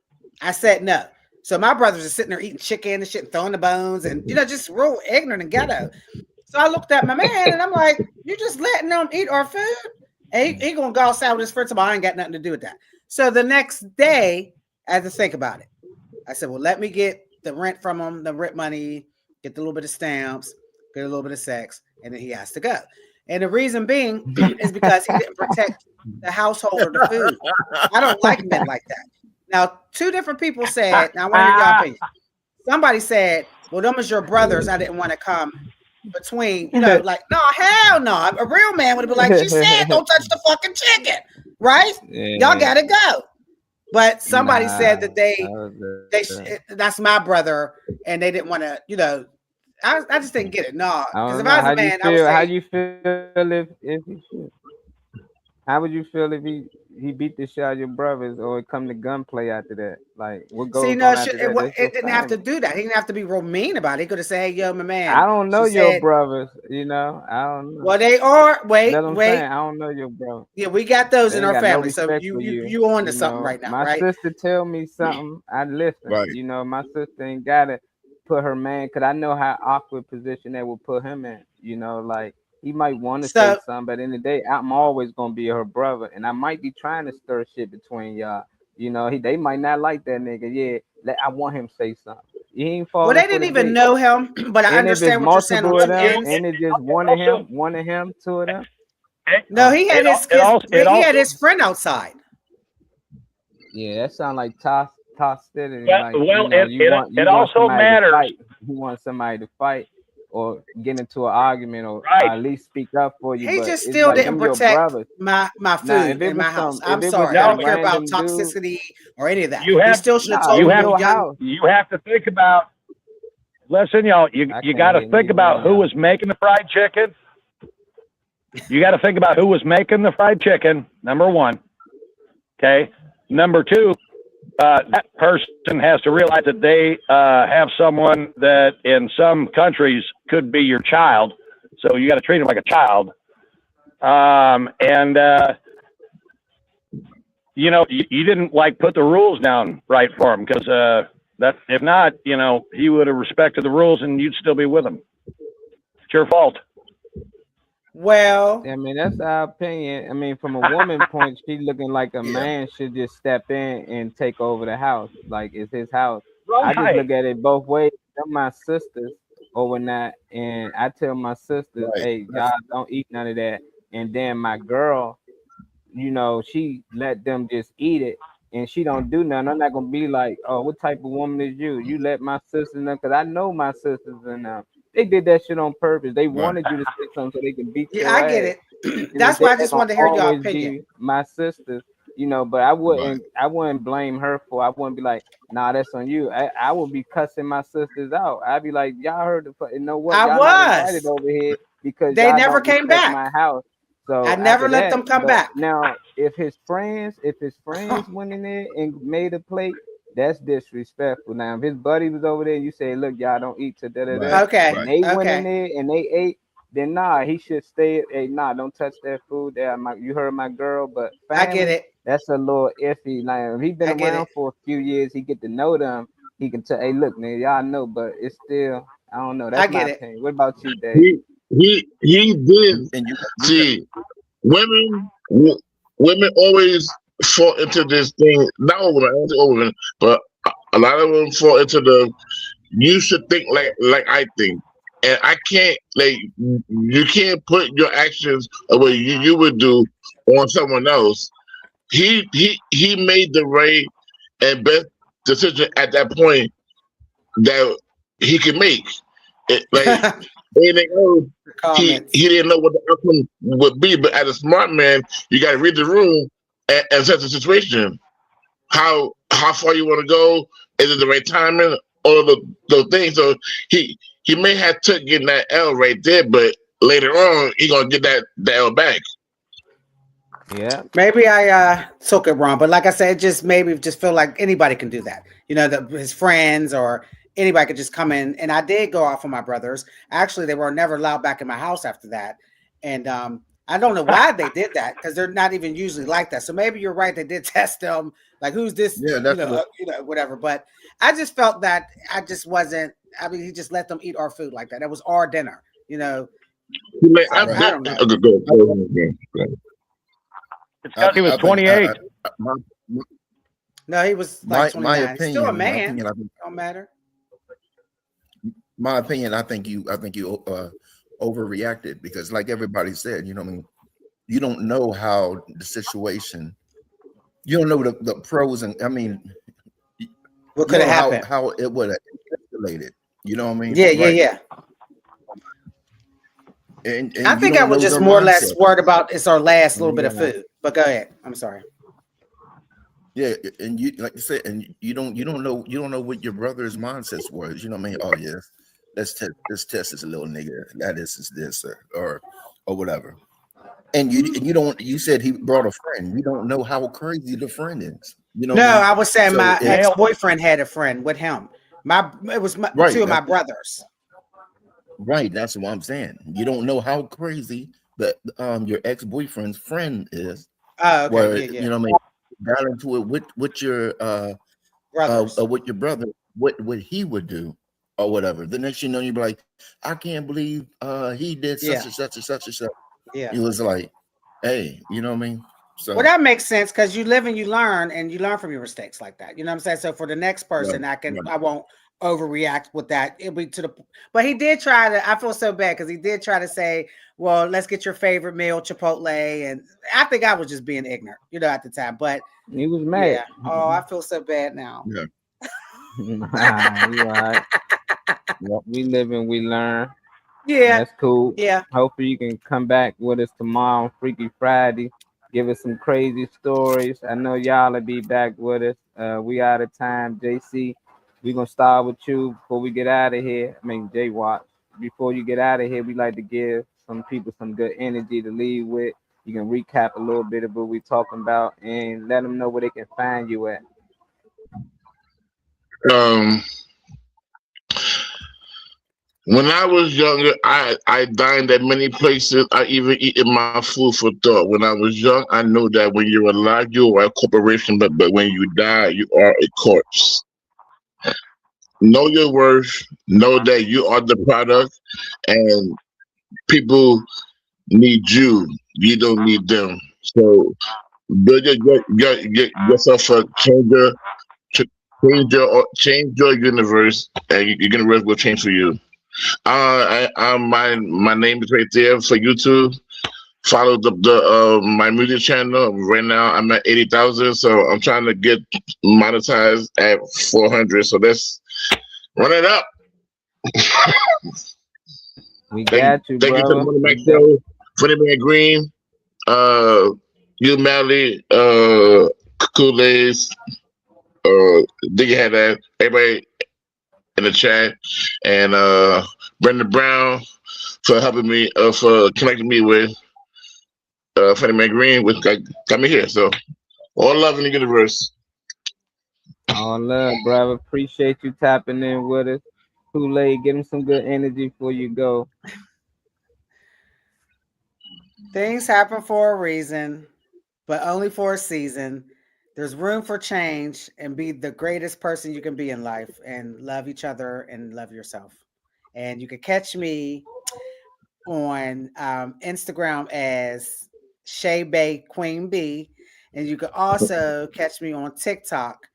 M: I said no. So my brothers are sitting there eating chicken and shit and throwing the bones and, just real ignorant and ghetto. So I looked at my man and I'm like, you just letting them eat our food? And he gonna go outside with his friends. I ain't got nothing to do with that. So the next day, I had to think about it. I said, well, let me get the rent from him, the rent money, get a little bit of stamps, get a little bit of sex, and then he has to go. And the reason being is because he didn't protect the household or the food. I don't like men like that. Now, two different people said, now I want to hear your opinion. Somebody said, well, them is your brothers. I didn't want to come between, like, no, hell no. A real man would have been like, she said, don't touch the fucking chicken, right?
B: Yeah.
M: Y'all gotta go. But somebody said that that's my brother, and they didn't want to, I just didn't get it. No, because if I was a man, I would say,
B: how you feel if he should? How would you feel if he beat the shit out of your brothers, or it come to gunplay after that? Like, what goes on after that?
M: It didn't have to do that. He didn't have to be real mean about it. He could have said, hey, yo, my man.
B: I don't know your brothers, I don't know.
M: Well, they are. Wait.
B: I don't know your brother.
M: Yeah, we got those in our family.
B: No,
M: so you on to something right now,
B: my
M: right?
B: sister tell me something, I listen.
F: Right.
B: My sister ain't gotta put her man, because I know how awkward position that would put him in. Like, he might want to say something, but at the end of the day, I'm always gonna be her brother, and I might be trying to stir shit between y'all. They might not like that nigga. Yeah, I want him to say something. He ain't falling.
M: Well, they didn't even know him, but I understand what you're saying.
B: And it just one of him, two of them.
M: No, he had he had his friend outside.
B: Yeah, that sounds like toss steady.
H: It also matters.
B: He wants somebody to fight or get into an argument, or at least speak up for you.
M: He just still didn't protect my food in my house. I'm sorry. I don't care about toxicity or any of that. You still should have told
H: you have to think about. Listen, y'all. You got to think about who was making the fried chicken. You got to think about who was making the fried chicken. Number one. Okay. Number two. That person has to realize that they have someone that in some countries could be your child. So you got to treat them like a child. You didn't like put the rules down right for him, because that if not, he would have respected the rules and you'd still be with him. It's your fault.
M: Well,
B: I mean, that's our opinion. I mean, from a woman point, she's looking like a man should just step in and take over the house. Like, it's his house.
H: Right.
B: I just look at it both ways. They're my sisters overnight, and I tell my sisters, hey, y'all don't eat none of that. And then my girl, she let them just eat it, and she don't do nothing, I'm not gonna be like, oh, what type of woman is you? You let my sisters know, because I know my sisters and they did that shit on purpose. They wanted you to say something so they can beat your
M: Yeah, I get
B: ass.
M: it.
B: And
M: That's
B: they
M: why I
B: ain't
M: just
B: gonna
M: wanted to hear your
B: always
M: opinion.
B: be my sisters, you know. But I wouldn't blame her for. I wouldn't be like, nah, that's on you. I would be cussing my sisters out. I'd be like, y'all heard the you know what?
M: I
B: Y'all not invited
M: was.
B: over here because
M: They
B: y'all
M: never
B: don't
M: came
B: respect
M: back.
B: my house. So
M: I never
B: after
M: let
B: that,
M: them come
B: but
M: back.
B: now if his friends went in there and made a plate, that's disrespectful. Now if his buddy was over there and you say, look, y'all don't eat to da da da,
M: Okay.
B: and they went in
M: Okay.
B: there and they ate, then nah, he should stay. Hey, nah, don't touch that food. There, you heard my girl, but
M: I get
B: family,
M: it.
B: that's a little iffy. Like if he been
M: I get
B: around
M: it.
B: for a few years, he get to know them. He can tell, hey, look, man, y'all know, but it's still, I don't know.
M: I
B: That's
M: get
B: my
M: it.
B: opinion. What about you, Dave?
G: He did.
F: And you
G: See, women always fall into this thing. Not all women, I don't say all women, but a lot of them fall into the you should think like I think. And I can't, like, you can't put your actions the way you would do on someone else. He made the right and best decision at that point that he could make. Like anything else, he
M: Comments.
G: didn't know what the outcome would be. But as a smart man, you got to read the room and assess the situation. How far you want to go? Is it the right timing? All of those things. So he may have took getting that L right there, but later on he gonna get that L back.
B: Yeah.
M: Maybe I took it wrong, but like I said, just feel like anybody can do that. You know, his friends or anybody could just come in. And I did go off on my brothers. Actually, they were never allowed back in my house after that. And I don't know why they did that because they're not even usually like that. So maybe you're right. They did test them. Like, who's this?
F: Yeah, that's
M: whatever. But I just felt that I just wasn't. I mean, he just let them eat our food like that. It was our dinner. You know.
G: I
M: don't know.
H: It's because he was 28.
M: No, he was like 29.
F: My opinion.
M: Still a
F: My
M: man.
F: opinion, I think,
M: Don't matter.
F: my opinion. I think you overreacted because, like everybody said, you know, what I mean, you don't know how the situation. You don't know the pros and I mean,
M: what could have happened?
F: How it would have escalated. You know what I mean?
M: Yeah, yeah.
F: And
M: I think I was just more or less worried about it's our last little bit of food. But go ahead. I'm sorry.
F: Yeah, and you like you said, and you don't know what your brother's mindsets was. You know what I mean? Oh yeah, let's test this little nigga. That is this or whatever. And you don't. You said he brought a friend. You don't know how crazy the friend is. You know?
M: No, I was saying
F: So
M: my
F: it-
M: ex-boyfriend had a friend with him. It was
F: Right,
M: two of my
F: that's-
M: brothers.
F: Right, that's what I'm saying. You don't know how crazy that your ex-boyfriend's friend is.
M: Oh, okay,
F: Where
M: yeah.
F: you know what I mean? Got into it with your
M: Brothers.
F: with your brother, what he would do or whatever. The next you know, you'd be like, I can't believe he did such
M: Yeah.
F: and such and such and such.
M: Yeah.
F: It was like, hey, you know what I mean? So
M: Well, that makes sense because you live and you learn from your mistakes like that. You know what I'm saying? So for the next person,
F: Right,
M: I won't overreact with that. It'll be but he did try to. I feel so bad because he did try to say, "Well, let's get your favorite meal, Chipotle," and I think I was just being ignorant, at the time. But
B: he was mad.
M: Yeah. Oh, I feel so bad now.
F: Yeah.
B: Nah, you all right. We live and we learn.
M: Yeah.
B: That's cool.
M: Yeah.
B: Hopefully you can come back with us tomorrow on Freaky Friday. Give us some crazy stories. I know y'all will be back with us. We out of time. JC, we're going to start with you before we get out of here. I mean, J Watt. Before you get out of here, we like to give some people some good energy to leave with. You can recap a little bit of what we're talking about and let them know where they can find you at.
G: When I was younger, I dined at many places. I even eaten my food for thought. When I was young, I knew that when you're alive, you are a corporation, but when you die, you are a corpse. Know your worth. Know that you are the product, and people need you. You don't need them. So build yourself a changer. Change your universe, and your universe will change for you. My name is right there for YouTube. follow the my music channel. Right now I'm at 80,000, so I'm trying to get monetized at 400. So let's run it up.
B: We got you,
G: Thank you to the
B: brother.
G: Money Mac Show, Funny Man Green, you Mally, Kool-Aid, Diggy had that, everybody in the chat, and Brendan Brown for helping me, for connecting me with Funny Man Green, which got me here. So all love in the universe.
B: All love, brother. Appreciate you tapping in with us. Kool-Aid, give him some good energy before you go.
M: Things happen for a reason, but only for a season. There's room for change, and be the greatest person you can be in life, and love each other and love yourself. And you can catch me on Instagram as Shay Bay Queen B, and you can also catch me on TikTok.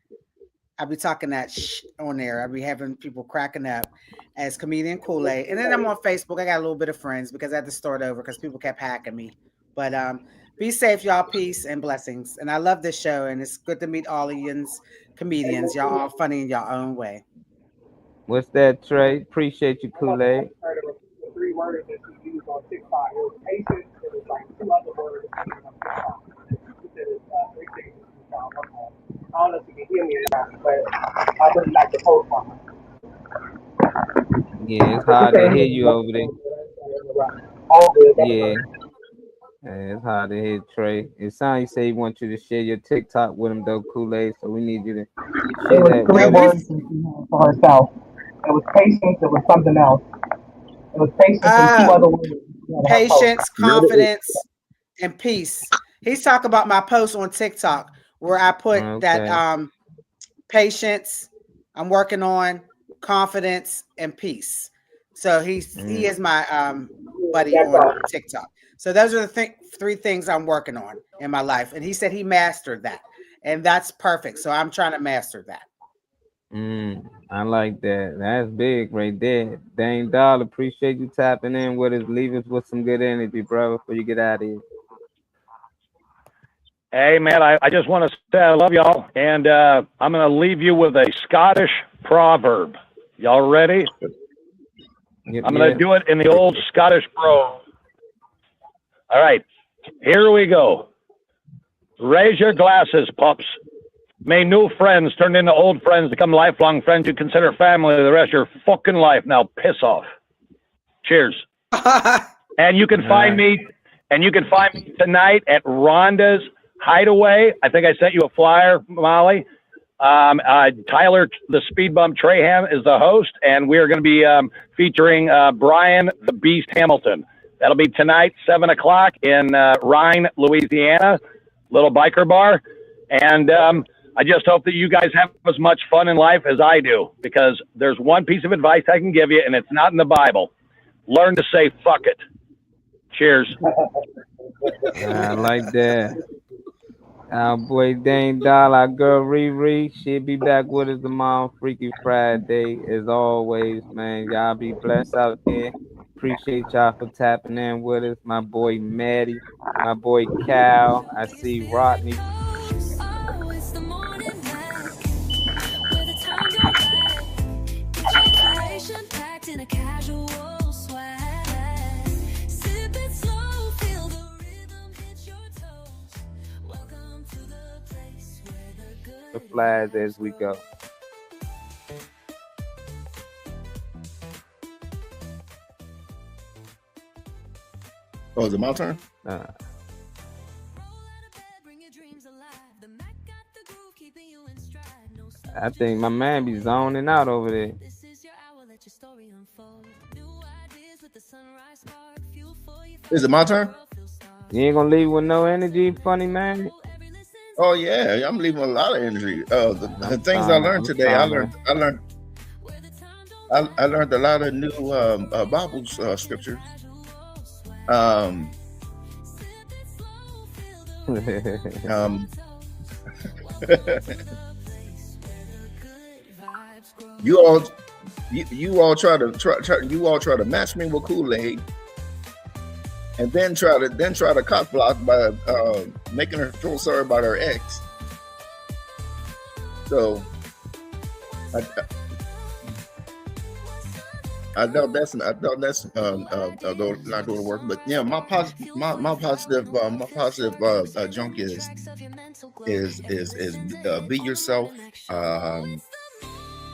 M: I'll be talking that on there. I'll be having people cracking up as Comedian Kool-Aid. And then I'm on Facebook. I got a little bit of friends because I had to start over because people kept hacking me. But be safe, y'all. Peace and blessings. And I love this show, and it's good to meet all of you comedians. Y'all all funny in your own way.
B: What's that, Trey? Appreciate you, Kool-Aid.
C: The 3 words that you use on TikTok. It was patience. It was like 2 other words that you use on TikTok. You said it's 3 things. I don't know if you can hear me or not, but I really like the post on it.
B: Yeah, it's hard to hear you over there. Yeah. It's hard to hear Trey. It sounds like he wants you to share your TikTok with him, though, Kool-Aid. So we need you to share that.
C: It was 3 words for herself. It was patience. It was something else. It was patience and 2 other words.
M: Patience, confidence, and peace. He's talking about my post on TikTok where I put that patience, I'm working on, confidence, and peace. So he is my buddy on TikTok. So those are the 3 things I'm working on in my life. And he said he mastered that. And that's perfect. So I'm trying to master that.
B: I like that. That's big right there. Dame Doll, appreciate you tapping in with us. Leave us with some good energy, bro, before you get out of here.
H: Hey, man, I just want to say I love y'all, and I'm going to leave you with a Scottish proverb. Y'all ready?
B: Yep,
H: I'm going to do it in the old Scottish brogue. All right, here we go. Raise your glasses, pups. May new friends turn into old friends, become lifelong friends you consider family the rest of your fucking life. Now piss off. Cheers. And you can find me, tonight at Rhonda's Hideaway. I think I sent you a flyer, Molly. Tyler, the Speed Bump Traham, is the host, and we are going to be featuring Brian the Beast Hamilton. That'll be tonight, 7 o'clock in Rhine, Louisiana, little biker bar. And I just hope that you guys have as much fun in life as I do, because there's one piece of advice I can give you, and it's not in the Bible. Learn to say fuck it. Cheers.
B: I like that. Our boy Dame Doll, our girl Riri, she'll be back with us tomorrow, Freaky Friday, as always, man. Y'all be blessed out there. Appreciate y'all for tapping in with us. My boy Maddie, my boy Cal. I see Rodney. The flags as we go.
F: Oh, is it my turn?
B: I think my man be zoning out over there.
F: Is it my turn?
B: You ain't gonna leave with no energy, funny man?
F: Oh yeah, I'm leaving a lot of energy. The things I learned today, I learned a lot of new Bible scriptures. You all try to match me with Kool-Aid, and then try to cock block by making her feel sorry about her ex. So I thought that's not going to work. But yeah, my positive junk is be yourself.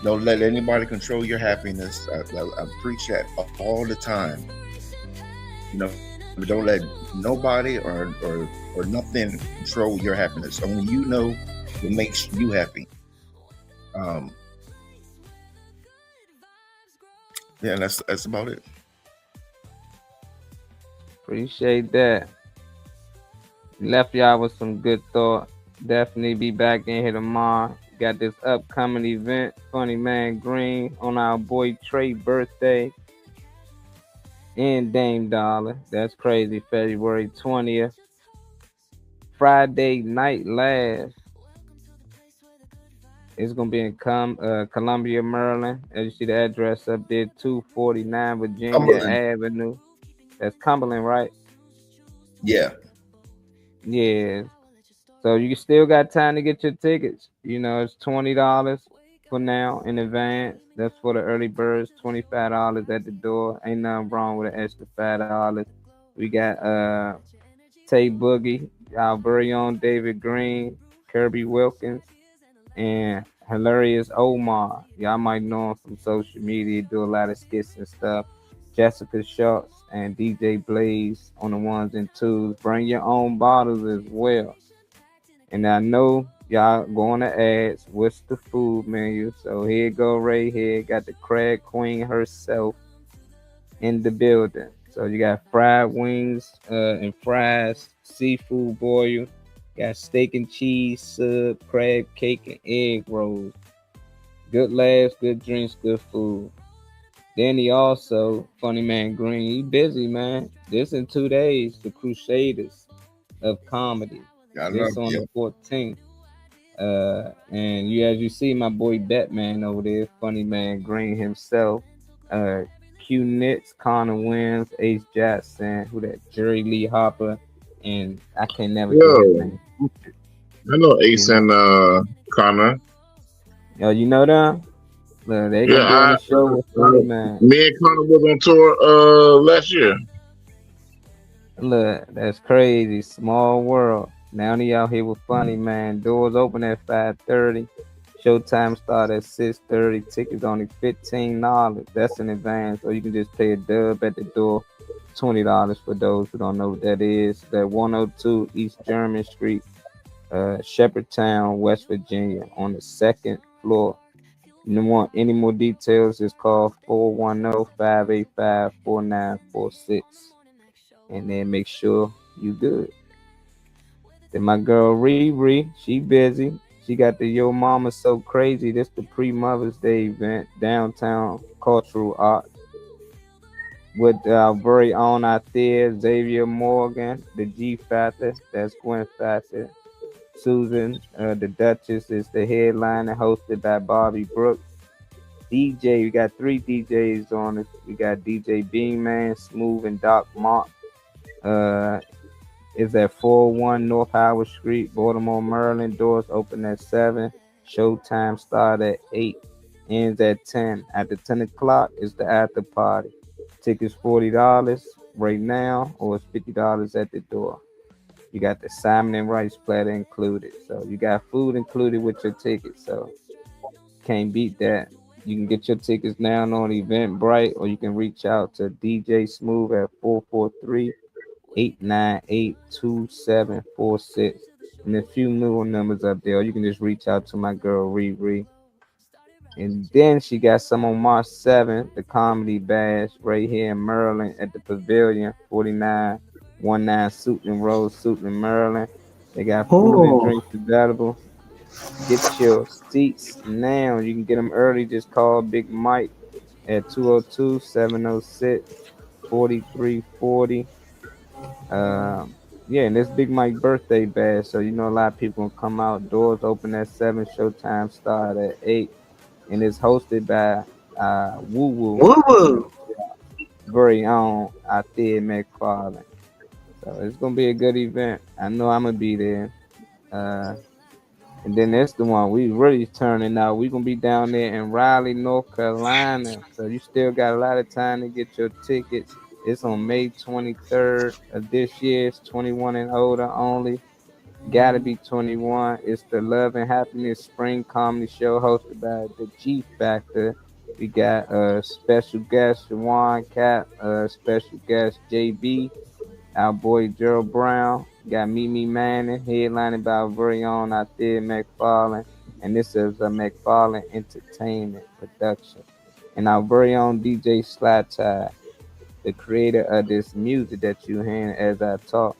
F: Don't let anybody control your happiness. I preach that all the time. You know, don't let nobody or nothing control your happiness. Only you know what makes you happy. Yeah, that's about it.
B: Appreciate that. Left y'all with some good thought. Definitely be back in here tomorrow. Got this upcoming event, Funny Man Green, on our boy Trey's birthday. And Dame Dollar. That's crazy. February 20th. Friday Night Laugh. It's going to be in Columbia, Maryland. As you see the address up there, 249 Virginia
F: Cumberland.
B: Avenue. That's Cumberland, right?
F: Yeah.
B: Yeah. So you still got time to get your tickets. You know, it's $20 for now in advance. That's for the early birds, $25 at the door. Ain't nothing wrong with an extra $5. We got Tay Boogie, our very own David Green, Kirby Wilkins, and Hilarious Omar. Y'all might know him from social media, do a lot of skits and stuff. Jessica Schultz and DJ Blaze on the ones and twos. Bring your own bottles as well. And I know y'all going to ask, what's the food menu? So here go right here. Got the Crab Queen herself in the building. So you got fried wings and fries, seafood boil. Got steak and cheese, sub, crab cake, and egg rolls. Good laughs, good drinks, good food. Then he also, Funny Man Green, he busy, man. This in 2 days, the Crusaders of Comedy. This on the 14th. And as you see, my boy Batman over there, Funny Man Green himself. Q Nitz, Connor Williams, Ace Jackson, Jerry Lee Hopper, and I can never get his name.
G: I know Ace and Connor.
B: Yo, you know them? Look, they gonna be on the show with Funny Man.
G: Me and Connor was on tour last year.
B: Look, that's crazy. Small world. Now they out here with Funny Man. Doors open at 5:30. Showtime start at 6:30. Tickets only $15. That's in advance. Or you can just pay a dub at the door. $20 for those who don't know what that is. That 102 East German Street, Shepherdtown, West Virginia, on the 2nd floor. You want any more details, just call 410-585-4946. And then make sure you good. Then my girl Riri, she busy. She got the Yo Mama So Crazy. This the pre-Mother's Day event, downtown cultural art. With our very own out there, Xavier Morgan, the G Factor, that's Gwen Factor. Susan, the Duchess, is the headliner, hosted by Bobby Brooks. DJ, we got 3 DJs on it. We got DJ Beanman, Smooth, and Doc Mark. Is at 401 North Howard Street, Baltimore, Maryland. Doors open at 7. Showtime start at 8. Ends at 10. After 10 o'clock is the after party. Tickets $40 right now, or it's $50 at the door. You got the salmon and rice platter included. So you got food included with your ticket. So can't beat that. You can get your tickets now on Eventbrite, or you can reach out to DJ Smooth at 443-898-2746. And a few newer numbers up there. Or you can just reach out to my girl Riri. And then she got some on March 7th, the Comedy Bash right here in Maryland at the Pavilion, 4919 Suitland Road, Suitland, Maryland. They got food and drinks available. Get your seats now. You can get them early. Just call Big Mike at 202-706-4340. Yeah, and this Big Mike birthday bash, so you know a lot of people gonna come out. Doors open at 7, showtime start at 8. And it's hosted by Woo Woo, very own Althea McFarlane. So it's gonna be a good event. I know I'm gonna be there. And then that's the one we really turning out. We're gonna be down there in Raleigh, North Carolina. So you still got a lot of time to get your tickets. It's on May 23rd of this year. It's 21 and older only. Gotta be 21. It's the Love and Happiness Spring Comedy Show hosted by the G Factor. We got special guest Shawan Cap, special guest JB, our boy Gerald Brown. Got Mimi Manning, headlining by our very own Thea McFarlane. And this is a McFarlane Entertainment production. And our very own DJ Sly Tie, the creator of this music that you hear as I talk.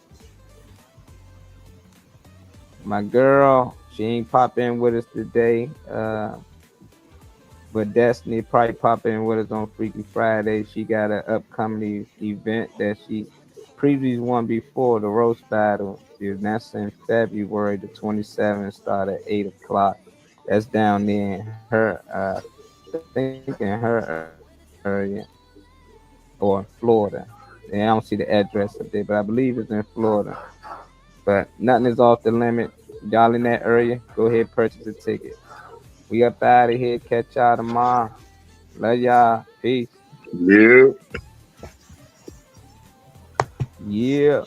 B: My girl, she ain't pop in with us today. But Destiny probably pop in with us on Freaky Friday. She got an upcoming event that she previously won before, the roast battle. That's in February the 27th, start at 8 o'clock. That's down there in her, I think in her area or in Florida. And I don't see the address up there, but I believe it's in Florida. But nothing is off the limit. Y'all in that area, go ahead purchase a ticket. We up out of here. Catch y'all tomorrow. Love y'all. Peace.
G: Yeah.
B: Yeah.